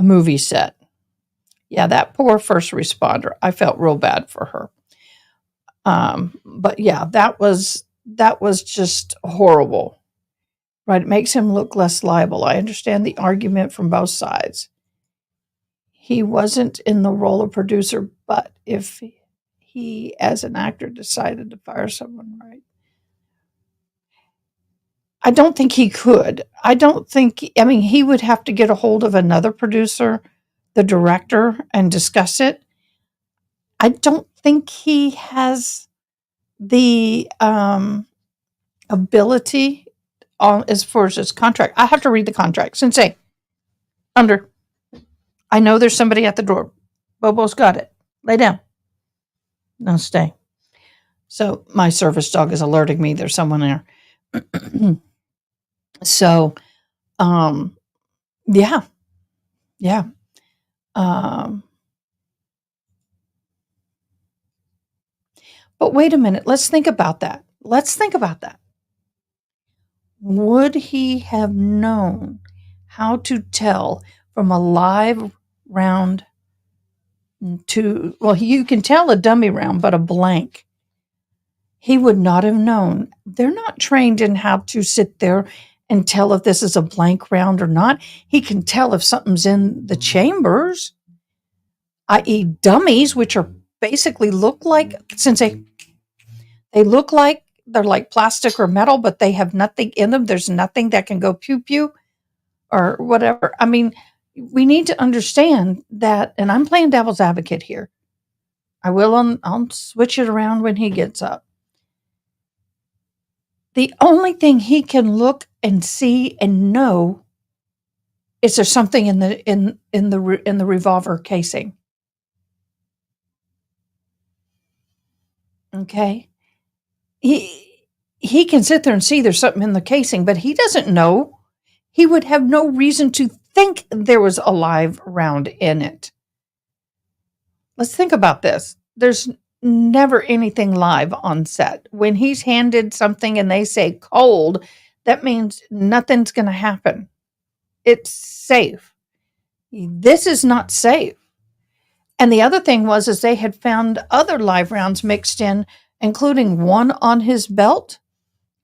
movie set. Yeah, that poor first responder. I felt real bad for her. But yeah, that was just horrible. Right? It makes him look less liable. I understand the argument from both sides. He wasn't in the role of producer, but if he, as an actor, decided to fire someone, right? I don't think he could. He would have to get a hold of another producer, the director, and discuss it. I don't think he has the ability as far as his contract. I have to read the contract. Sensei, I know there's somebody at the door. Bobo's got it. Lay down. No, stay. So my service dog is alerting me there's someone there. So, yeah. But wait a minute. Let's think about that. Would he have known how to tell from a live round you can tell a dummy round, but a blank. He would not have known. They're not trained in how to sit there and tell if this is a blank round or not. He can tell if something's in the chambers, i.e. dummies, which are basically look like, they look like they're like plastic or metal, but they have nothing in them. There's nothing that can go pew pew or whatever. I mean, we need to understand that, and I'm playing devil's advocate here. I'll switch it around when he gets up. The only thing he can look and see and know is there something in the revolver casing. Okay, he can sit there and see there's something in the casing, but he doesn't know. He would have no reason to think there was a live round in it. Let's think about this. There's never anything live on set. When he's handed something and they say cold, that means nothing's going to happen. It's safe. This is not safe. And the other thing was they had found other live rounds mixed in, including one on his belt,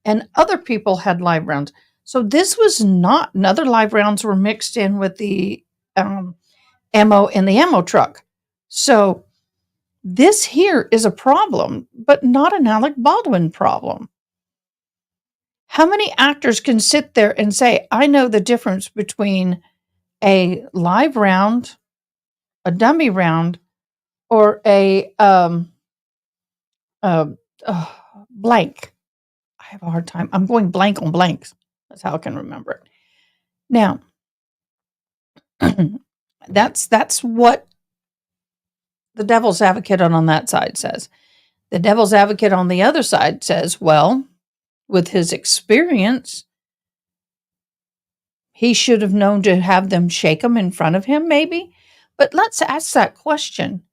and other people had live rounds. So this was not, other live rounds were mixed in with the ammo in the ammo truck. So this here is a problem, but not an Alec Baldwin problem. How many actors can sit there and say, I know the difference between a live round, a dummy round, or a blank? I have a hard time. I'm going blank on blanks. That's how I can remember it. Now, that's what the devil's advocate on that side says. The devil's advocate on the other side says, well, with his experience, he should have known to have them shake him in front of him, maybe. But let's ask that question.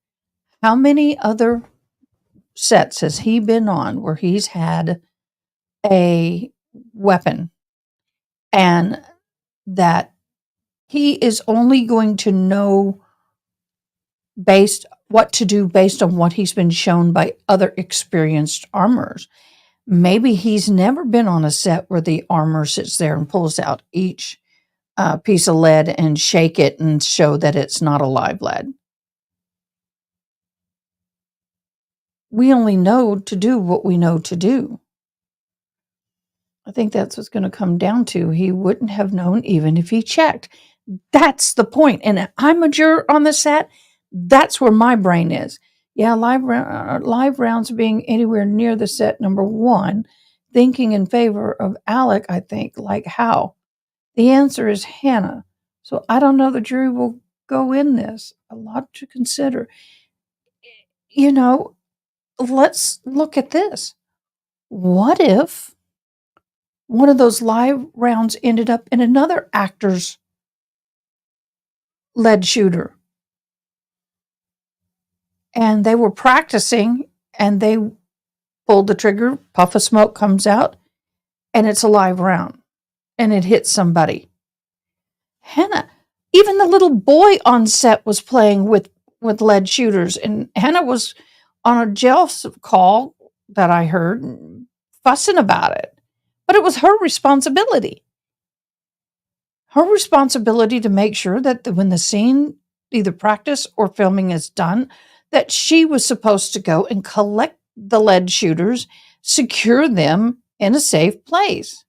How many other sets has he been on where he's had a weapon and that he is only going to know what to do based on what he's been shown by other experienced armorers? Maybe he's never been on a set where the armor sits there and pulls out each piece of lead and shake it and show that it's not a live lead. We only know to do what we know to do. I think that's what's going to come down to. He wouldn't have known even if he checked. That's the point. And if I'm a juror on the set, that's where my brain is. Yeah, live rounds being anywhere near the set, number one, thinking in favor of Alec, I think, like how? The answer is Hannah. So I don't know the jury will go in this. A lot to consider. You know, let's look at this. What if one of those live rounds ended up in another actor's lead shooter? And they were practicing and they pulled the trigger, puff of smoke comes out, and it's a live round and it hits somebody. Hannah, even the little boy on set was playing with lead shooters, and Hannah was on a jail call that I heard fussing about it. But it was her responsibility. Her responsibility to make sure that when the scene, either practice or filming is done, that she was supposed to go and collect the lead shooters, secure them in a safe place.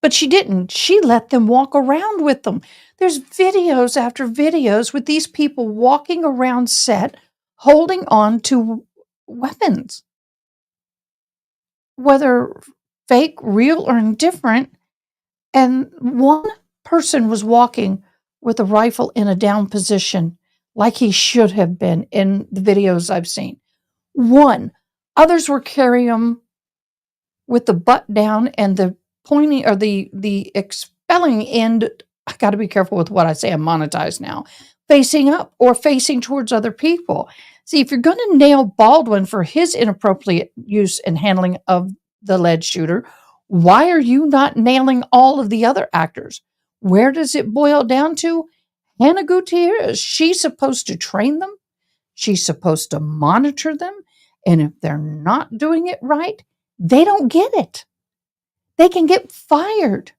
But she didn't. She let them walk around with them. There's videos after videos with these people walking around set, holding on to weapons. Whether fake, real, or indifferent. And one person was walking with a rifle in a down position, like he should have been in the videos I've seen. One. Others were carrying them with the butt down and the pointing or the expelling end. I got to be careful with what I say. I'm monetized now. Facing up or facing towards other people. See, if you're going to nail Baldwin for his inappropriate use and handling of the lead shooter, why are you not nailing all of the other actors? Where does it boil down to? Hannah Gutierrez. She's supposed to train them. She's supposed to monitor them. And if they're not doing it right, they don't get it. They can get fired,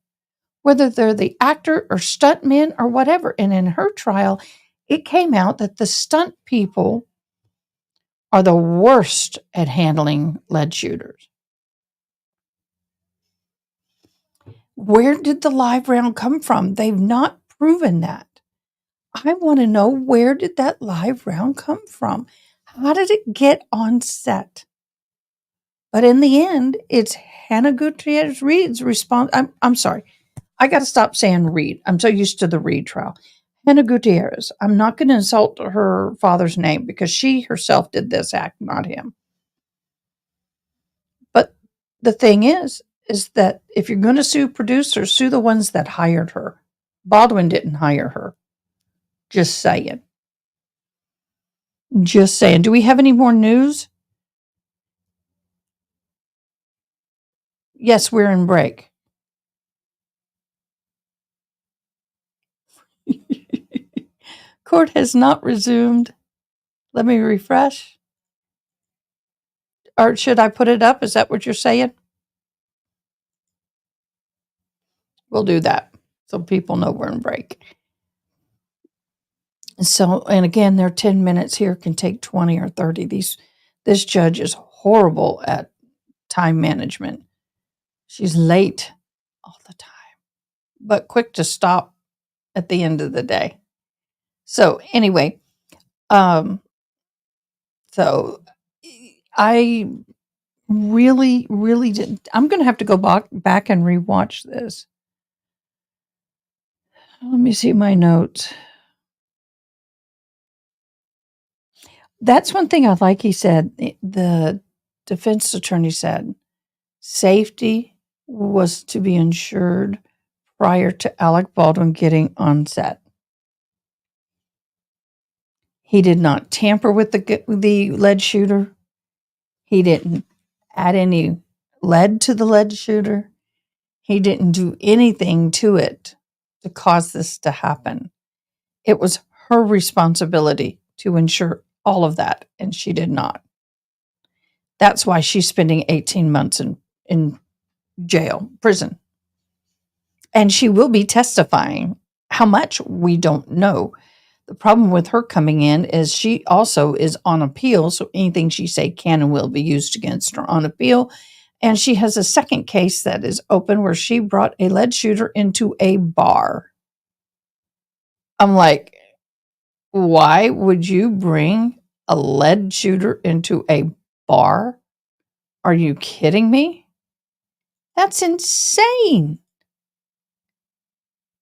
whether they're the actor or stuntmen or whatever. And in her trial, it came out that the stunt people are the worst at handling lead shooters. Where did the live round come from? They've not proven that. I want to know, where did that live round come from? How did it get on set? But in the end, it's Hannah Gutierrez Reed's response. I'm sorry. I got to stop saying Reed. I'm so used to the Reed trial. Hannah Gutierrez. I'm not going to insult her father's name because she herself did this act, not him. But the thing is that if you're going to sue producers, sue the ones that hired her. Baldwin didn't hire her. Just saying. Just saying. Do we have any more news? Yes, we're in break. Court has not resumed. Let me refresh. Or should I put it up? Is that what you're saying? We'll do that so people know we're in break. So, and again, their 10 minutes here can take 20 or 30. This judge is horrible at time management. She's late all the time, but quick to stop at the end of the day. So anyway, so I really didn't. I'm going to have to go back and rewatch this. Let me see my notes. That's one thing I like. He said, the defense attorney said, safety was to be ensured prior to Alec Baldwin getting on set. He did not tamper with the lead shooter. He didn't add any lead to the lead shooter. He didn't do anything to it to cause this to happen. It was her responsibility to ensure all of that, and she did not. That's why she's spending 18 months in prison. and she will be testifying. How much, we don't know. The problem with her coming in is she also is on appeal, so anything she say can and will be used against her on appeal. And she has a second case that is open where she brought a lead shooter into a bar. I'm like, why would you bring a lead shooter into a bar? Are you kidding me? That's insane.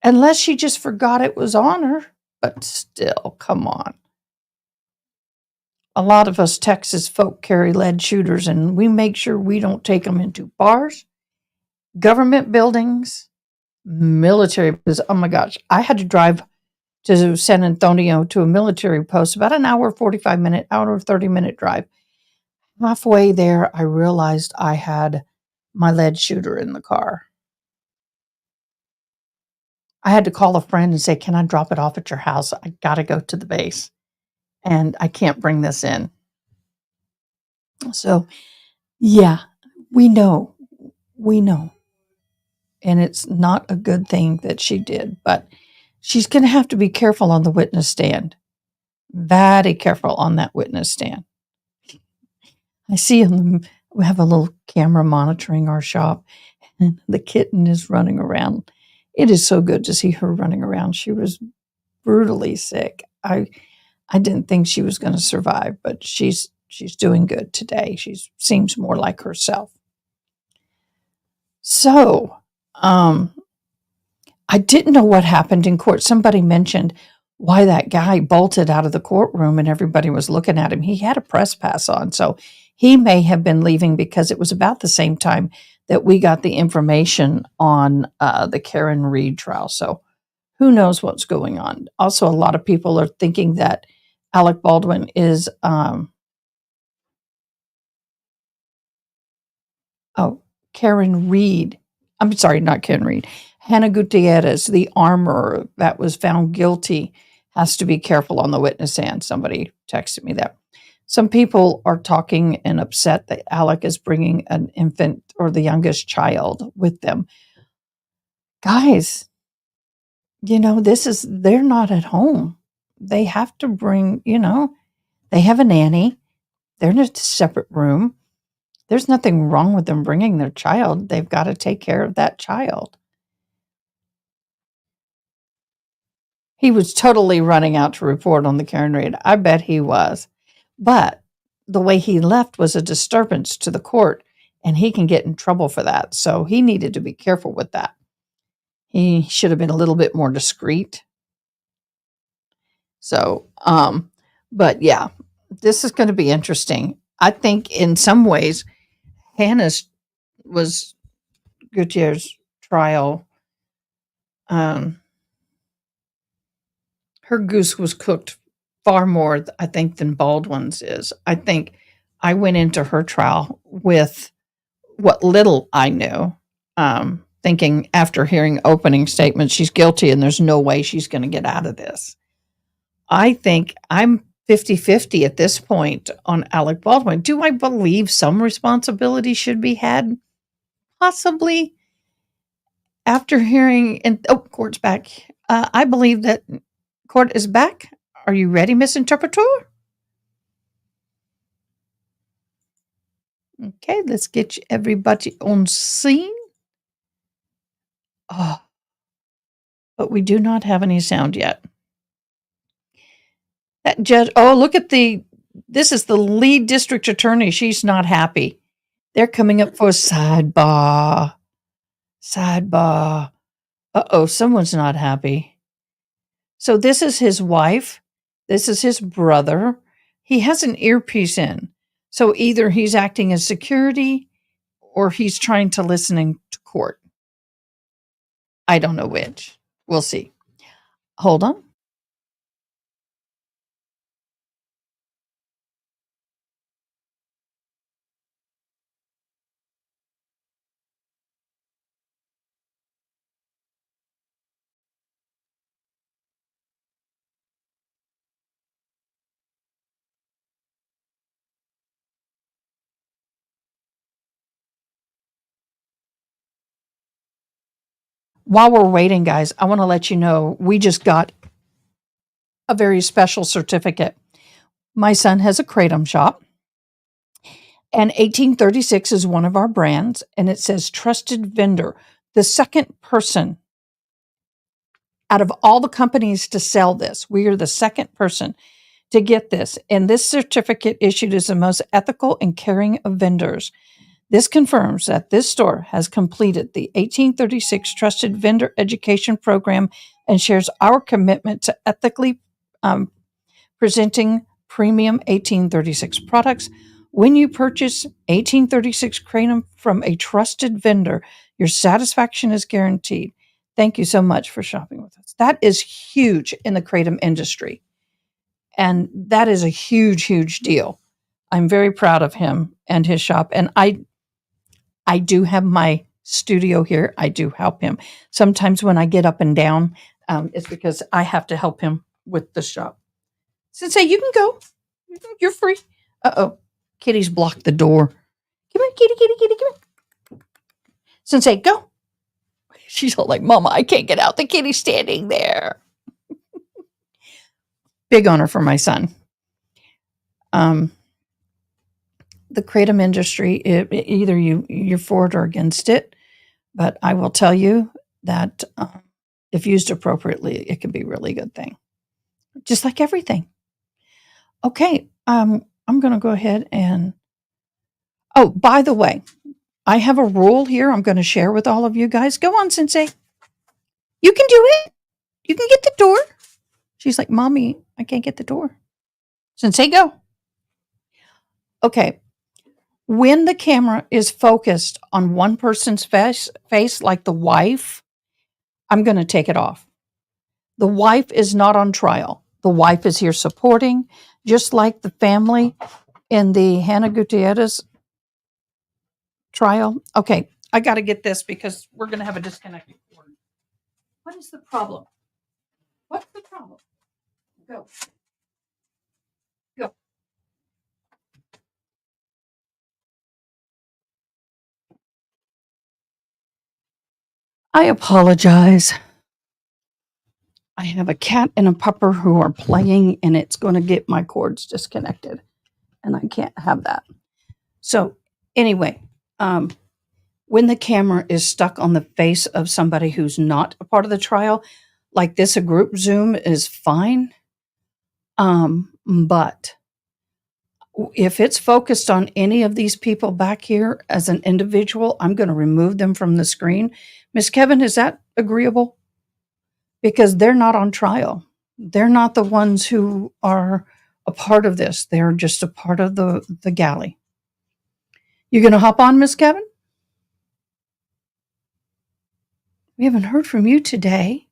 Unless she just forgot it was on her. But still, come on. A lot of us Texas folk carry lead shooters, and we make sure we don't take them into bars, government buildings, military. Because, oh my gosh, I had to drive to San Antonio to a military post, about an hour, 45-minute, hour, 30-minute drive. Halfway there, I realized I had my lead shooter in the car. I had to call a friend and say, can I drop it off at your house? I got to go to the base, and I can't bring this in. So, yeah, we know. And it's not a good thing that she did, but she's going to have to be careful on the witness stand. Very careful on that witness stand. I see we have a little camera monitoring our shop, and the kitten is running around. It is so good to see her running around. She was brutally sick. I didn't think she was going to survive, but she's doing good today. She seems more like herself. So, I didn't know what happened in court. Somebody mentioned why that guy bolted out of the courtroom and everybody was looking at him. He had a press pass on, so he may have been leaving because it was about the same time that we got the information on the Karen Reed trial. So who knows what's going on. Also, a lot of people are thinking that Alec Baldwin is Karen Reed. I'm sorry, not Karen Reed. Hannah Gutierrez, the armorer that was found guilty, has to be careful on the witness stand. Somebody texted me that. Some people are talking and upset that Alec is bringing an infant or the youngest child with them. Guys, they're not at home. They have to bring, they have a nanny. They're in a separate room. There's nothing wrong with them bringing their child. They've got to take care of that child. He was totally running out to report on the Karen Reed. I bet he was. But the way he left was a disturbance to the court, and he can get in trouble for that. So he needed to be careful with that. He should have been a little bit more discreet. So, but yeah, this is going to be interesting. I think in some ways, Hannah's was Gutierrez's trial. Her goose was cooked far more, I think, than Baldwin's is. I think I went into her trial with what little I knew, thinking after hearing opening statements, she's guilty and there's no way she's going to get out of this. I think I'm 50-50 at this point on Alec Baldwin. Do I believe some responsibility should be had? Possibly. After hearing, court's back. I believe that court is back. Are you ready, Miss Interpreter? Okay, let's get everybody on scene. Oh, but we do not have any sound yet. That judge, look at this is the lead district attorney. She's not happy. They're coming up for a sidebar. Sidebar. Someone's not happy. So this is his wife. This is his brother. He has an earpiece in. So either he's acting as security or he's trying to listen in to court. I don't know which. We'll see. Hold on. While we're waiting, guys, I want to let you know we just got a very special certificate. My son has a kratom shop, and 1836 is one of our brands, and it says trusted vendor. The second person out of all the companies to sell this, we are the second person to get this. And this certificate issued is the most ethical and caring of vendors. This confirms that this store has completed the 1836 Trusted Vendor Education Program and shares our commitment to ethically presenting premium 1836 products. When you purchase 1836 kratom from a trusted vendor, your satisfaction is guaranteed. Thank you so much for shopping with us. That is huge in the kratom industry. And that is a huge, huge deal. I'm very proud of him and his shop. And I do have my studio here. I do help him. Sometimes when I get up and down, it's because I have to help him with the shop. Sensei, you can go. You're free. Uh-oh. Kitty's blocked the door. Come here, kitty, kitty, kitty, come here. Sensei, go. She's all like, Mama, I can't get out. The kitty's standing there. Big honor for my son. The kratom industry, either you're for it or against it, but I will tell you that if used appropriately, it can be a really good thing. Just like everything. Okay, I'm going to go ahead and... Oh, by the way, I have a rule here I'm going to share with all of you guys. Go on, Sensei. You can do it. You can get the door. She's like, Mommy, I can't get the door. Sensei, go. Okay. When the camera is focused on one person's face, like the wife, I'm going to take it off. The wife is not on trial. The wife is here supporting, just like the family in the Hannah Gutierrez trial. Okay, I got to get this because we're going to have a disconnected cord. What is the problem? What's the problem? Go. Go. I apologize. I have a cat and a pupper who are playing, and it's going to get my cords disconnected, and I can't have that. So anyway, when the camera is stuck on the face of somebody who's not a part of the trial, like this, a group Zoom is fine. But if it's focused on any of these people back here as an individual, I'm going to remove them from the screen. Miss Kevin, is that agreeable? Because they're not on trial. They're not the ones who are a part of this. They're just a part of the galley. You going to hop on, Miss Kevin? We haven't heard from you today.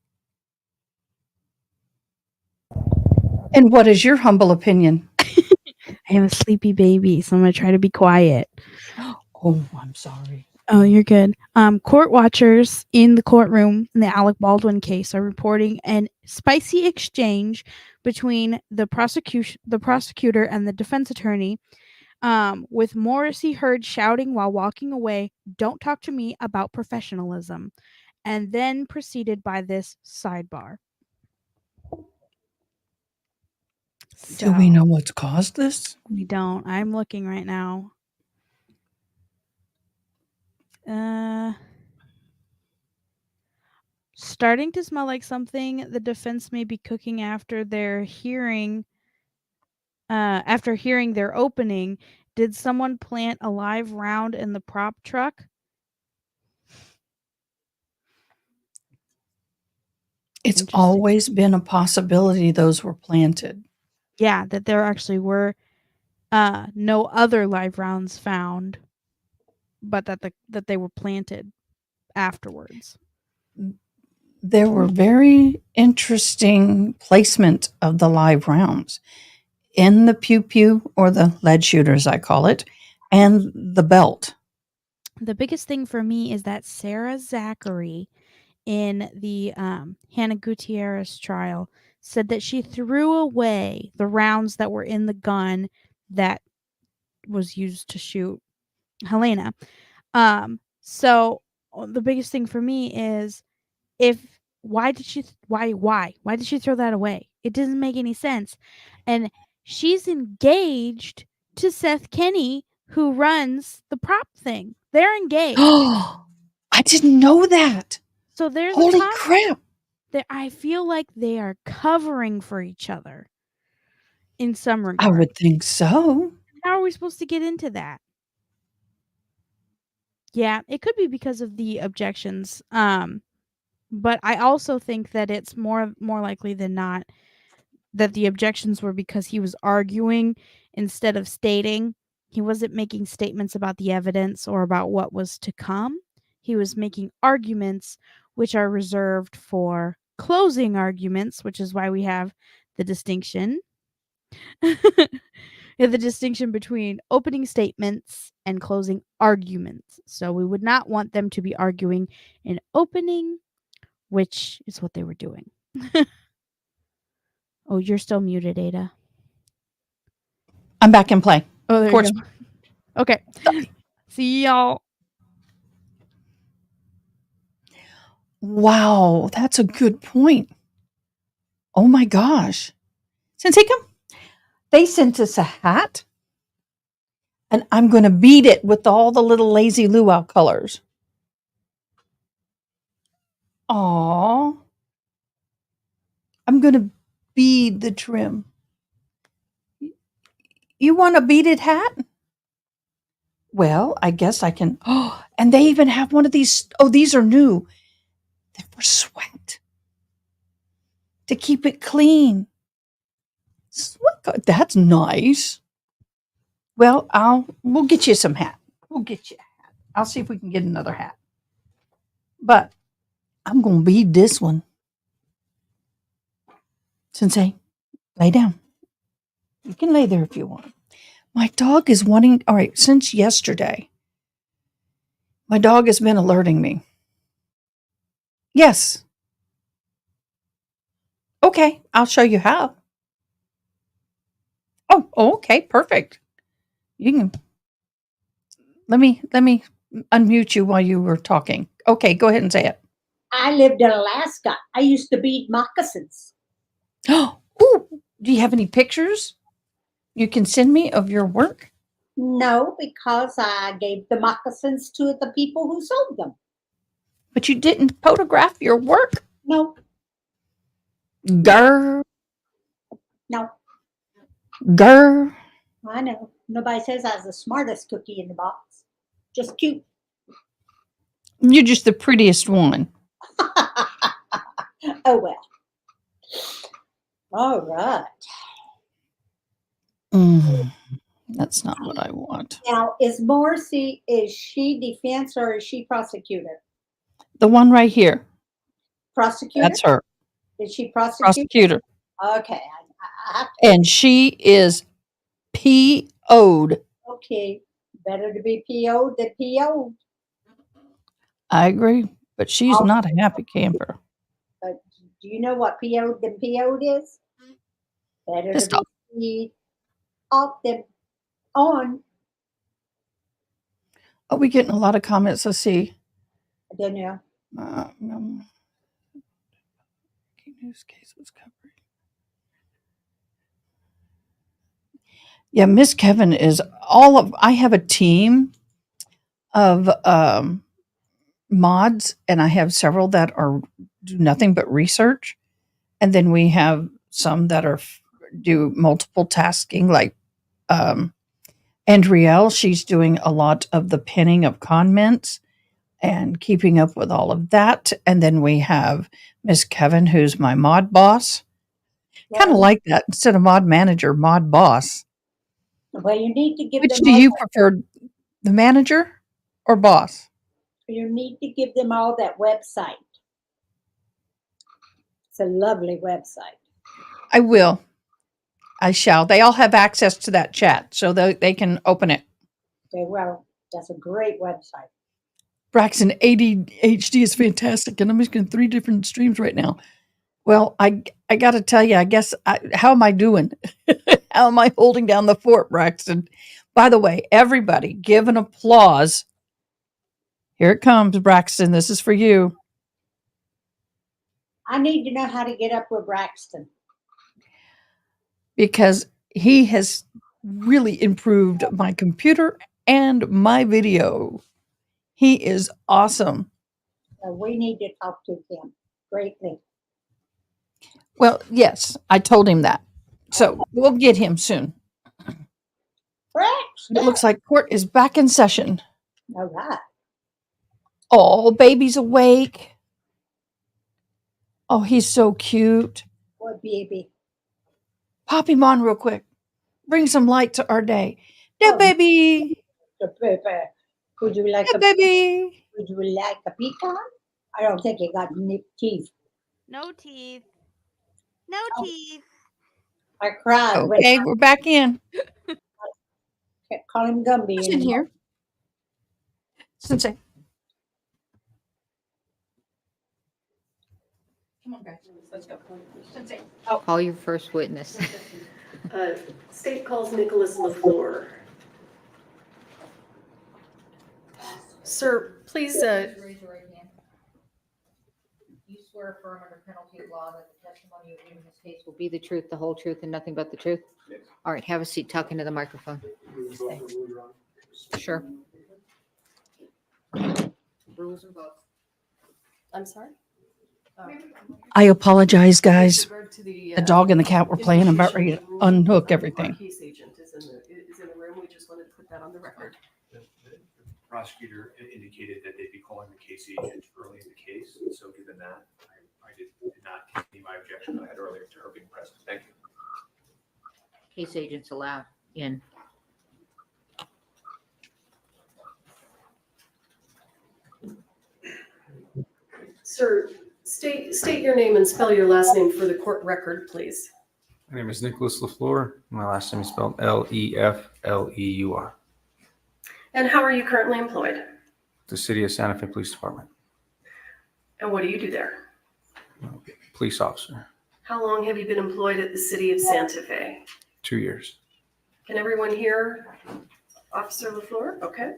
And what is your humble opinion? I have a sleepy baby, so I'm going to try to be quiet. Oh, I'm sorry. Oh, you're good. Court watchers in the courtroom in the Alec Baldwin case are reporting an spicy exchange between the prosecutor and the defense attorney, with Morrissey heard shouting while walking away, "Don't talk to me about professionalism," and then preceded by this sidebar. Do we know what's caused this? We don't. I'm looking right now. Starting to smell like something the defense may be cooking after hearing their opening. Did someone plant a live round in the prop truck? It's always been a possibility those were planted. Yeah, that there actually were no other live rounds found, but that they were planted afterwards. There were very interesting placement of the live rounds in the pew-pew, or the lead shooters, I call it, and the belt. The biggest thing for me is that Sarah Zachary in the Hannah Gutierrez trial said that she threw away the rounds that were in the gun that was used to shoot Helena. So the biggest thing for me is why did she throw that away? It doesn't make any sense. And she's engaged to Seth Kenny, who runs the prop thing. They're engaged. Oh, I didn't know that. So there's Holy a crap. that I feel like they are covering for each other in some I regard. would think so. How are we supposed to get into that? Yeah, it could be because of the objections. But I also think that it's more likely than not that the objections were because he was arguing instead of stating. He wasn't making statements about the evidence or about what was to come. He was making arguments which are reserved for closing arguments, which is why we have the distinction. The distinction between opening statements and closing arguments. So we would not want them to be arguing in opening, which is what they were doing. Oh, you're still muted, Ada. I'm back in play. Oh, there Of course. you go. Okay. See y'all. Wow, that's a good point. Oh my gosh. Sensei, come. They sent us a hat, and I'm going to beat it with all the little lazy luau colors. Aw. I'm going to bead the trim. You want a beaded hat? Well, I guess I can. Oh, and they even have one of these. Oh, these are new. They're for sweat. To keep it clean. That's nice. Well, we'll get you some hat. We'll get you a hat. I'll see if we can get another hat. But I'm going to bead this one. Sensei, lay down. You can lay there if you want. My dog is wanting, all right, since yesterday, my dog has been alerting me. Yes. Okay, I'll show you how. Oh, okay, perfect. You can let me unmute you while you were talking. Okay, go ahead and say it. I lived in Alaska. I used to bead moccasins. Oh, do you have any pictures you can send me of your work? No, because I gave the moccasins to the people who sold them. But you didn't photograph your work? No. Grr. No. Grr. I know. Nobody says I was the smartest cookie in the box. Just cute. You're just the prettiest one. Oh, well. All right. That's not what I want. Now, is Morrissey, is she defense or is she prosecutor? The one right here. Prosecutor? That's her. Is she prosecutor? Prosecutor. Okay. I have to. And she is PO'd. Okay. Better to be PO'd than PO'd. I agree, but she's not a happy camper. But do you know what PO'd than PO'd is? Better Just to be off than on. Are we getting a lot of comments? Let's see. I don't know. News case was covered. Yeah, Miss Kevin is I have a team of mods, and I have several that do nothing but research. And then we have some that do multiple tasking, like Andrielle. She's doing a lot of the pinning of comments and keeping up with all of that. And then we have Miss Kevin, who's my mod boss. Kind of like that. Instead of mod manager, mod boss. Well, you need to give Which them do all you that, prefer, the manager or boss? you need to give them all that website. It's a lovely website. I will. I shall. They all have access to that chat, so they can open it. Okay, well, that's a great website. Braxton, ADHD is fantastic, and I'm just getting 3 different streams right now. Well, I got to tell you, I guess, how am I doing? How am I holding down the fort, Braxton? By the way, everybody give an applause. Here it comes, Braxton. This is for you. I need to know how to get up with Braxton. Because he has really improved my computer and my video. He is awesome. So we need to talk to him greatly. Well, yes, I told him that. So we'll get him soon. Braxton. It looks like court is back in session. All right. Oh, baby's awake. Oh, he's so cute. Boy, baby. Pop him on real quick. Bring some light to our day. Yeah, baby. The paper. Would you like Yeah, baby. Would you like a pecan? I don't think you got teeth. No teeth. No teeth. I cried. Okay, we're back in. Call him Gumby. Who's in here? Sensei. Come on, guys. Let's go. Sensei. Call your first witness. State calls Nicholas LaFleur. Sir, please, Raise your right hand. You swear affirm under penalty of law that the testimony you give in this case will be the truth, the whole truth, and nothing but the truth? Yes. All right, have a seat. Talk into the microphone. Sure. Rules and votes. I'm sorry? I apologize, guys. With regard to The dog and the cat were playing. I'm about ready to unhook everything. Our case agent is in the room. We just wanted to put that on the record. The prosecutor indicated that they'd be calling the case agent early in the case, and so given that, I did not continue my objection I had earlier to her being present. Thank you. Case agents allowed in. Sir, state your name and spell your last name for the court record, please. My name is Nicholas LaFleur. My last name is spelled Lefleur. And how are you currently employed? The City of Santa Fe Police Department. And what do you do there? Police officer. How long have you been employed at the city of Santa Fe? 2 years. Can everyone hear Officer LaFleur? Okay.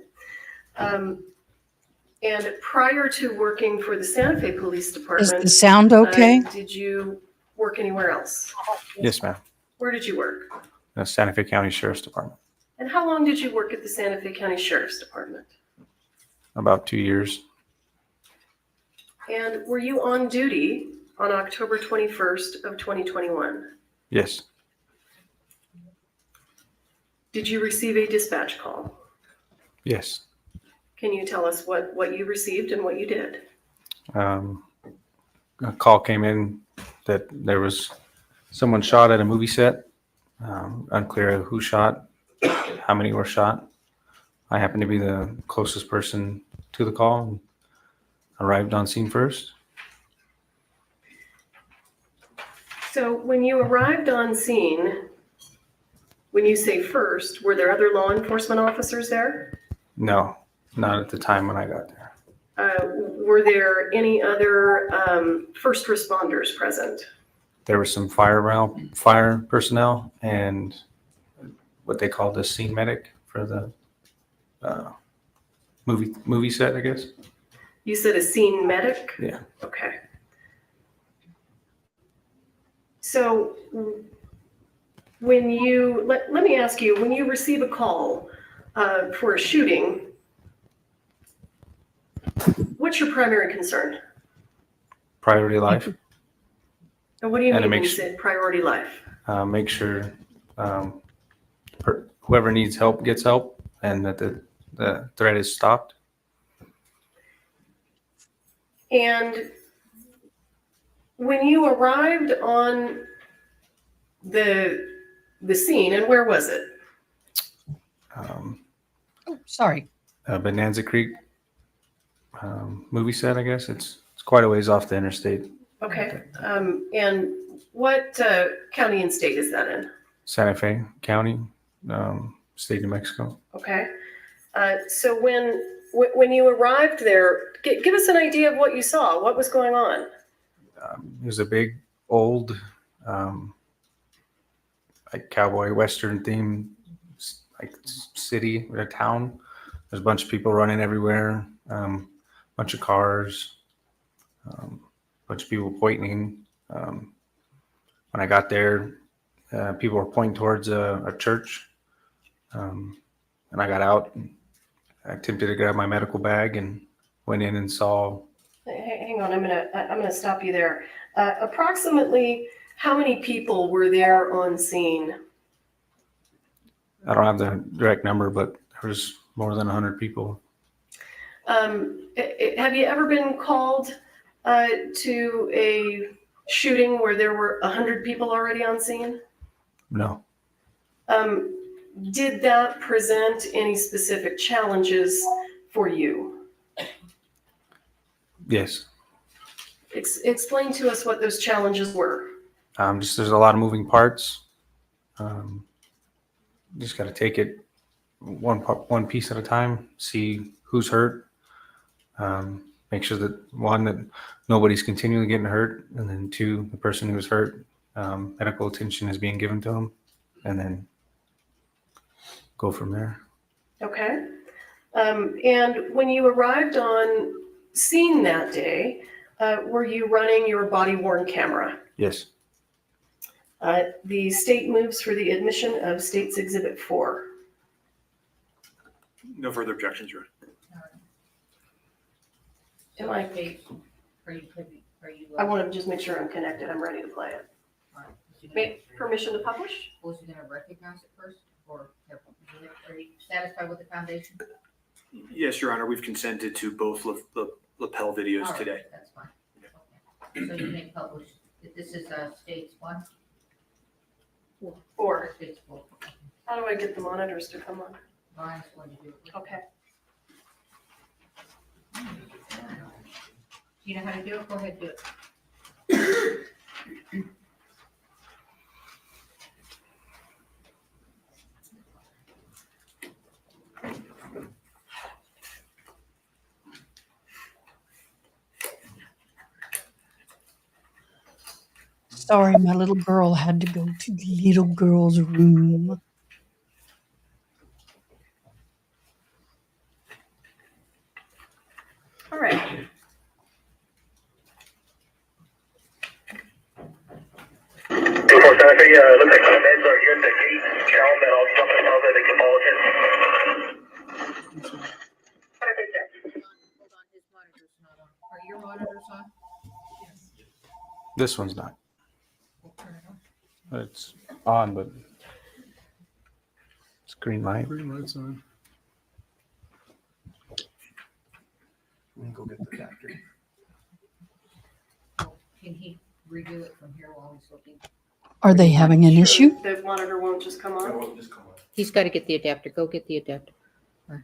And prior to working for the Santa Fe Police Department, Is the sound okay? Did you work anywhere else? Yes, ma'am. Where did you work? The Santa Fe County Sheriff's Department. And how long did you work at the Santa Fe County Sheriff's Department? About 2 years. And were you on duty on October 21st of 2021? Yes. Did you receive a dispatch call? Yes. Can you tell us what you received and what you did? A call came in that there was someone shot at a movie set. Unclear who shot, how many were shot. I happened to be the closest person to the call and arrived on scene first. So when you arrived on scene, when you say first, were there other law enforcement officers there? No, not at the time when I got there. Were there any other first responders present? There was some fire personnel and what they called the scene medic for the movie set, I guess. You said a scene medic? Yeah. Okay. So when you, let me ask you, when you receive a call for a shooting, what's your primary concern? Priority life. And what do you And to mean when make you say priority life? Make sure whoever needs help gets help and that the threat is stopped. And when you arrived on the scene, and where was it? Sorry. Bonanza Creek movie set, I guess. It's quite a ways off the interstate. Okay. And what county and state is that in? Santa Fe County, state of Mexico. Okay. So when you arrived there, give us an idea of what you saw. What was going on? It was a big, old, like cowboy western theme, like city or a town. There's a bunch of people running everywhere, bunch of cars. bunch of people pointing. When I got there, people were pointing towards a church. And I got out and I attempted to grab my medical bag and went in and saw. Hang on, I'm gonna stop you there. Approximately how many people were there on scene? I don't have the direct number, but there was more than 100 people. Have you ever been called to a shooting where there were 100 people already on scene? No. Did that present any specific challenges for you? Yes. Explain to us what those challenges were. Just there's a lot of moving parts. Just got to take it one piece at a time. See who's hurt. Make sure that nobody's continually getting hurt, and then 2, the person who's hurt, medical attention is being given to them, and then go from there. Okay. And when you arrived on scene that day, were you running your body-worn camera? Yes. The state moves for the admission of State's Exhibit 4. No further objections, Your Am I? I want to just make sure I'm connected. I'm ready to play it. Permission to publish? Was he gonna recognize it first, or are you satisfied with the foundation? Yes, Your Honor, we've consented to both lapel videos All right, today. that's fine. Okay. So you may publish, this is States 1? 4. States 4. How do I get the monitors to come on? Brian's going to do it. Okay. You know how to do it? Go ahead, do it. Sorry, my little girl had to go to the little girl's room. All right. Looks like comments are here at the gate. Tell them that I'll drop them out at the Metropolitan. Hold on, his monitor's not on. Are your monitors on? This one's not. We'll turn it on. It's on, but it's green light. Green light's on. Let me go get the adapter. Can he redo it from here while he's looking? Are they having an issue? The monitor won't just come on? He's got to get the adapter. Go get the adapter. Okay.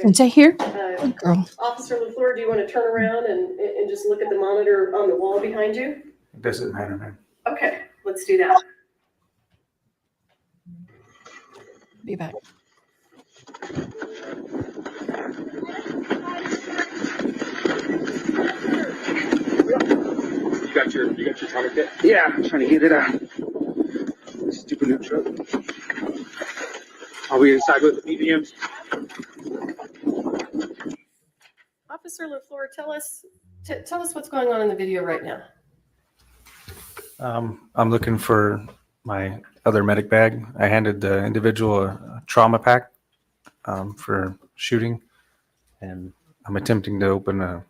Is that here? Good girl. Officer LaFleur, do you want to turn around and just look at the monitor on the wall behind you? It doesn't matter, man. Okay, let's do that. Be back. You got your tunnel kit? Yeah, I'm trying to get it out. Stupid new truck. Are we inside with the BVMs? Officer LaFleur, tell us what's going on in the video right now. I'm looking for my other medic bag. I handed the individual a trauma pack for shooting, and I'm attempting to open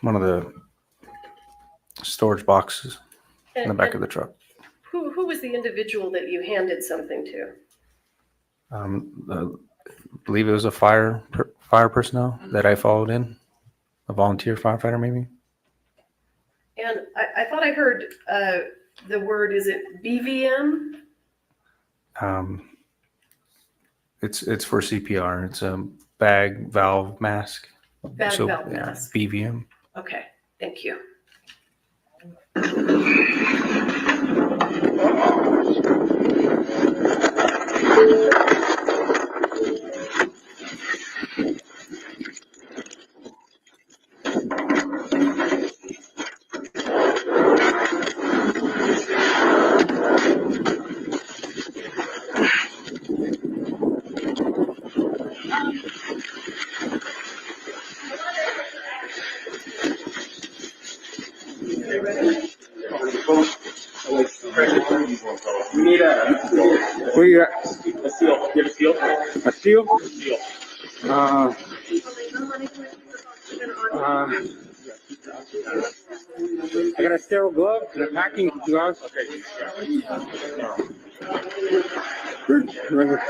one of the storage boxes in the back of the truck. Who was the individual that you handed something to? I believe it was a fire personnel that I followed in, a volunteer firefighter maybe. And I thought I heard the word, is it BVM? It's for CPR. It's a bag valve mask. Bag valve mask. BVM. Okay, thank you. We need where you at? A seal. You have a seal? A seal? Seal. I got a sterile glove and a packing gloves. Okay. Right here.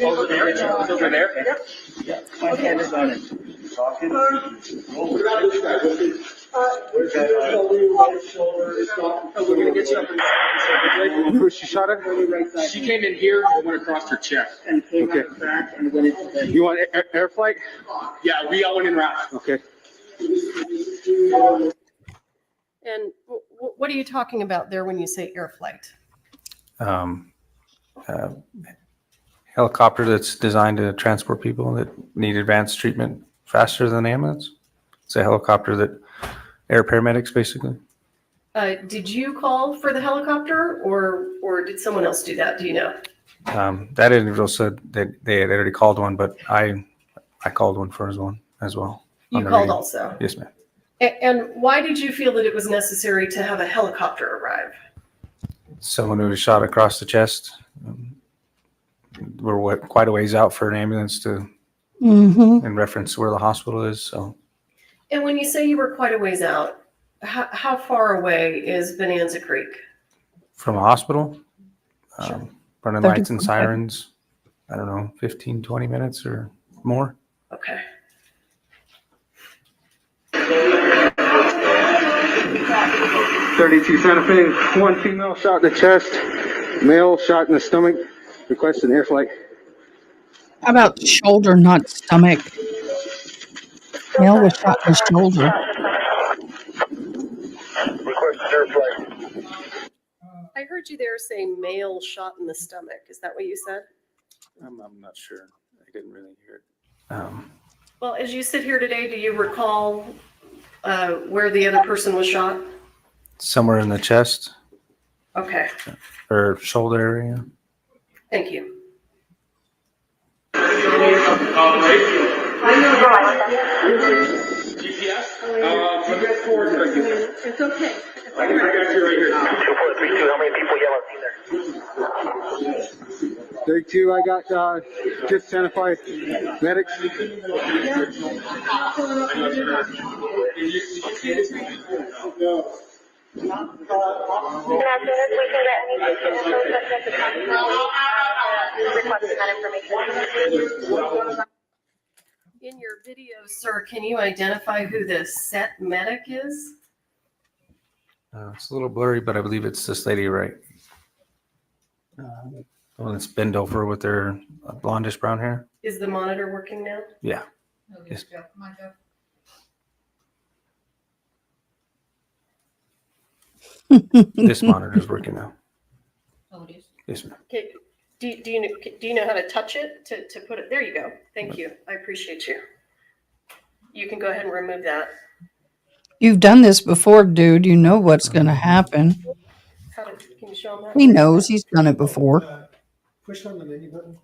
Over there? Over there? Yeah. My hand is on it. Talking. We're gonna get you up. Who she shot at? She came in here and went across her chest. And came out the back and went into the. You want air flight? Yeah, we all went in route. Okay. And what are you talking about there when you say air flight? Helicopter that's designed to transport people that need advanced treatment faster than ambulance. It's a helicopter that air paramedics basically. Did you call for the helicopter or did someone else do that? Do you know? That individual said that they had already called one, but I called one for one as well. You called also? Yes, ma'am. And why did you feel that it was necessary to have a helicopter arrive? Someone who was shot across the chest. We're quite a ways out for an ambulance to, in reference to where the hospital is. So. And when you say you were quite a ways out, how far away is Bonanza Creek? From a hospital, running 30, lights and sirens, I don't know, 15, 20 minutes or more. Okay. 32 Santa Fe, one female shot in the chest, male shot in the stomach, requesting air flight. How about shoulder, not stomach? Male was shot in the shoulder. Requesting air flight. I heard you there say male shot in the stomach. Is that what you said? I'm not sure. I didn't really hear it. Well, as you sit here today, do you recall where the other person was shot? Somewhere in the chest Okay, or shoulder area. thank you. GPS? It's okay. I got you right here. 2432, how many people yell at there? 32, I got just Santa Fe medics. And as soon as we can get any requesting that information. In your video, sir, can you identify who the set medic is? It's a little blurry, but I believe it's this lady, right? The one that's bent over with their blondish brown hair. Is the monitor working now? Yeah. Okay, Yes. Joe, come on, Joe. This monitor is working now. Oh, it is. Yes, ma'am. Okay. Do you know how to touch it to put it? There you go. Thank you. I appreciate you. You can go ahead and remove that. You've done this before, dude. You know what's going to happen. Can you show him that? He knows. He's done it before. Push on the menu button.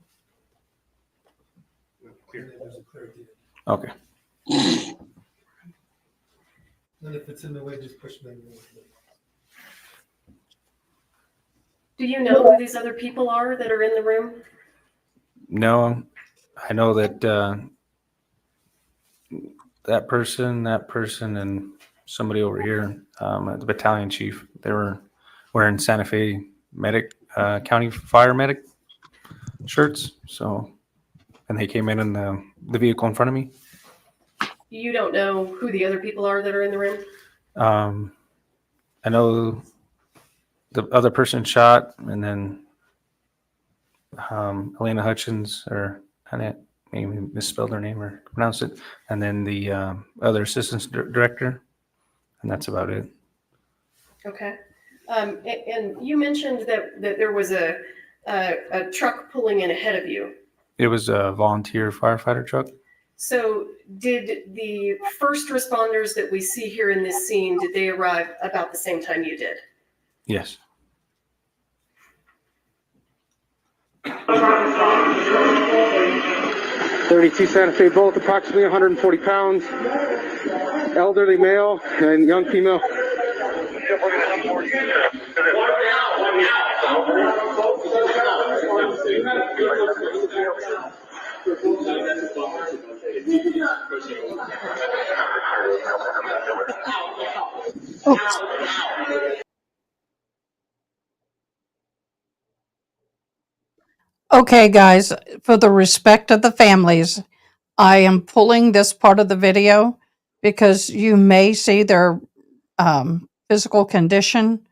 Okay. And if it's in the way, just push menu. Do you know who these other people are that are in the room? No, I know that that person, and somebody over here, the battalion chief, they were wearing Santa Fe county fire medic shirts. So, and they came in the vehicle in front of me. You don't know who the other people are that are in the room? I know the other person shot, and then Elena Hutchins, or I maybe misspelled her name or pronounced it, and then the other assistant director, and that's about it. Okay. And you mentioned that there was a truck pulling in ahead of you. It was a volunteer firefighter truck. So did the first responders that we see here in this scene, did they arrive about the same time you did? Yes. 32 Santa Fe both, approximately 140 pounds. elderly male and young female. Oops. Okay, guys, for the respect of the families, I am pulling this part of the video because you may see their physical condition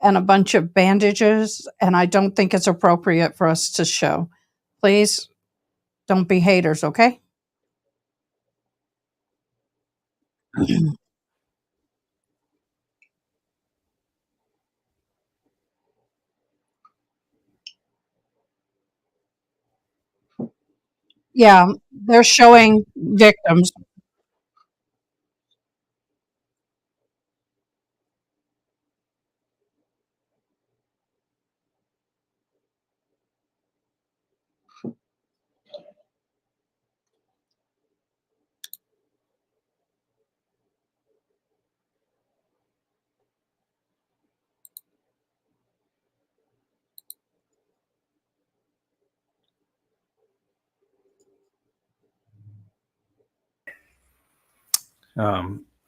and a bunch of bandages, and I don't think it's appropriate for us to show. Please don't be haters, okay? Yeah, they're showing victims.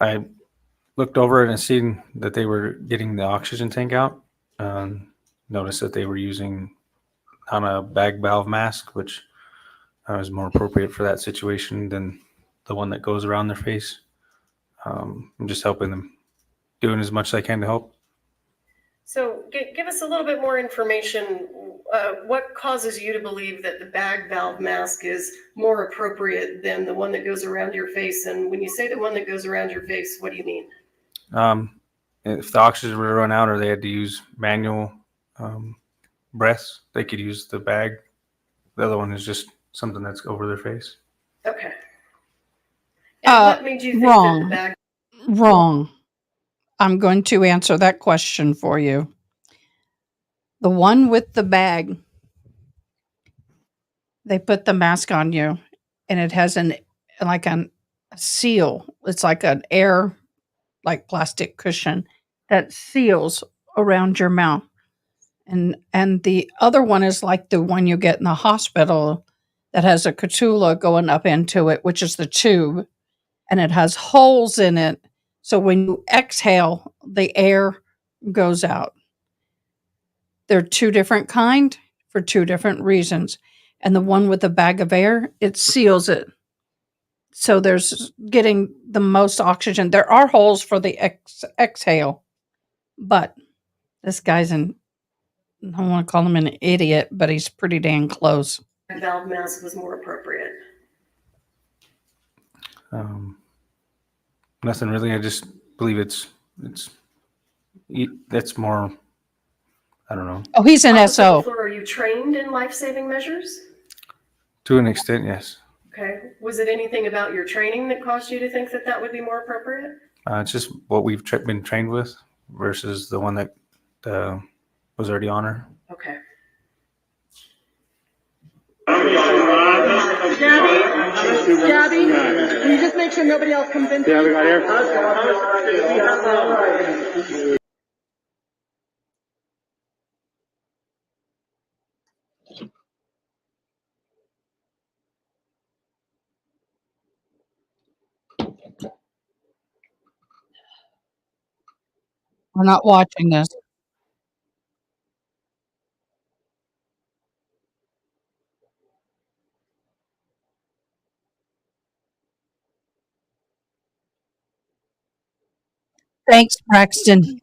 I looked over it and seen that they were getting the oxygen tank out. Noticed that they were using on a bag valve mask, which is more appropriate for that situation than the one that goes around their face. I'm just helping them, doing as much as I can to help. So give us a little bit more information. What causes you to believe that the bag valve mask is more appropriate than the one that goes around your face? And when you say the one that goes around your face, what do you mean? If the oxygen were to run out or they had to use manual breaths, they could use the bag. The other one is just something that's over their face. Okay. And what made you think that the Wrong. bag? Wrong. I'm going to answer that question for you. The one with the bag, they put the mask on you, and it has like a seal. It's like an air, like plastic cushion that seals around your mouth. And the other one is like the one you get in the hospital that has a cannula going up into it, which is the tube, and it has holes in it. So when you exhale, the air goes out. They're two different kind for two different reasons. And the one with the bag of air, it seals it. So there's getting the most oxygen. There are holes for the exhale, but this guy's an I don't want to call him an idiot, but he's pretty dang close. Valve mask was more appropriate. Nothing really. I just believe that's more. I don't know. Oh, he's an Officer SO. LaFleur, are you trained in life-saving measures? To an extent, yes. Okay. Was it anything about your training that caused you to think that that would be more appropriate? It's just what we've been trained with versus the one that was already on her. Okay. Gabby, can you just make sure nobody else comes in? Yeah, we got here. We're not watching this. Thanks, Braxton.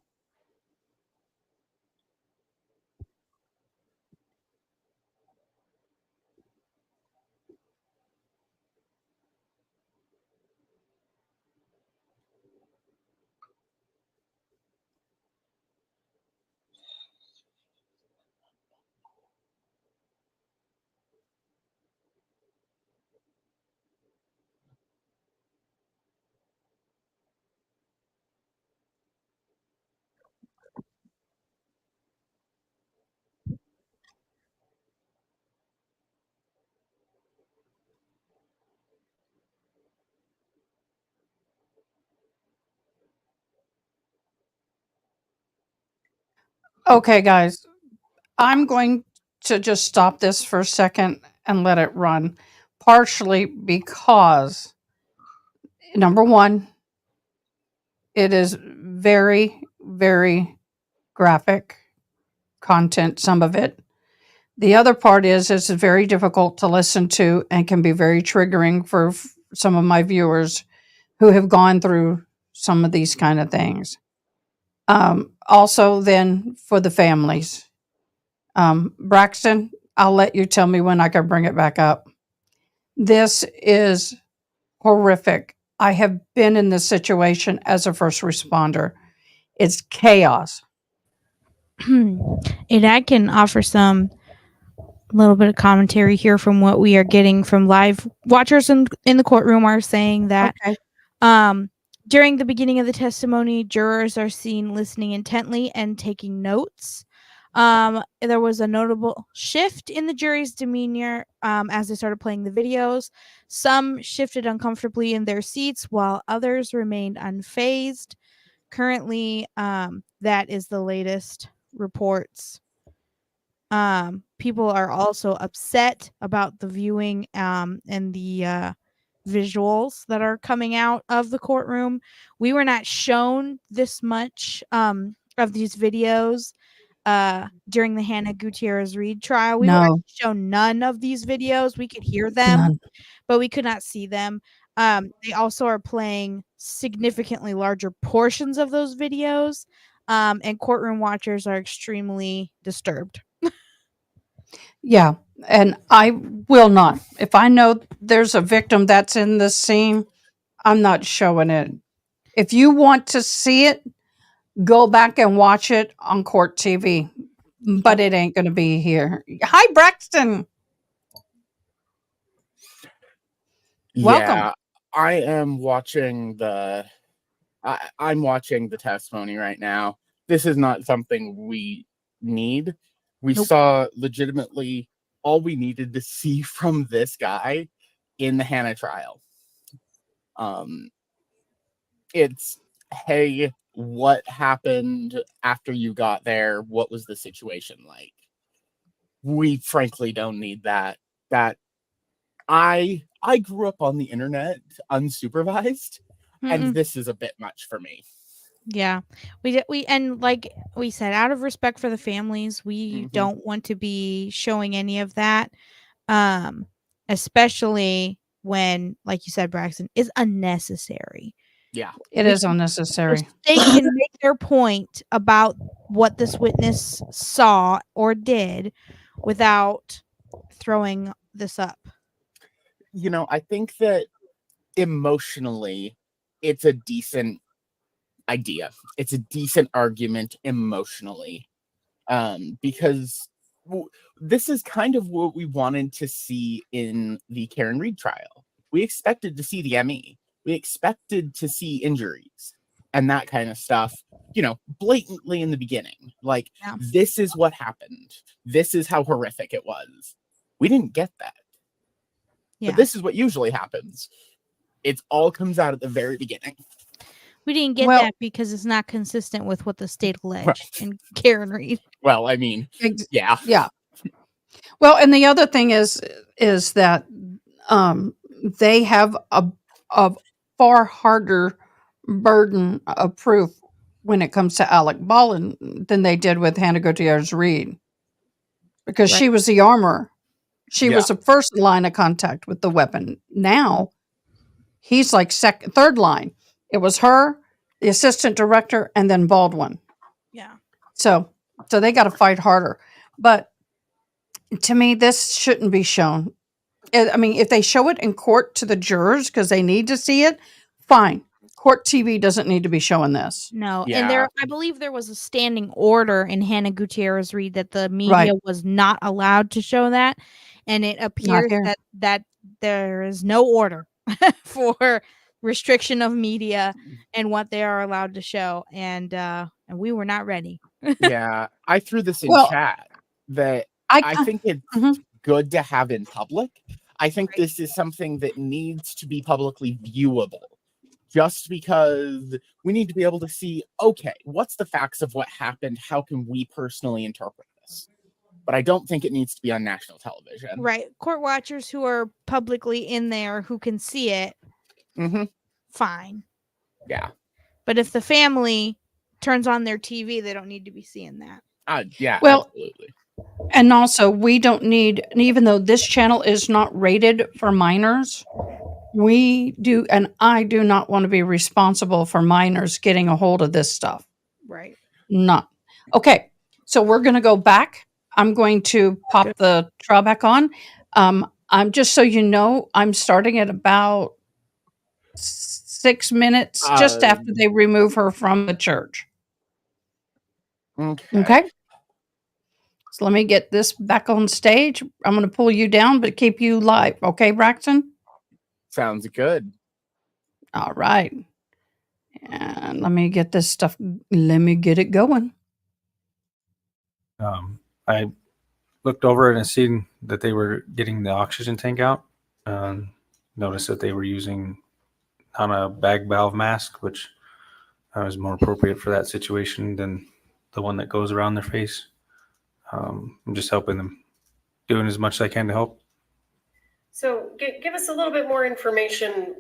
Okay, guys, I'm going to just stop this for a second and let it run, partially because number one, it is very, very graphic content, some of it. The other part is it's very difficult to listen to and can be very triggering for some of my viewers who have gone through some of these kind of things. Also, then for the families, Braxton, I'll let you tell me when I can bring it back up. This is horrific. I have been in this situation as a first responder. It's chaos. And I can offer some little bit of commentary here from what we are getting from live watchers in the courtroom are saying that Okay. during the beginning of the testimony, jurors are seen listening intently and taking notes. There was a notable shift in the jury's demeanor as they started playing the videos. Some shifted uncomfortably in their seats while others remained unfazed. Currently, that is the latest reports. People are also upset about the viewing and the visuals that are coming out of the courtroom. We were not shown this much of these videos during the Hannah Gutierrez Reed trial. We were No, shown none of these videos. We could hear them, none. but we could not see them. They also are playing significantly larger portions of those videos, and courtroom watchers are extremely disturbed. Yeah, and I will not. If I know there's a victim that's in the scene, I'm not showing it. If you want to see it, go back and watch it on court TV, but it ain't going to be here. Hi, Braxton. Welcome. Yeah, I am watching I'm watching the testimony right now. This is not something we need. We Nope. saw legitimately all we needed to see from this guy in the Hannah trial. It's, hey, what happened after you got there? What was the situation like? We frankly don't need that. I grew up on the internet unsupervised, and this is a bit much for me. Yeah, we and like we said, out of respect for the families, we don't want to be showing any of that, especially when, like you said, Braxton, is unnecessary. Yeah, it is unnecessary. The state can make their point about what this witness saw or did without throwing this up. You know, I think that emotionally, it's a decent idea. It's a decent argument emotionally, because this is kind of what we wanted to see in the Karen Reed trial. We expected to see the ME. We expected to see injuries and that kind of stuff, you know, blatantly in the beginning. Like, this is what happened. This is how horrific it was. We didn't get that. Yeah. But this is what usually happens. It all comes out at the very beginning. We didn't get that because it's not consistent with what the state alleged in Karen Reed. Well, I mean, yeah. Yeah. Well, and the other thing is that they have a far harder burden of proof when it comes to Alec Baldwin than they did with Hannah Gutierrez Reed, because she was the armorer. She was the first line of contact with the weapon. Now he's like third line. It was her, the assistant director, and then Baldwin. Yeah. So they got to fight harder. But to me, this shouldn't be shown. I mean, if they show it in court to the jurors because they need to see it, fine. Court TV doesn't need to be showing this. No, and I believe there was a standing order in Hannah Gutierrez Reed that the media was not allowed to show that, and it appears that there is no order for restriction of media and what they are allowed to show, and we were not ready. Yeah, I threw this in chat that I think it's good to have in public. I think this is something that needs to be publicly viewable. just because we need to be able to see, okay, what's the facts of what happened? How can we personally interpret this? But I don't think it needs to be on national television. Right. Court watchers who are publicly in there who can see it, fine. Yeah. But if the family turns on their TV, they don't need to be seeing that. Yeah, Well, absolutely. And also, we don't need, and even though this channel is not rated for minors, we do, and I do not want to be responsible for minors getting a hold of this stuff. Right. Not. Okay, so we're going to go back. I'm going to pop the trial back on. I'm just so you know, I'm starting at about 6 minutes just after they remove her from the church. Okay. So let me get this back on stage. I'm going to pull you down, but keep you live. Okay, Braxton? Sounds good. All right. And let me get this stuff. Let me get it going. I looked over and seen that they were getting the oxygen tank out. Noticed that they were using on a bag valve mask, which was more appropriate for that situation than the one that goes around their face. I'm just helping them, doing as much as I can to help. So give us a little bit more information.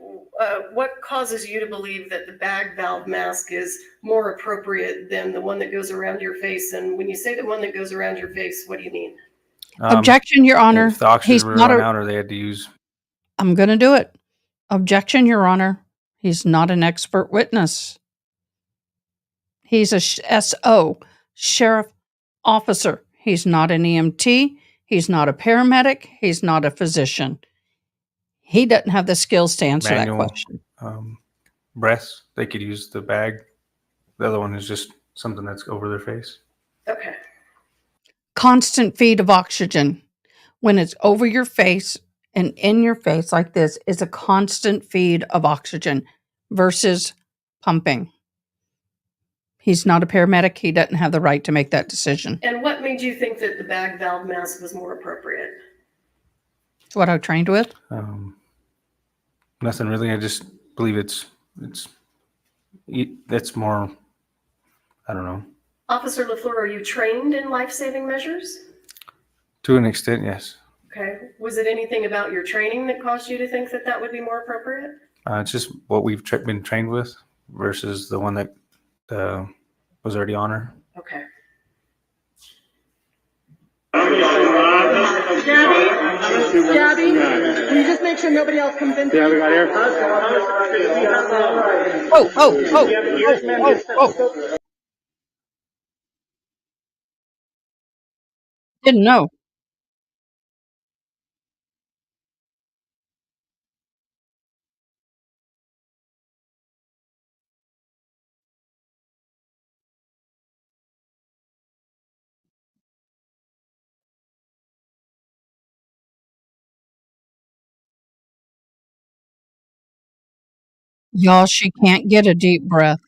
What causes you to believe that the bag valve mask is more appropriate than the one that goes around your face? And when you say the one that goes around your face, what do you mean? Objection, Your Honor. If the oxygen He's were not run a- out, or they had to use. I'm going to do it. Objection, Your Honor. He's not an expert witness. He's a SO, sheriff officer. He's not an EMT. He's not a paramedic. He's not a physician. He doesn't have the skills to answer that question. Breaths, they could use the bag. The other one is just something that's over their face. Okay. Constant feed of oxygen. When it's over your face and in your face like this is a constant feed of oxygen versus pumping. He's not a paramedic. He doesn't have the right to make that decision. And what made you think that the bag valve mask was more appropriate? It's what I trained with. Nothing really. I just believe it's more. I don't know. Officer LaFleur, are you trained in life-saving measures? To an extent, yes. Okay. Was it anything about your training that caused you to think that that would be more appropriate? It's just what we've been trained with versus the one that was already on her. Okay. Gabby, can you just make sure nobody else comes in? Yeah, we got air. Oh. Didn't know. Y'all, she can't get a deep breath.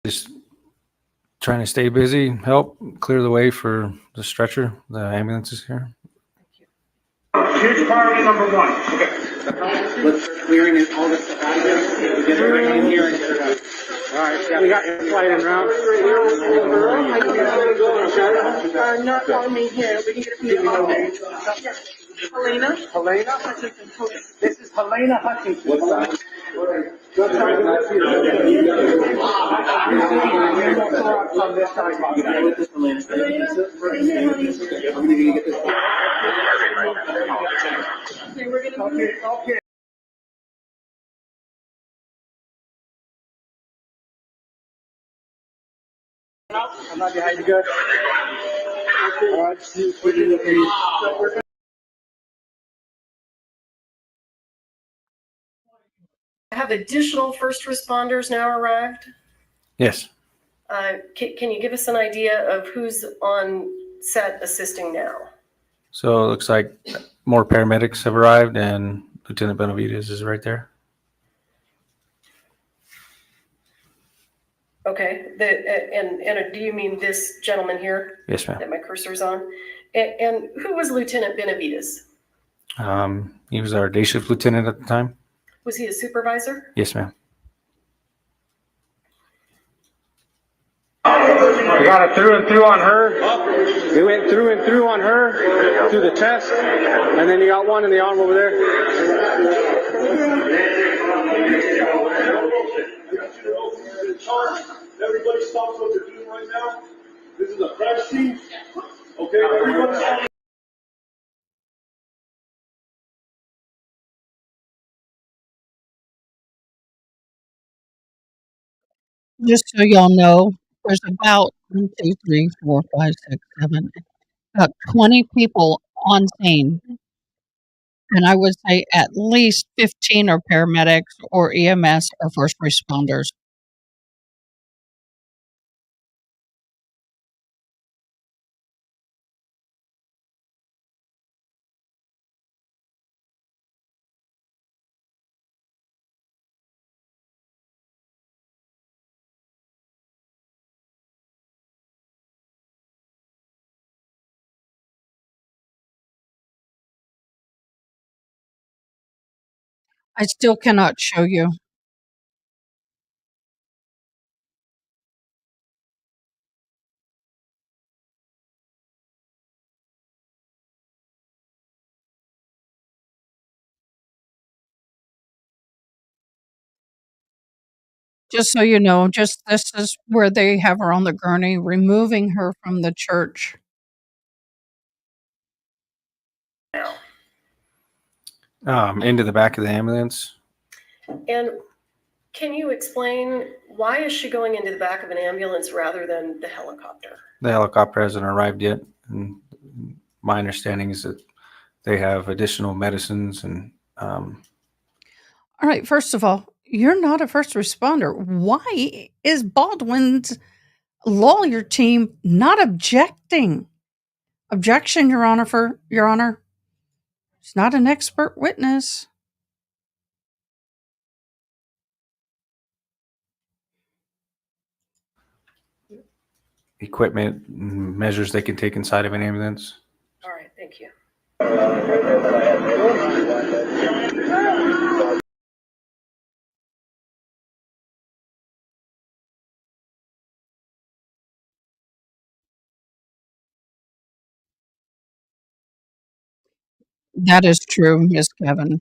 Just trying to stay busy, help clear the way for the stretcher. The ambulance is here. Here's priority number one. Okay. Let's start clearing it, all this stuff out of here. We get everything in here and get it out. All right, yeah, we got your flight en route. Not on me here. We can get it from the Helena? Helena? This is Helena Hutchinson. What's that? I'm not behind you, good. All right, see, Have additional first responders now arrived? Yes. Can you give us an idea of who's on set assisting now? So it looks like more paramedics have arrived, and Lieutenant Benavides is right there. Okay, and do you mean this gentleman here? Yes, ma'am. That my cursor's on? And who was Lieutenant Benavides? He was our day shift lieutenant at the time. Was he a supervisor? Yes, ma'am. we got it through and through on her. We went through and through on her, through the chest, and then you got one in the arm over there. Everybody stops what they're doing right now. This is a crash scene. Okay, everybody stop. Just so y'all know, there's about 1, 2, 3, 4, 5, 6, 7, about 20 people on scene. And I would say at least 15 are paramedics or EMS or first responders. I still cannot show you. Just so you know, just this is where they have her on the gurney, removing her from the church. Into the back of the ambulance. And can you explain why is she going into the back of an ambulance rather than the helicopter? The helicopter hasn't arrived yet, and my understanding is that they have additional medicines and. All right, first of all, you're not a first responder. Why is Baldwin's lawyer team not objecting? Objection, Your Honor. He's not an expert witness. Equipment measures they can take inside of an ambulance. All right, thank you. That is true, Miss Kevin.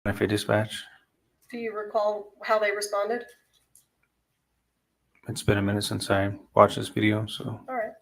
If they dispatch, Do you recall how they responded? it's been a minute since I watched this video, so. All right.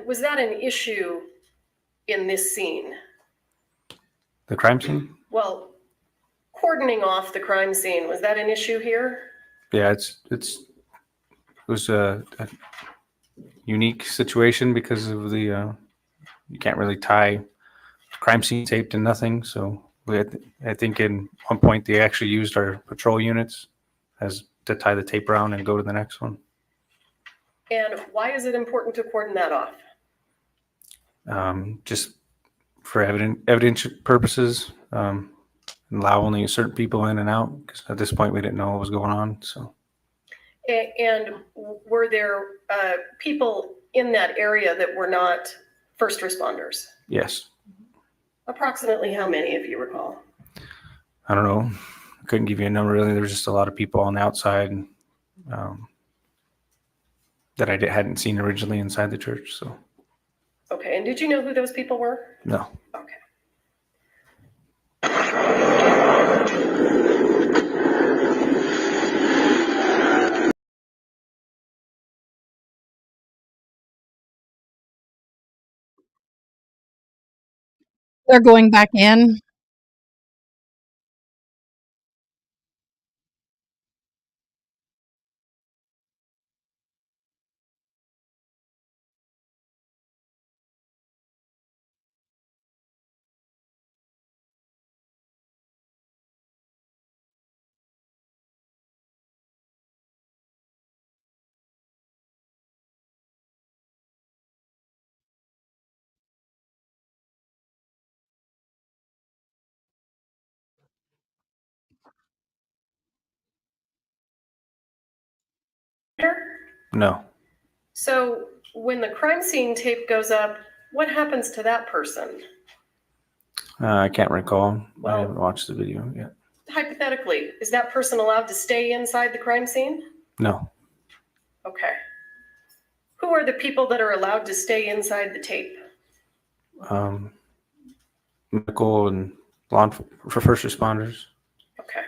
Was that an issue in this scene? The crime scene? Well, cordoning off the crime scene, was that an issue here? Yeah, it was a unique situation because of the you can't really tie crime scene tape to nothing. So I think in one point they actually used our patrol units as to tie the tape around and go to the next one. And why is it important to cordon that off? Just for evidence purposes, allow only certain people in and out. Because at this point we didn't know what was going on. So. And were there people in that area that were not first responders? Yes. Approximately how many, if you recall? I don't know. I couldn't give you a number really. There was just a lot of people on the outside that I hadn't seen originally inside the church. So. Okay, and did you know who those people were? No. Okay. They're going back in. No. So when the crime scene tape goes up, what happens to that person? I can't recall. Well, I haven't watched the video yet. Hypothetically, is that person allowed to stay inside the crime scene? No. Okay. Who are the people that are allowed to stay inside the tape? Medical and for first responders. Okay.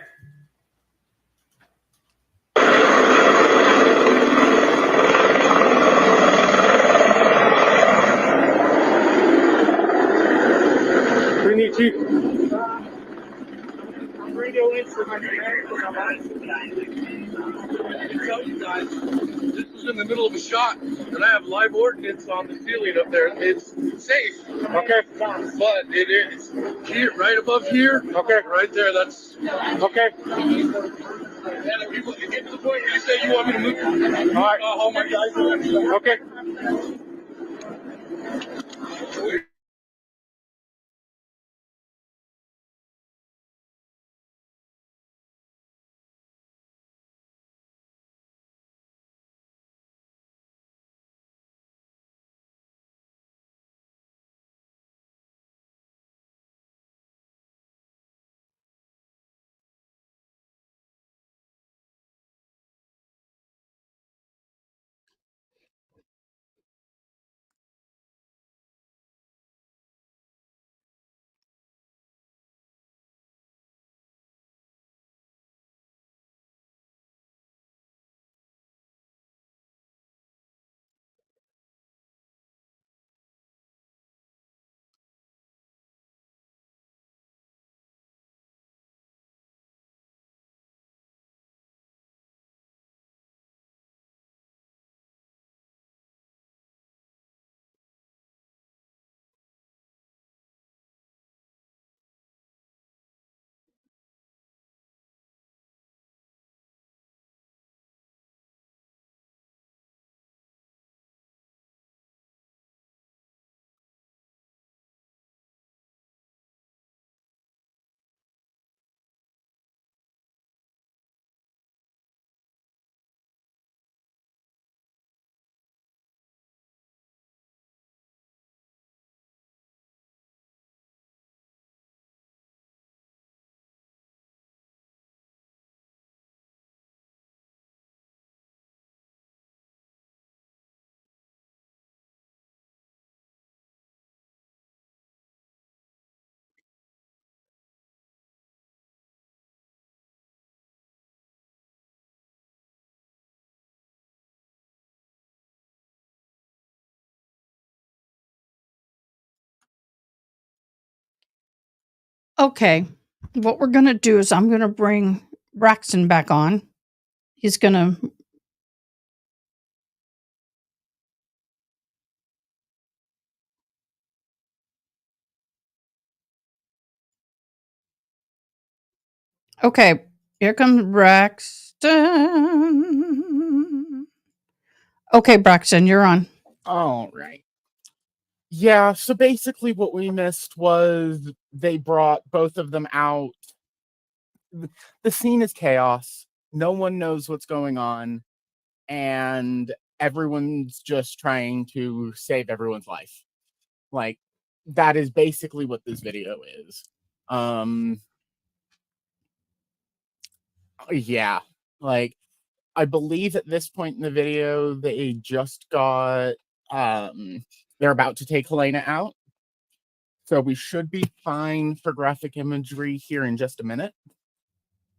We need chief. Radio in for my Tell you guys, this is in the middle of a shot, and I have live ordnance on the ceiling up there. It's safe. Okay. But it is here, right above here. Okay. Right there. That's okay. And if you get to the point where you say you want me to move, all right. I'll my guys. Okay. Okay. What we're going to do is I'm going to bring Braxton back on. He's going to. Okay. Here comes Braxton. Okay, Braxton, you're on. All right. Yeah, so basically what we missed was they brought both of them out. The scene is chaos. No one knows what's going on, and everyone's just trying to save everyone's life. Like, that is basically what this video is. Yeah, like, I believe at this point in the video they just got they're about to take Helena out. So we should be fine for graphic imagery here in just a minute.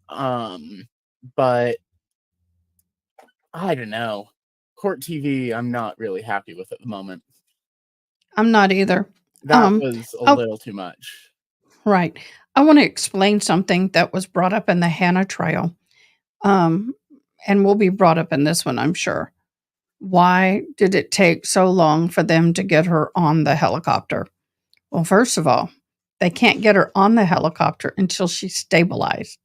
But I don't know. Court TV, I'm not really happy with at the moment. I'm not either. That was a little too much. Right. I want to explain something that was brought up in the Hannah trial, and will be brought up in this one, I'm sure. Why did it take so long for them to get her on the helicopter? Well, first of all, they can't get her on the helicopter until she's stabilized,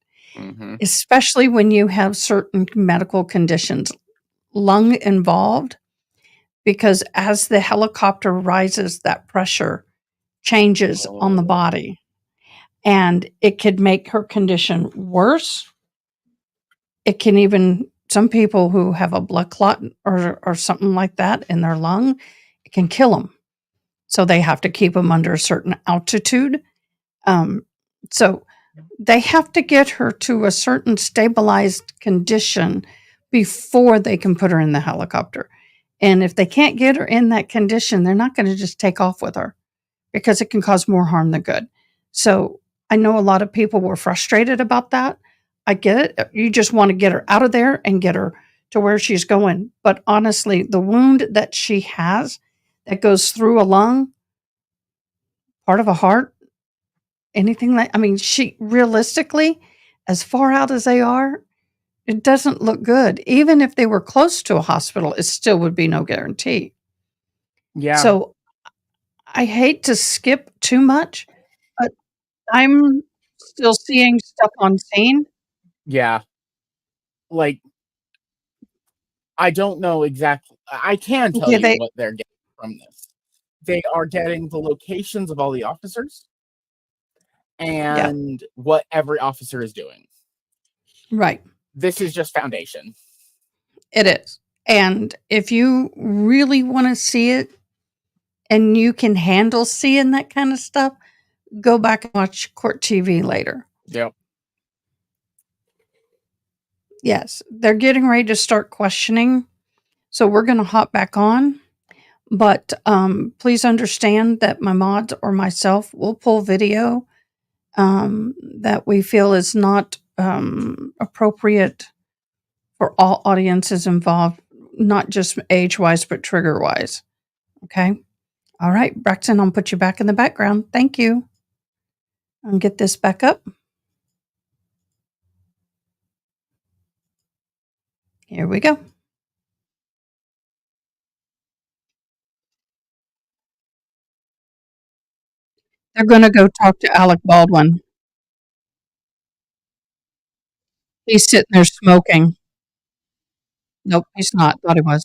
especially when you have certain medical conditions, lung involved, because as the helicopter rises, that pressure changes on the body, and it could make her condition worse. It can even, some people who have a blood clot or something like that in their lung, it can kill them. So they have to keep them under a certain altitude. So they have to get her to a certain stabilized condition before they can put her in the helicopter. And if they can't get her in that condition, they're not going to just take off with her because it can cause more harm than good. So I know a lot of people were frustrated about that. I get it. You just want to get her out of there and get her to where she's going. But honestly, the wound that she has that goes through a lung, part of a heart, anything like, I mean, she realistically, as far out as they are, it doesn't look good. Even if they were close to a hospital, it still would be no guarantee. Yeah. So I hate to skip too much, but I'm still seeing stuff on scene. Yeah. Like, I don't know exactly. I can tell Yeah, you what they're getting from this. They are getting the locations of all the officers and what every officer is doing. Right. This is just foundation. It is. And if you really want to see it and you can handle seeing that kind of stuff, go back and watch Court TV later. Yep. Yes, they're getting ready to start questioning. So we're going to hop back on. But please understand that my mods or myself will pull video that we feel is not appropriate for all audiences involved, not just age wise, but trigger wise. Okay. All right, Braxton, I'll put you back in the background. Thank you. I'll get this back up. Here we go. They're going to go talk to Alec Baldwin. He's sitting there smoking. Nope, he's not. Thought he was.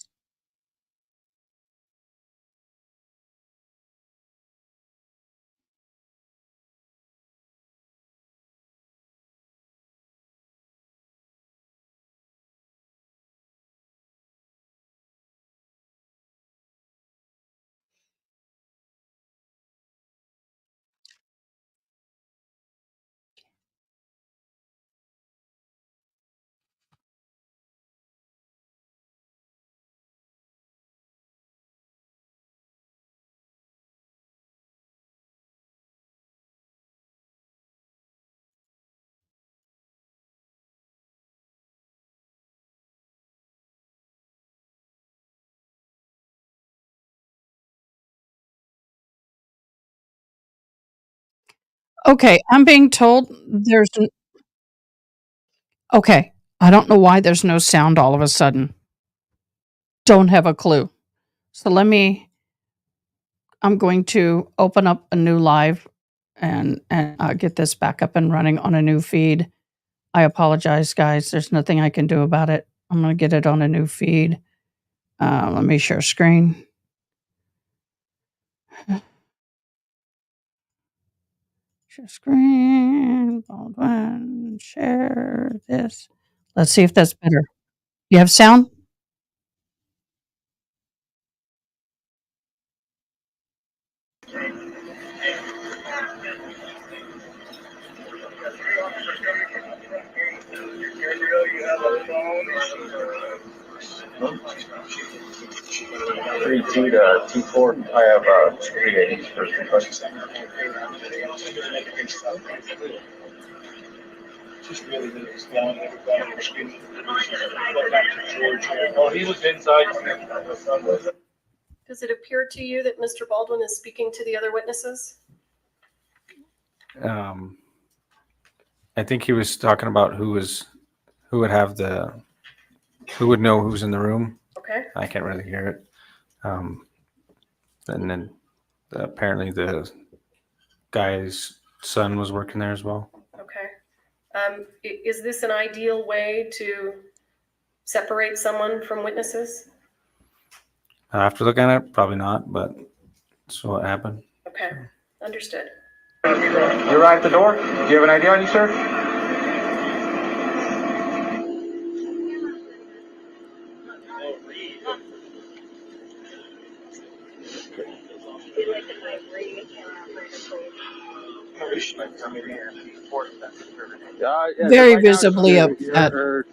Okay, I'm being told okay, I don't know why there's no sound all of a sudden. Don't have a clue. So I'm going to open up a new live and get this back up and running on a new feed. I apologize, guys. There's nothing I can do about it. I'm gonna get it on a new feed. Let me share screen. Share screen. Baldwin. Share this. Let's see if that's better. You have sound? Three to T4. I have 3 for concussions. Just really that it was down. Everybody was screaming. What back to George? Oh, he was inside. Does it appear to you that Mr. Baldwin is speaking to the other witnesses? I think he was talking about who would know who's in the room. Okay. I can't really hear it. And then apparently the guy's son was working there as well. Okay. Is this an ideal way to separate someone from witnesses? After looking at it, probably not, but that's what happened. Okay. Understood. You're right at the door. Do you have an ID on you, sir? Very right now, visibly your- upset. Her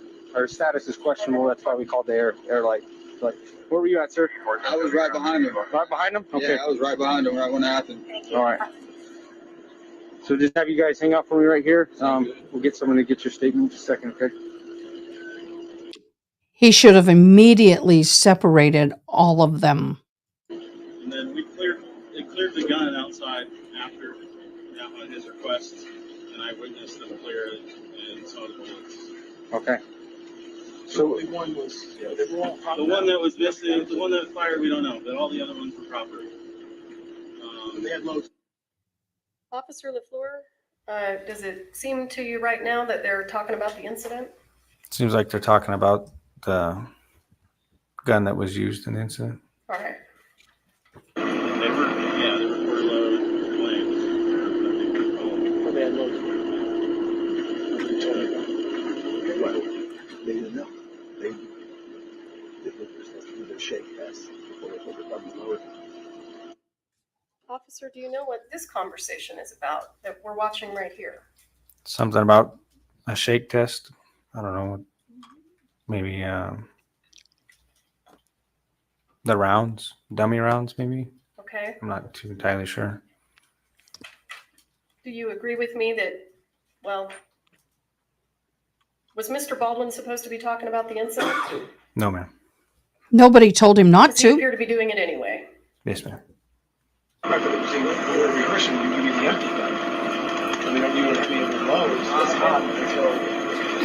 status is questionable. That's why we called the air light. Like, where were you at, sir? I was right behind him. Right behind him? Okay. Yeah, I was right behind him right when it happened. All right. So just have you guys hang out for me right here. We'll get someone to get your statement in just a second, okay? He should have immediately separated all of them. And then they cleared the gun outside after on his request, and I witnessed them clear it and saw the bullets. Okay. So the one that was missing, the one that fired, we don't know, but all the other ones were proper. They had loads. Officer LaFleur, does it seem to you right now that they're talking about the incident? Seems like they're talking about the gun that was used in the incident. All right. They were furloughed planes. They had loads. They didn't know. They were supposed to do their shake test before they put the guns lowered. Officer, do you know what this conversation is about that we're watching right here? Something about a shake test. I don't know. Maybe the rounds, dummy rounds, maybe. Okay. I'm not too entirely sure. Do you agree with me that, well, was Mr. Baldwin supposed to be talking about the incident? No, ma'am. Nobody told him not Does he to. appear to be doing it anyway? Yes, ma'am. We're rehearsing, you give me the empty gun. And we don't use any of the loads. It's hot until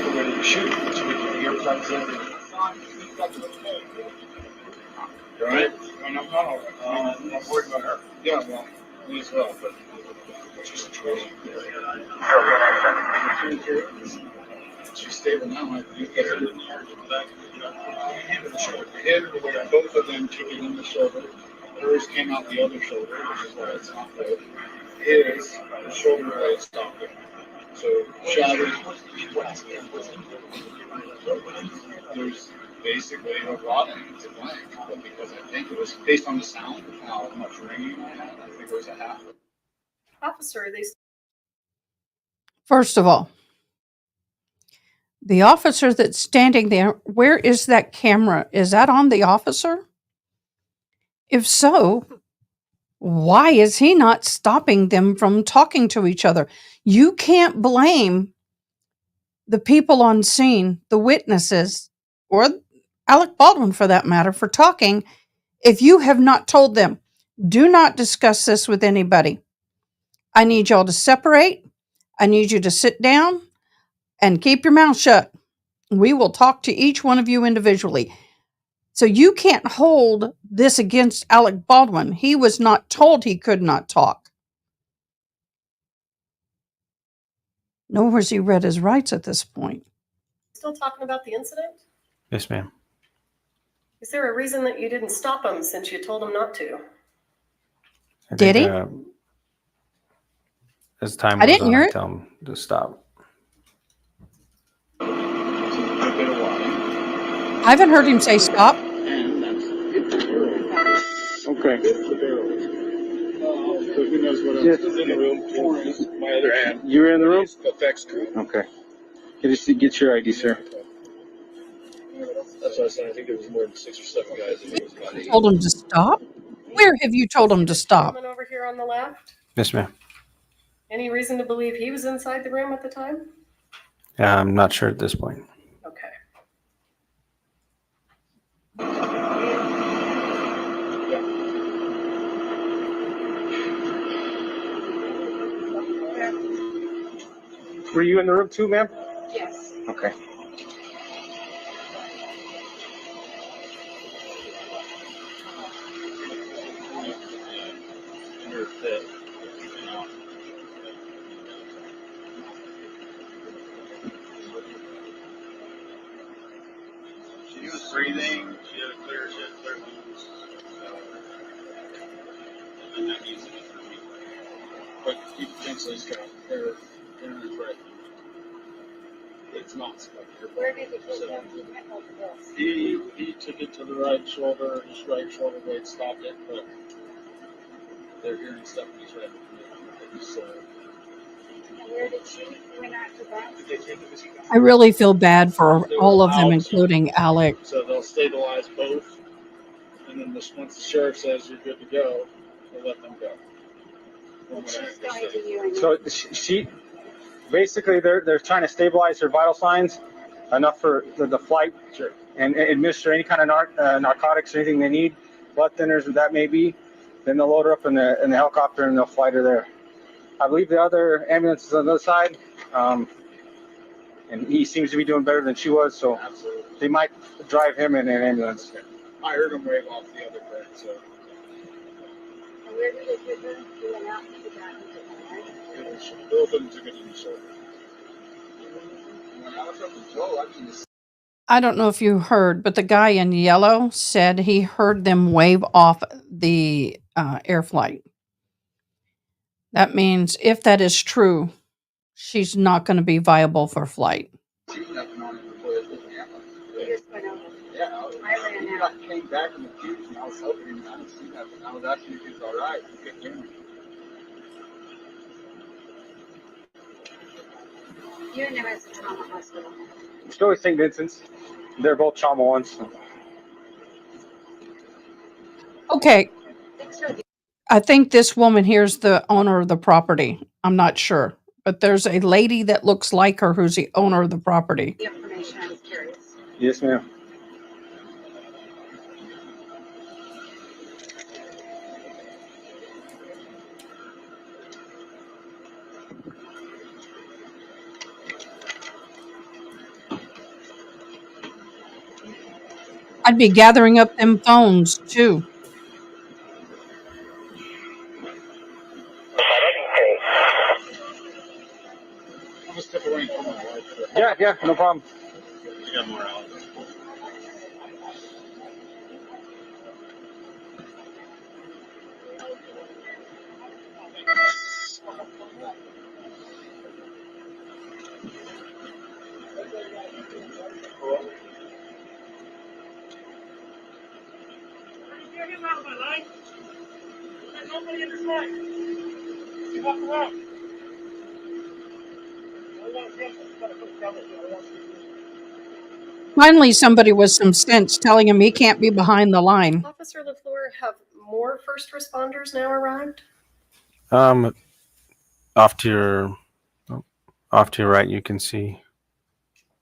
we're ready to shoot. So we put the earplugs in. You all right? I'm not all right. I'm worried about her. Yeah, well, me as well, but she's situation. She's stable now. I think get her in there. Hit her the shoulder. Hit her with both of them kicking in the shoulder. Hers came out the other shoulder, which is why it's not good. His, the shoulder blade stopped it. So, shattered. There's basically a rotting to blank, but because I think it was based on the sound of how much ringing I had, I think it was a half. Officer, they First of all, the officer that's standing there, where is that camera? Is that on the officer? If so, why is he not stopping them from talking to each other? You can't blame the people on scene, the witnesses, or Alec Baldwin for that matter, for talking if you have not told them, do not discuss this with anybody. I need y'all to separate. I need you to sit down and keep your mouth shut. We will talk to each one of you individually. So you can't hold this against Alec Baldwin. He was not told he could not talk. Nor was he read his rights at this point. Still talking about the incident? Yes, ma'am. Is there a reason that you didn't stop him since you told him not to? Did he? As time I goes didn't on, hear I it. tell him to stop. I haven't heard him say stop. Okay. So who knows what else is in the room? My other hand. You were in the room? Effects crew. Okay. Get your ID, sir. That's what I was saying. I think there was more than 6 or 7 guys. I think it was about You 8. told him to stop? Where have you told him to stop? Gentleman over here on the left? Yes, ma'am. Any reason to believe he was inside the room at the time? I'm not sure at this point. Okay. Were you in the room too, ma'am? Yes. Okay. She was breathing. She had clear lungs. And that needs to be for me. But you think so, Scott? They're right. It's not Scott. Where did he take him? He took it to the right shoulder. His right shoulder blade stopped it, but they're hearing stuff in his head. Where did she went after that? Did they take him as he got? I really feel bad for They were all of them, allowed to. including Alec. So they'll stabilize both, and then once the sheriff says you're good to go, they'll let them go. So she basically they're trying to stabilize her vital signs enough for the flight. Sure. And administer any kind of narcotics or anything they need, blood thinners or that may be. Then they'll load her up in the helicopter and they'll fly her there. I believe the other ambulance is on the other side, and he seems to be doing better than she was, so Absolutely. they might drive him in an ambulance. I heard him wave off the other bed, so. Where did they put her? He went out and got into right? Both of them took it in the shoulder. When I was up in Joel, I mean, I don't know if you heard, but the guy in yellow said he heard them wave off the air flight. That means if that is true, she's not going to be viable for flight. she was nothing on it before they put the ambulance. He just went over. Yeah, I ran out. I came back in the cubes and I was helping him. I didn't see nothing. I was asking if he was all right. He couldn't hear me. You and him at the trauma hospital. Still always St. Vincent's. They're both trauma ones. Okay. I think this woman here's the owner of the property. I'm not sure. But there's a lady that looks like her who's the owner of the property. The information, I was curious. Yes, ma'am. I'd be gathering up them phones too. I'm gonna step away and call my wife. Yeah, no problem. I got more out. Get him out of my life. There's nobody in this life. You walk around. Finally, somebody with some sense telling him he can't be behind the line. Officer LaFleur, have more first responders now arrived? Off to your right, you can see.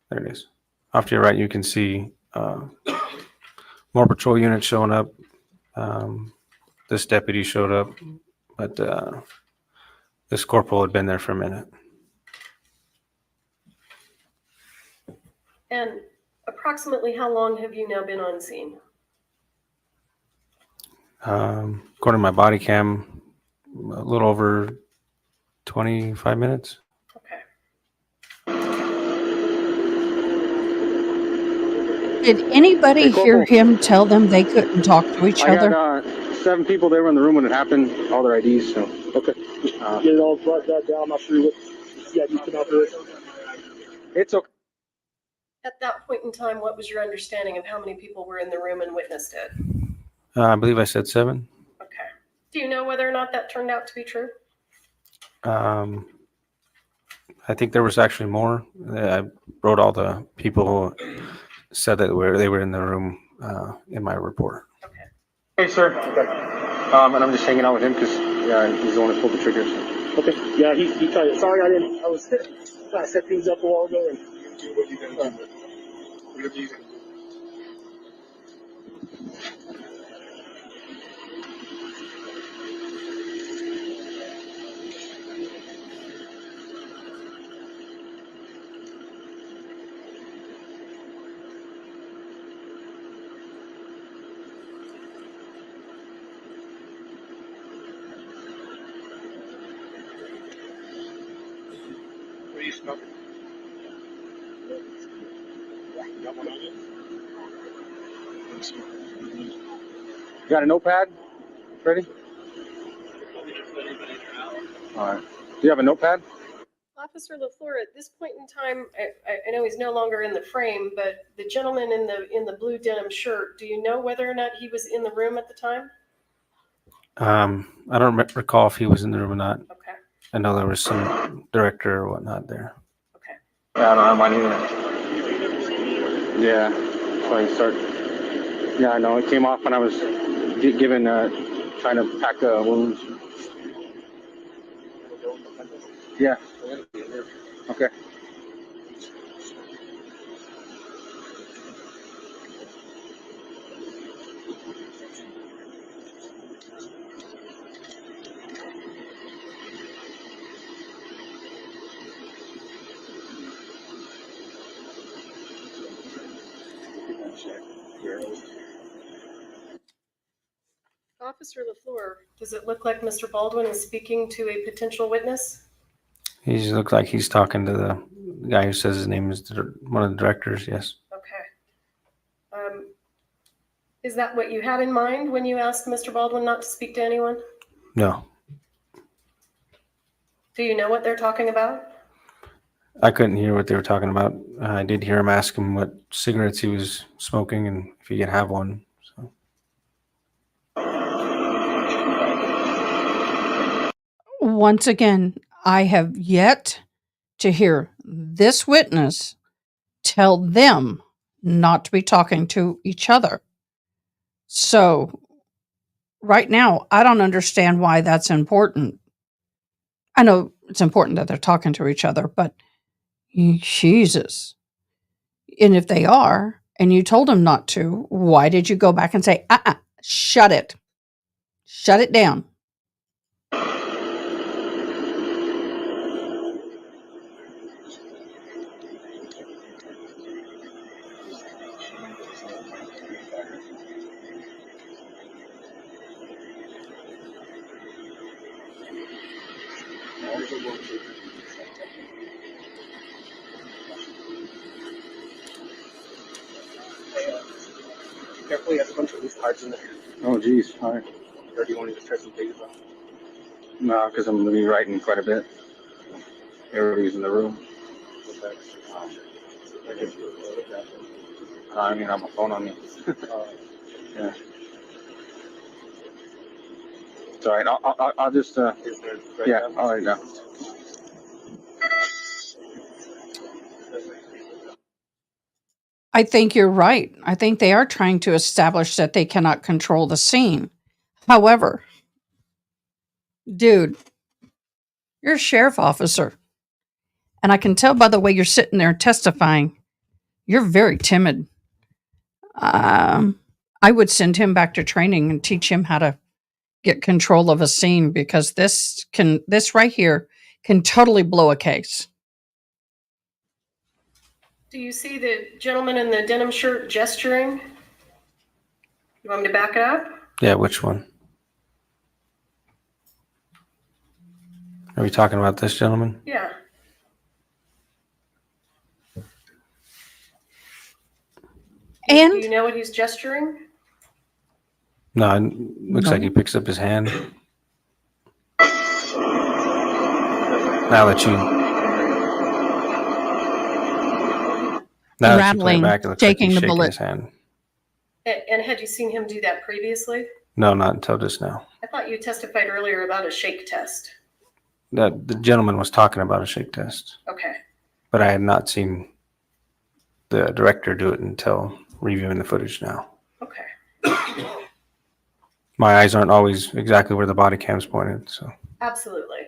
There it is. Off to your right, you can see more patrol units showing up. This deputy showed up, but This corporal had been there for a minute. And approximately how long have you now been on scene? According to my body cam, a little over 25 minutes. Okay. Did anybody Hey, hear Corporal. him tell them they couldn't talk to each I got other? 7 people. They were in the room when it happened. All their IDs. So okay. Get it all brought that down. I'm not sure what CID came out there. It's okay. At that point in time, what was your understanding of how many people were in the room and witnessed it? I believe I said 7. Okay. Do you know whether or not that turned out to be true? I think there was actually more. I wrote all the people who said that they were in the room in my report. Hey, sir. Okay. And I'm just hanging out with him because he's the one who pulled the trigger. So. Okay. Yeah, he tried it. Sorry, I was trying to set things up a while ago. And, What are you smoking? You got one on you? You got a notepad? Ready? All right. Do you have a notepad? Officer LaFleur, at this point in time, I know he's no longer in the frame, but the gentleman in the blue denim shirt, do you know whether or not he was in the room at the time? I don't recall if he was in the room or not. Okay. I know there was some director or whatnot there. Yeah, I don't have mine either. Yeah. So I start. Yeah, I know. It came off when I was given trying to pack wounds. Yeah. Okay. Officer LaFleur, does it look like Mr. Baldwin is speaking to a potential witness? He just looks like he's talking to the guy who says his name is one of the directors. Yes. Okay. Is that what you had in mind when you asked Mr. Baldwin not to speak to anyone? No, Do you know what they're talking about? I couldn't hear what they were talking about. I did hear him ask him what cigarettes he was smoking and if he could have one. So. Once again, I have yet to hear this witness tell them not to be talking to each other. So, right now, I don't understand why that's important. I know it's important that they're talking to each other, but Jesus. And if they are, and you told them not to, why did you go back and say, shut it? Shut it down. careful, he has a bunch of loose cards in there. Oh, geez. All right. Or do you want to just try some pages off? No, because I'm going to be writing quite a bit. Everybody's in the room. I mean, I have my phone on me. Yeah. It's all right. I'll just, yeah, I'll write it down. I think you're right. I think they are trying to establish that they cannot control the scene. However, dude, you're a sheriff officer. And I can tell by the way you're sitting there testifying, you're very timid. I would send him back to training and teach him how to get control of a scene, because this right here can totally blow a case. Do you see the gentleman in the denim shirt gesturing? You want me to back it up? Yeah, which one? Are we talking about this gentleman? Yeah. And do you know what he's gesturing? No, it looks like he picks up his hand. Now that you play it back, it looks like he's shaking his hand. And had you seen him do that previously? No, not until just now. I thought you testified earlier about a shake test. The gentleman was talking about a shake test, Okay. but I had not seen the director do it until reviewing the footage now. Okay. My eyes aren't always exactly where the body cam's pointed, so. Absolutely.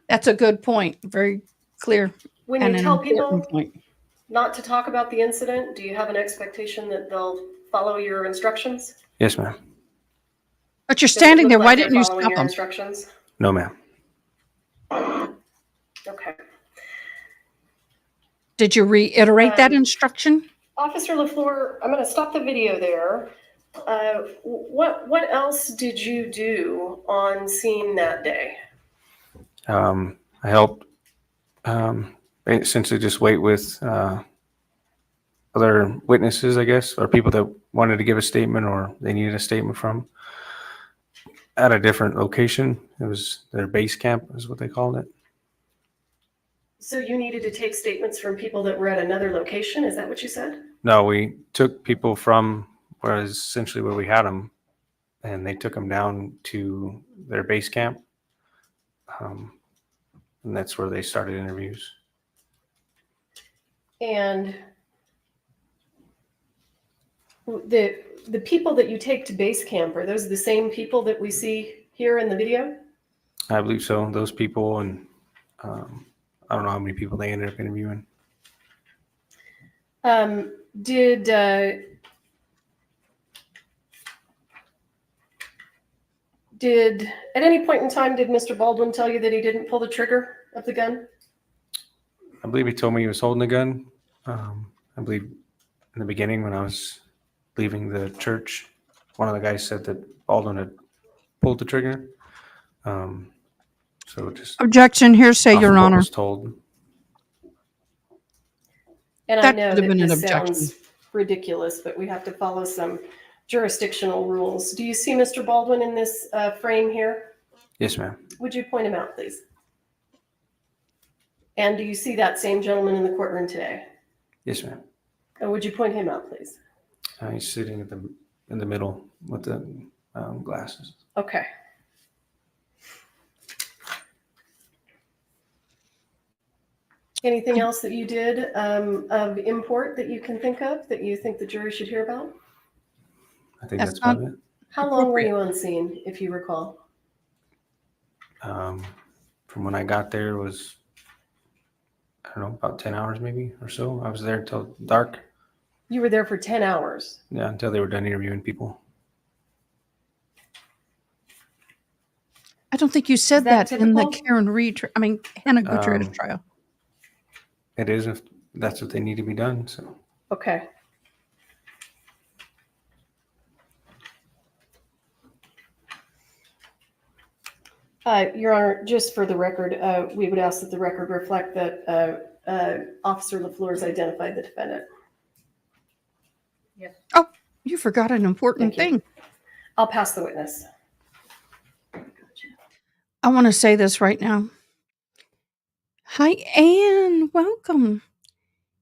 That's a good point. Very clear. When and you an tell important people point. not to talk about the incident, do you have an expectation that they'll follow your instructions? Yes, ma'am. But you're Does it standing look there. like Why they're didn't you following stop your them? instructions? No, ma'am. Okay. Did you reiterate that instruction? Officer LaFleur, I'm going to stop the video there. What else did you do on scene that day? I helped essentially just wait with other witnesses, I guess, or people that wanted to give a statement or they needed a statement from at a different location. It was their base camp is what they called it. So you needed to take statements from people that were at another location? Is that what you said? No, we took people from essentially where we had them, and they took them down to their base camp. And that's where they started interviews. And the people that you take to base camp, are those the same people that we see here in the video? I believe so. Those people, and I don't know how many people they ended up interviewing. Did at any point in time, did Mr. Baldwin tell you that he didn't pull the trigger of the gun? I believe he told me he was holding the gun. I believe in the beginning when I was leaving the church, one of the guys said that Baldwin had pulled the trigger. So just Objection, hearsay, Your Honor. Was told. And That I know should have that been an this objection. sounds ridiculous, but we have to follow some jurisdictional rules. Do you see Mr. Baldwin in this frame here? Yes, ma'am. Would you point him out, please? And do you see that same gentleman in the courtroom today? Yes, ma'am. And would you point him out, please? He's sitting in the middle with the glasses. Okay. Anything else that you did of import that you can think of that you think the jury should hear about? I think that's about it. How long were you on scene, if you recall? From when I got there was, I don't know, about 10 hours maybe or so. I was there until dark. You were there for 10 hours. Yeah, until they were done interviewing people. I don't think you said that in the typical? Karen Reed, Hannah Gutierrez trial. It is if that's what they need to be done. So Okay. Your Honor, just for the record, we would ask that the record reflect that Officer LaFleur has identified the defendant. Yes. Oh, you forgot an important thing. I'll pass the witness. I want to say this right now. Hi, Anne. Welcome.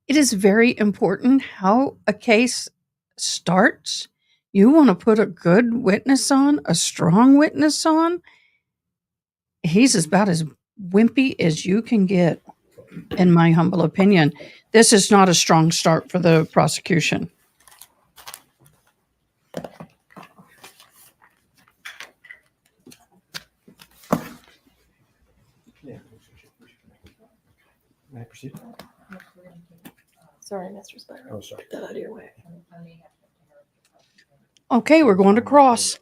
It is very important how a case starts. You want to put a good witness on, a strong witness on. He's about as wimpy as you can get, in my humble opinion. This is not a strong start for the prosecution. May I proceed? Sorry, Mr. Spiro. Oh, sorry. Get that out of your way. Okay, we're going to cross.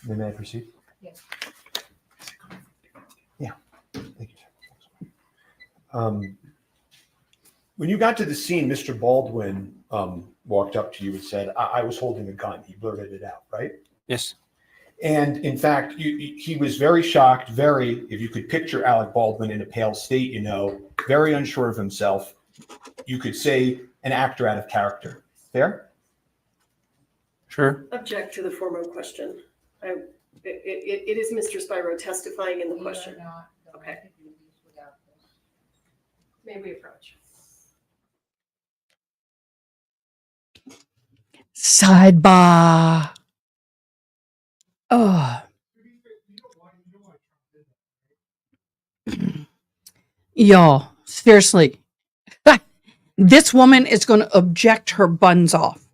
May I proceed? Yes. Yeah. Thank you, sir. When you got to the scene, Mr. Baldwin walked up to you and said, I was holding a gun. He blurted it out, right? Yes. And in fact, he was very shocked, if you could picture Alec Baldwin in a pale state, very unsure of himself. You could say an actor out of character. Fair? Sure. Object to the former question. It is Mr. Spyro testifying in the question. Okay. May we approach? Sidebar. Oh. Y'all, seriously. This woman is going to object her buns off.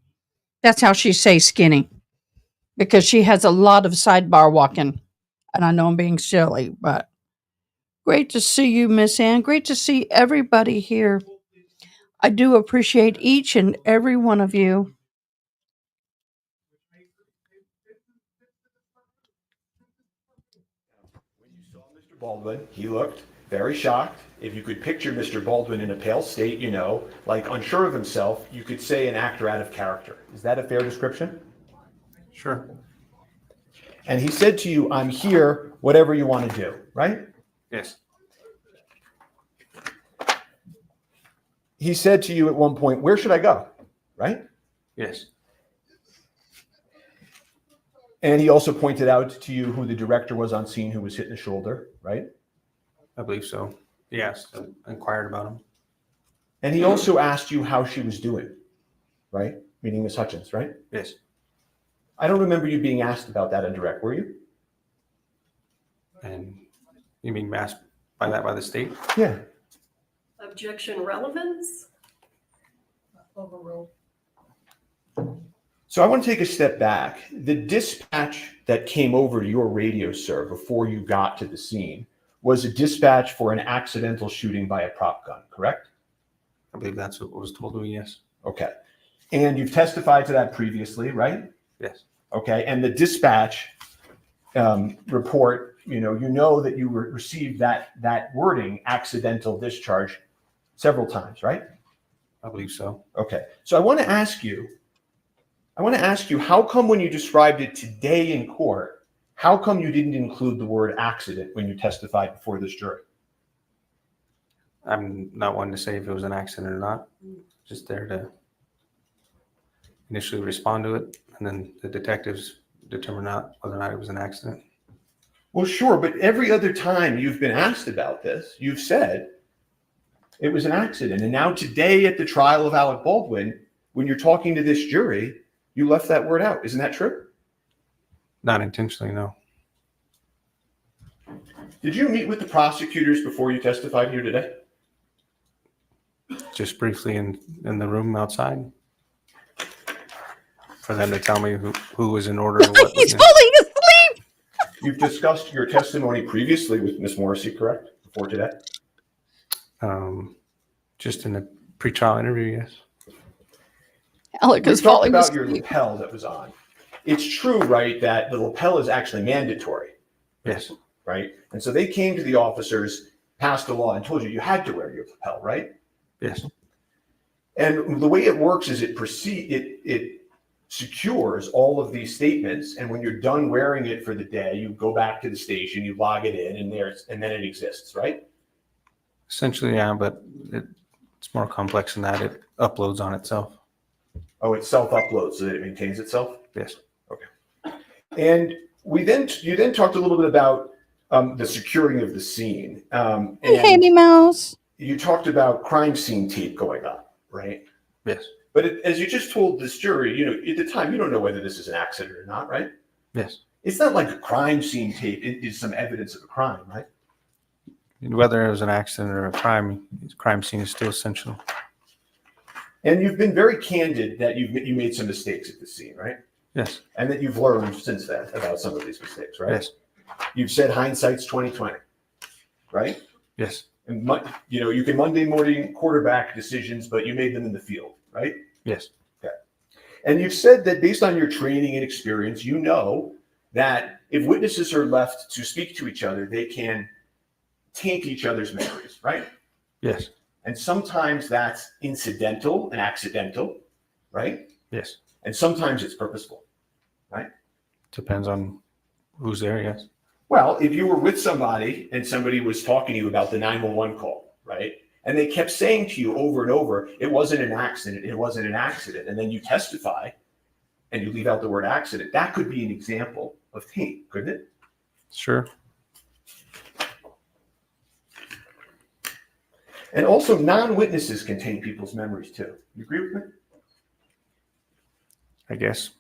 That's how she stays skinny. Because she has a lot of sidebar walking. And I know I'm being silly, but great to see you, Miss Ann. Great to see everybody here. I do appreciate each and every one of you. Mr. Baldwin, he looked very shocked. If you could picture Mr. Baldwin in a pale state, like unsure of himself, you could say an actor out of character. Is that a fair description? Sure. And he said to you, I'm here, whatever you want to do, right? Yes. He said to you at one point, where should I go? Right? Yes. And he also pointed out to you who the director was on scene who was hit in the shoulder, right? I believe so. Yes. I inquired about him. And he also asked you how she was doing, right? Meaning Miss Hutchins, right? Yes. I don't remember you being asked about that in direct, were you? And you mean asked by the state? Yeah. Objection relevance? Overruled. So I want to take a step back. The dispatch that came over to your radio, sir, before you got to the scene was a dispatch for an accidental shooting by a prop gun, correct? I believe that's what was told to me, yes. Okay. And you've testified to that previously, right? Yes. Okay. And the dispatch report, you know that you received that wording, accidental discharge, several times, right? I believe so. Okay. So I want to ask you, how come when you described it today in court, how come you didn't include the word accident when you testified before this jury? I'm not one to say if it was an accident or not. Just there to initially respond to it, and then the detectives determine whether or not it was an accident. Well, sure, but every other time you've been asked about this, you've said it was an accident. And now today at the trial of Alec Baldwin, when you're talking to this jury, you left that word out. Isn't that true? Not intentionally, no. Did you meet with the prosecutors before you testified here today? Just briefly in the room outside for them to tell me who was in order. What He's falling asleep. You've discussed your testimony previously with Ms. Morrissey, correct? Before today? Just in a pretrial interview, yes. Alec is We talked falling about asleep. your lapel that was on. It's true, right, that the lapel is actually mandatory. Yes. Right? And so they came to the officers, passed a law, and told you had to wear your lapel, right? Yes. And the way it works is it secures all of these statements, and when you're done wearing it for the day, you go back to the station, you log it in, and then it exists, right? Essentially, yeah, but it's more complex than that. It uploads on itself. Oh, it self-uploads so that it maintains itself? Yes. Okay. And you then talked a little bit about the securing of the scene. Hey, Handy Mouse. You talked about crime scene tape going up, right? Yes. But as you just told this jury, at the time, you don't know whether this is an accident or not, right? Yes. It's not like a crime scene tape is some evidence of a crime, right? Whether it was an accident or a crime scene is still essential. And you've been very candid that you made some mistakes at the scene, right? Yes. And that you've learned since then about some of these mistakes, right? Yes. You've said hindsight's 20/20, right? Yes. And you can Monday morning quarterback decisions, but you made them in the field, right? Yes. Okay. And you've said that based on your training and experience, you know that if witnesses are left to speak to each other, they can taint each other's memories, right? Yes. And sometimes that's incidental and accidental, right? Yes. And sometimes it's purposeful, right? Depends on who's there, yes. Well, if you were with somebody and somebody was talking to you about the 911 call, right? And they kept saying to you over and over, it wasn't an accident, it wasn't an accident. And then you testify and you leave out the word accident. That could be an example of taint, couldn't it? Sure. And also non-witnesses can taint people's memories too. You agree with me? I guess.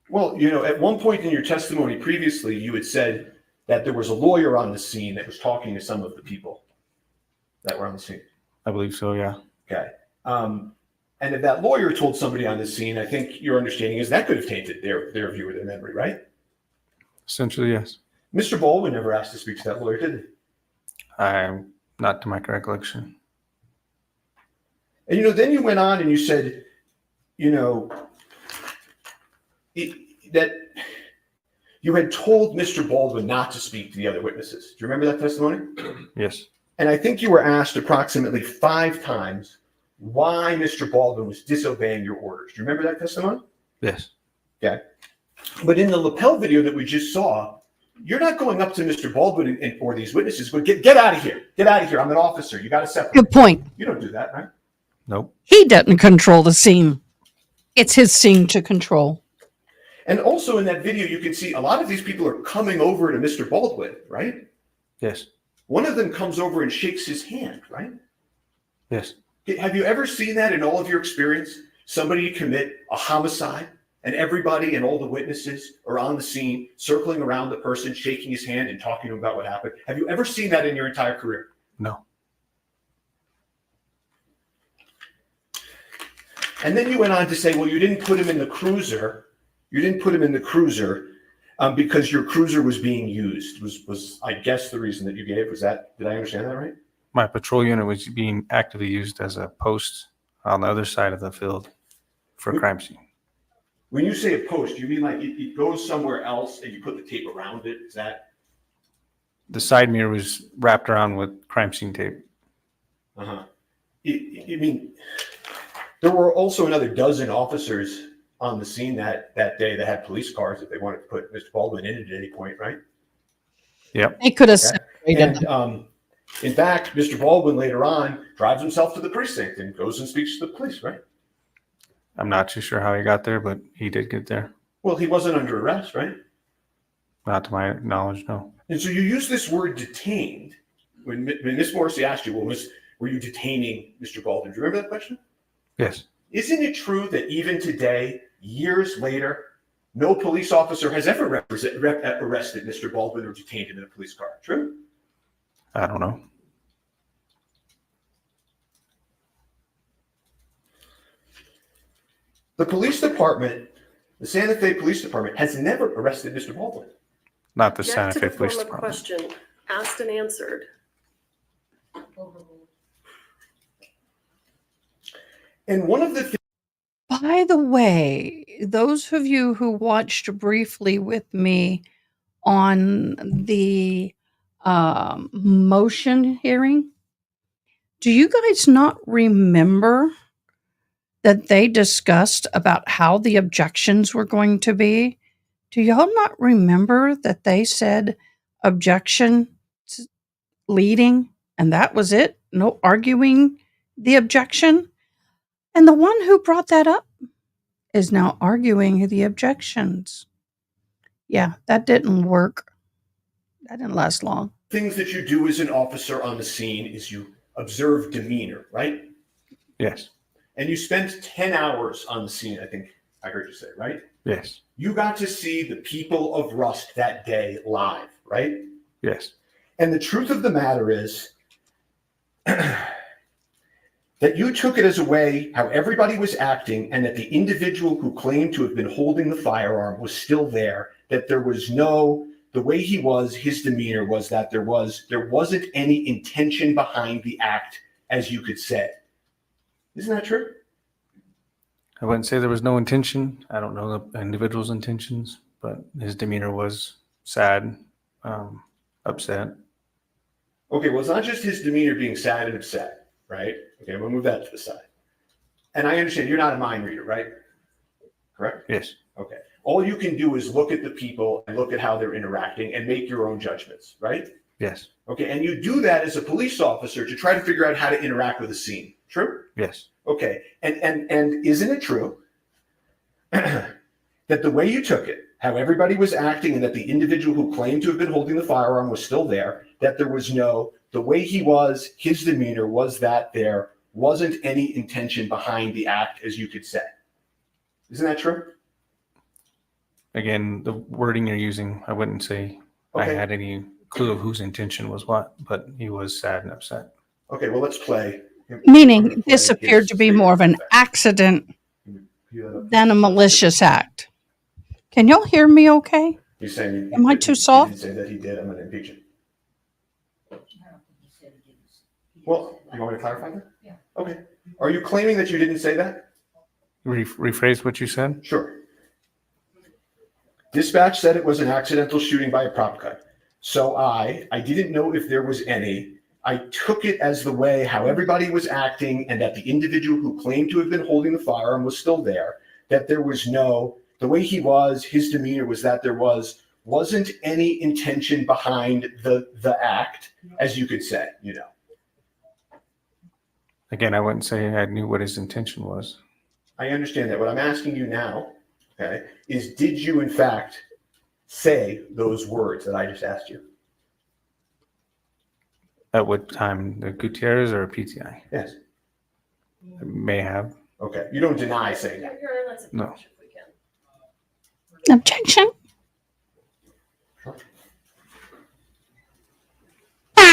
Well, at one point in your testimony previously, you had said that there was a lawyer on the scene that was talking to some of the people that were on the scene. I believe so, yeah. Okay. And if that lawyer told somebody on the scene, I think your understanding is that could have tainted their view or their memory, right? Essentially, yes. Mr. Baldwin never asked to speak to that lawyer, did he? I'm not to my recollection. And then you went on and you said, that you had told Mr. Baldwin not to speak to the other witnesses. Do you remember that testimony? Yes. And I think you were asked approximately 5 times why Mr. Baldwin was disobeying your orders. Do you remember that testimony? Yes. Okay. But in the lapel video that we just saw, you're not going up to Mr. Baldwin or these witnesses, but get out of here. Get out of here. I'm an officer. You got to separate. Good point. You don't do that, right? Nope. He doesn't control the scene. It's his scene to control. And also in that video, you can see a lot of these people are coming over to Mr. Baldwin, right? Yes. One of them comes over and shakes his hand, right? Yes. Have you ever seen that in all of your experience? Somebody commit a homicide and everybody and all the witnesses are on the scene, circling around the person, shaking his hand and talking to him about what happened. Have you ever seen that in your entire career? No. And then you went on to say, well, you didn't put him in the cruiser. You didn't put him in the cruiser because your cruiser was being used. Was I guess the reason that you gave? Was that? Did I understand that right? My patrol unit was being actively used as a post on the other side of the field for a crime scene. When you say a post, you mean like it goes somewhere else and you put the tape around it? Is that? The side mirror was wrapped around with crime scene tape. Uh-huh. You mean there were also another dozen officers on the scene that day that had police cars if they wanted to put Mr. Baldwin in at any point, right? Yep. They could have separated. And in fact, Mr. Baldwin later on drives himself to the precinct and goes and speaks to the police, right? I'm not too sure how he got there, but he did get there. Well, he wasn't under arrest, right? Not to my knowledge, no. And so you use this word detained. When Ms. Morrissey asked you, well, were you detaining Mr. Baldwin? Do you remember that question? Yes. Isn't it true that even today, years later, no police officer has ever arrested Mr. Baldwin or detained him in a police car? True? I don't know. The police department, the Santa Fe Police Department, has never arrested Mr. Baldwin. Not the Back Santa to Fe the Police form of Department. question, asked and answered. And one of the things. By the way, those of you who watched briefly with me on the motion hearing, do you guys not remember that they discussed about how the objections were going to be? Do y'all not remember that they said objection leading and that was it? No arguing the objection? And the one who brought that up is now arguing the objections. Yeah, that didn't work. That didn't last long. Things that you do as an officer on the scene is you observe demeanor, right? Yes. And you spent 10 hours on the scene, I think I heard you say, right? Yes. You got to see the people of Rust that day live, right? Yes. And the truth of the matter is that you took it as a way how everybody was acting and that the individual who claimed to have been holding the firearm was still there, that there was no, the way he was, his demeanor was that there wasn't any intention behind the act, as you could say. Isn't that true? I wouldn't say there was no intention. I don't know the individual's intentions, but his demeanor was sad, upset. Okay, well, it's not just his demeanor being sad and upset, right? Okay, we'll move that to the side. And I understand you're not a mind reader, right? Correct? Yes. Okay. All you can do is look at the people and look at how they're interacting and make your own judgments, right? Yes. Okay, and you do that as a police officer to try to figure out how to interact with a scene. True? Yes. Okay, and isn't it true that the way you took it, how everybody was acting, and that the individual who claimed to have been holding the firearm was still there, that there was the way he was, his demeanor was that there wasn't any intention behind the act, as you could say. Isn't that true? Again, the wording you're using, I wouldn't say I Okay. had any clue of whose intention was what, but he was sad and upset. Okay, well, let's play. Meaning this appeared to be more of an accident than a malicious act. Can y'all hear me okay? You're saying Am I too soft? You didn't say that he did. I'm going to impeach him. Well, you want me to clarify that? Yeah. Okay. Are you claiming that you didn't say that? Rephrase what you said? Sure. Dispatch said it was an accidental shooting by a prop gun. So I didn't know if there was any. I took it as the way how everybody was acting, and that the individual who claimed to have been holding the firearm was still there, that there was the way he was, his demeanor was that there wasn't any intention behind the act, as you could say, Again, I wouldn't say I knew what his intention was. I understand that. What I'm asking you now, okay, is did you in fact say those words that I just asked you? At what time? The Gutierrez or PTI? Yes. I may have. Okay. You don't deny saying that? No. Objection. I'm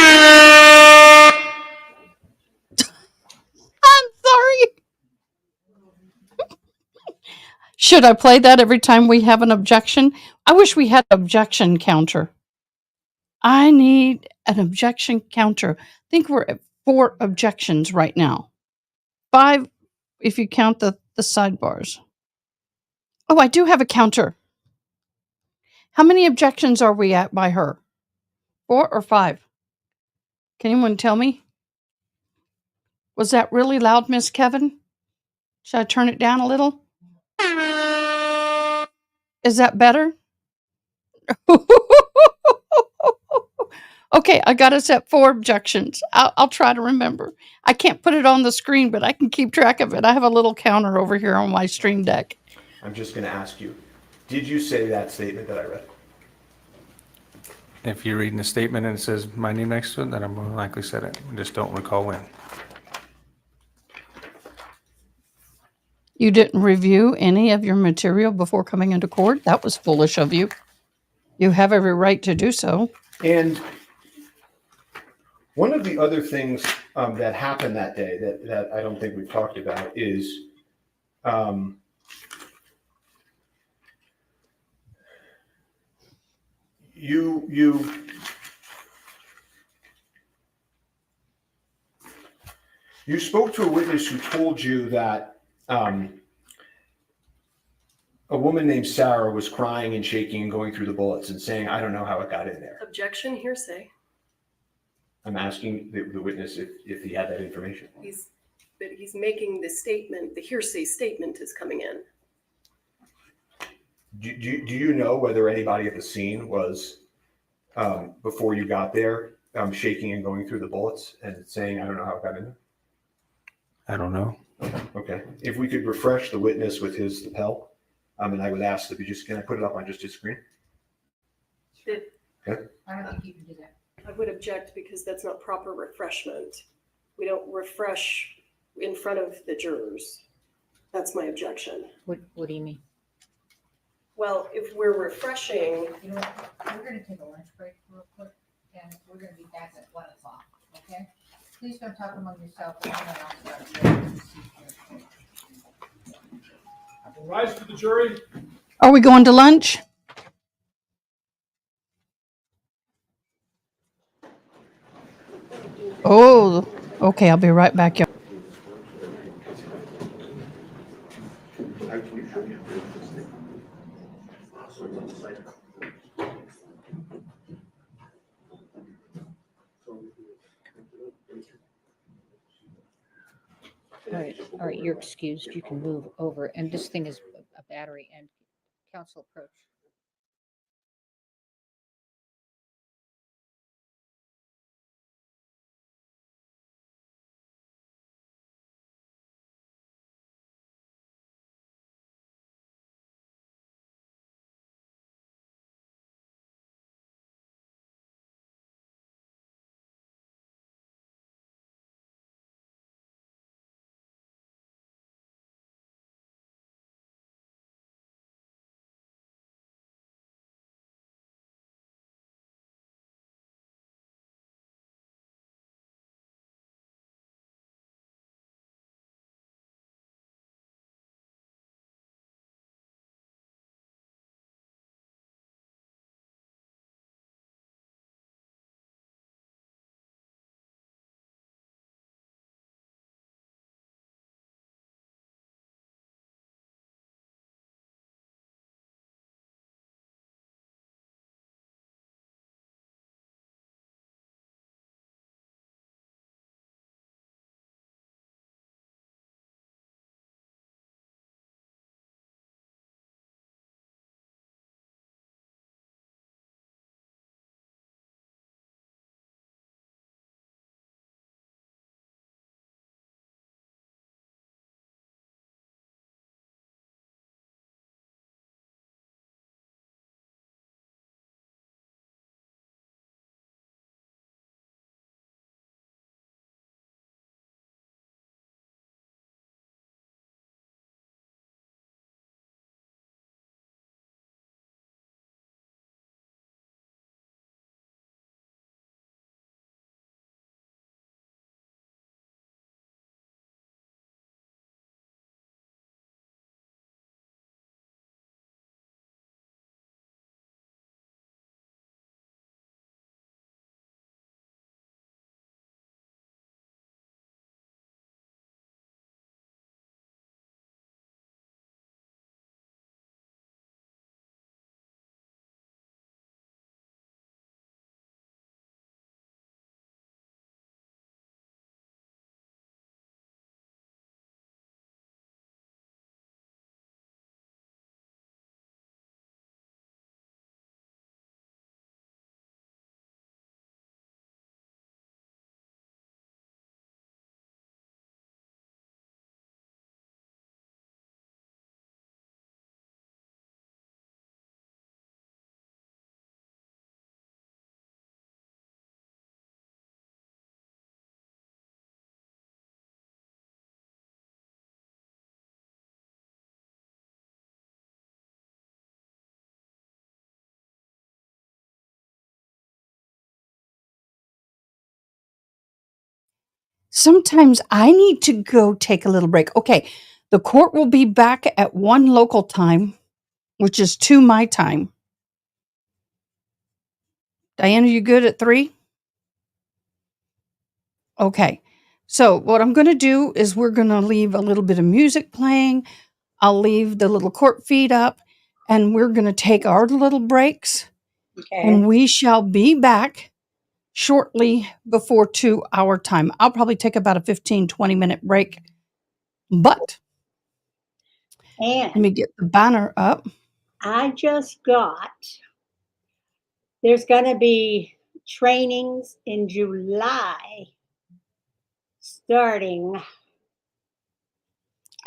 sorry. Should I play that every time we have an objection? I wish we had an objection counter. I need an objection counter. I think we're at 4 objections right now. 5 if you count the sidebars. Oh, I do have a counter. How many objections are we at by her? 4 or 5? Can anyone tell me? Was that really loud, Miss Kevin? Should I turn it down a little? Is that better? Okay, I got us at 4 objections. I'll try to remember. I can't put it on the screen, but I can keep track of it. I have a little counter over here on my Stream Deck. I'm just going to ask you, did you say that statement that I read? If you're reading a statement and it says my name next to it, then I more likely said it. I just don't recall when. You didn't review any of your material before coming into court? That was foolish of you. You have every right to do so. And one of the other things that happened that day that I don't think we've talked about is you spoke to a witness who told you that a woman named Sarah was crying and shaking and going through the bullets and saying, I don't know how it got in there. Objection, hearsay. I'm asking the witness if he had that information. He's making the statement, the hearsay statement is coming in. Do you know whether anybody at the scene was, before you got there, shaking and going through the bullets and saying, I don't know how it got in there? I don't know. Okay. If we could refresh the witness with his lapel, and I would ask that can I put it up on just his screen? Okay. I don't think you can do that. I would object because that's not proper refreshment. We don't refresh in front of the jurors. That's my objection. What do you mean? Well, if we're refreshing. You know what? We're going to take a lunch break real quick, and we're going to be back at 1 o'clock, okay? Please don't talk among yourselves. Rise to the jury. Are we going to lunch? Oh, okay. I'll be right back. All right, you're excused. You can move over. And this thing is a battery and council approach. Sometimes I need to go take a little break. Okay, the court will be back at 1 local time, which is 2 my time. Diane, are you good at 3? Okay. So what I'm going to do is we're going to leave a little bit of music playing. I'll leave the little court feed up, and we're going to take our little breaks. Okay. And we shall be back shortly before 2 hour time. I'll probably take about a 15-20 minute break. But let me And get the banner up. I just got, there's going to be trainings in July starting.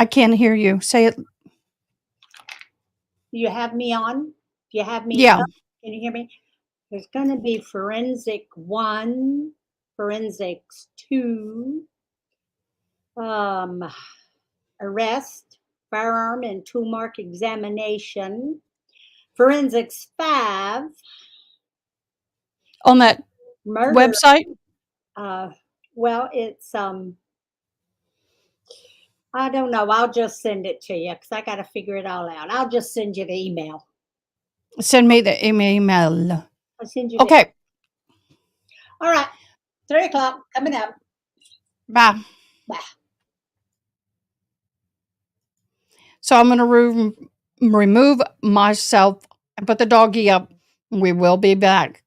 I can't hear you. Say it. You have me on? Do you have me Yeah. up? Can you hear me? There's going to be Forensic 1, Forensics 2, arrest, firearm and tool mark examination, Forensics 5, On that murder. website? Well, it's I don't know. I'll just send it to you because I got to figure it all out. I'll just send you the email. Send me the email. I'll send you. Okay. All right. 3 o'clock coming up. Bye. Bye. So I'm going to remove myself and put the doggy up. We will be back.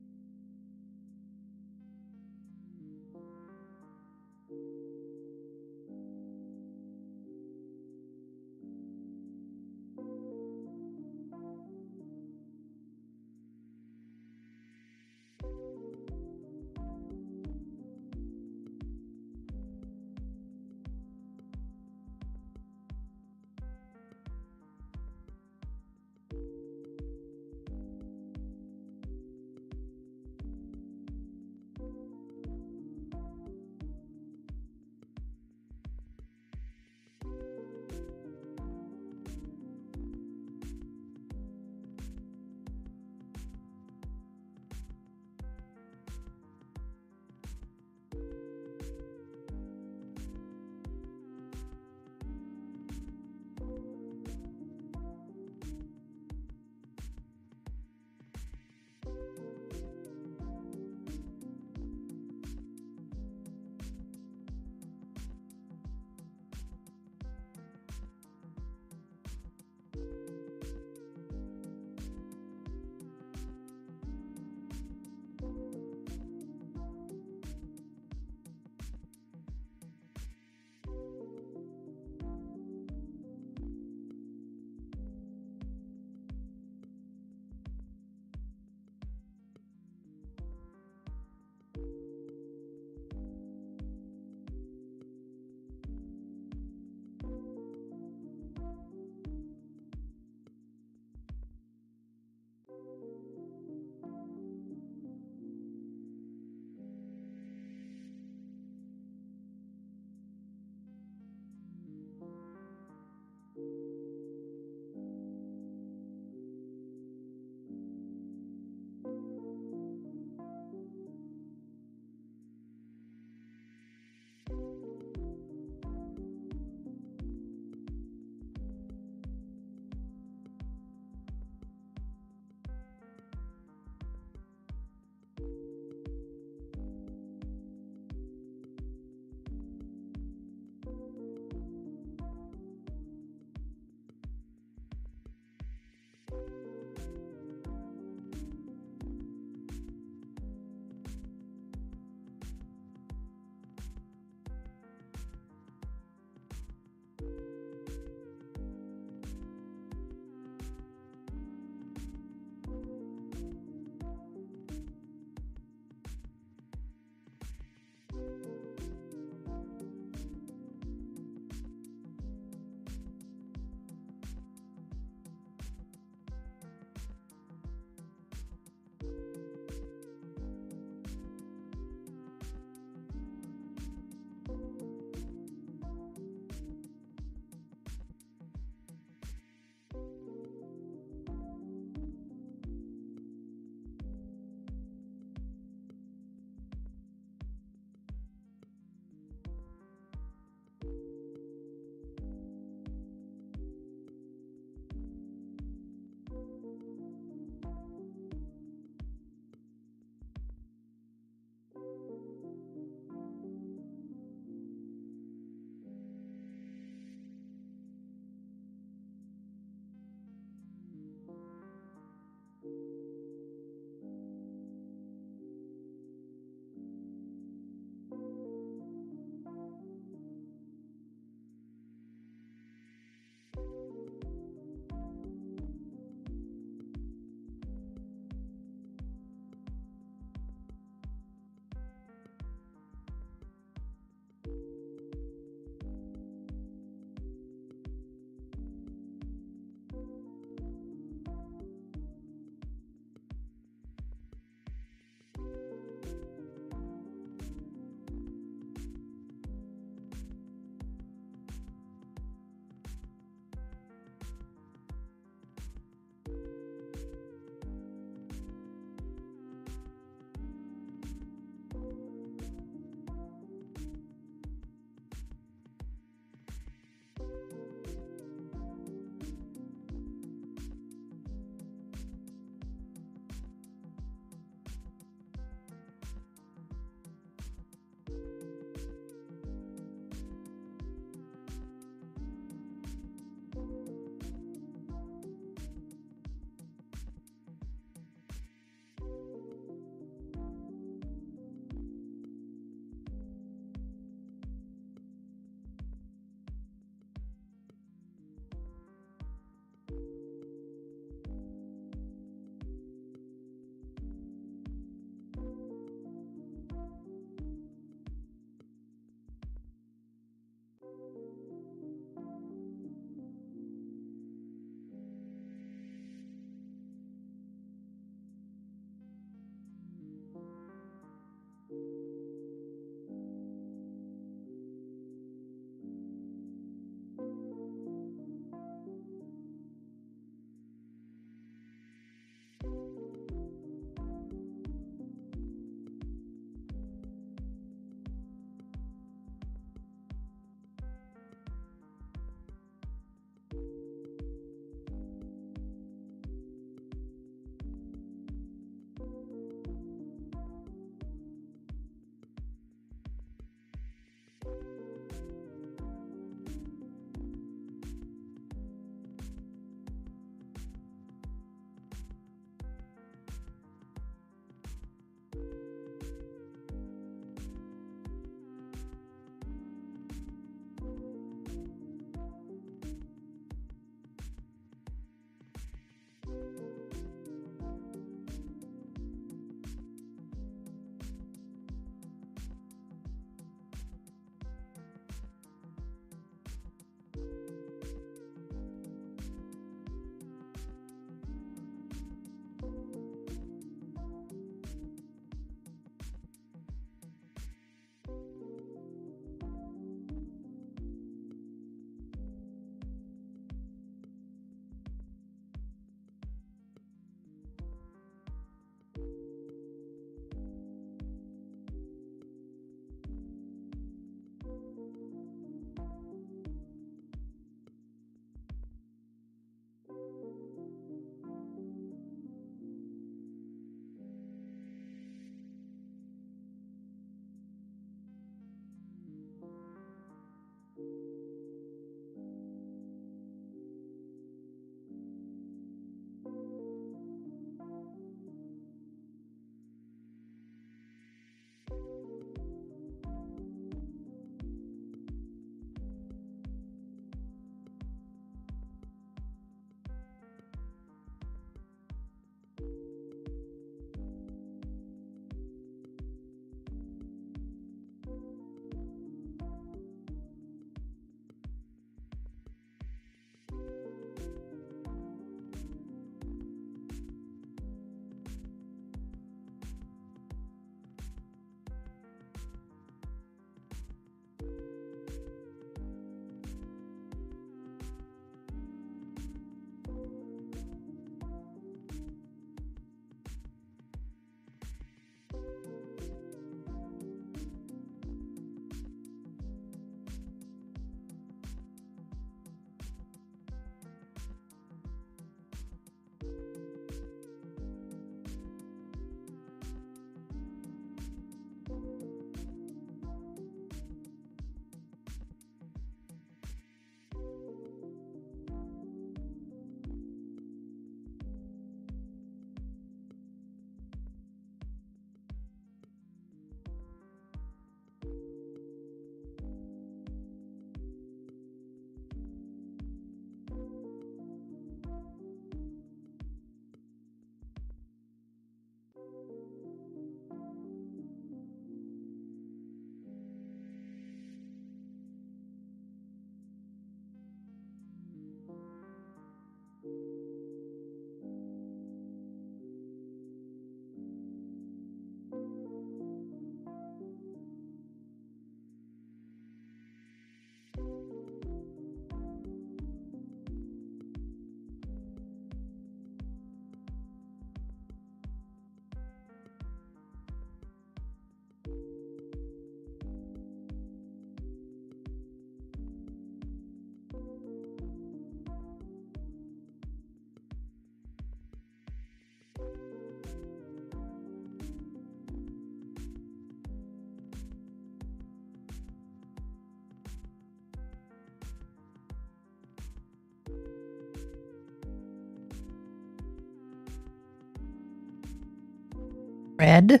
read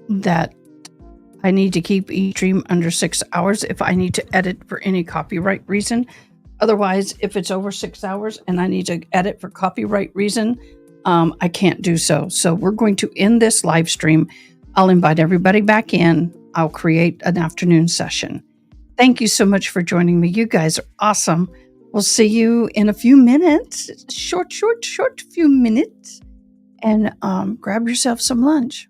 that I need to keep each stream under 6 hours if I need to edit for any copyright reason. Otherwise, if it's over 6 hours and I need to edit for copyright reason, I can't do so. So we're going to end this live stream. I'll invite everybody back in. I'll create an afternoon session. Thank you so much for joining me. You guys are awesome. We'll see you in a few minutes. Short few minutes. And grab yourself some lunch.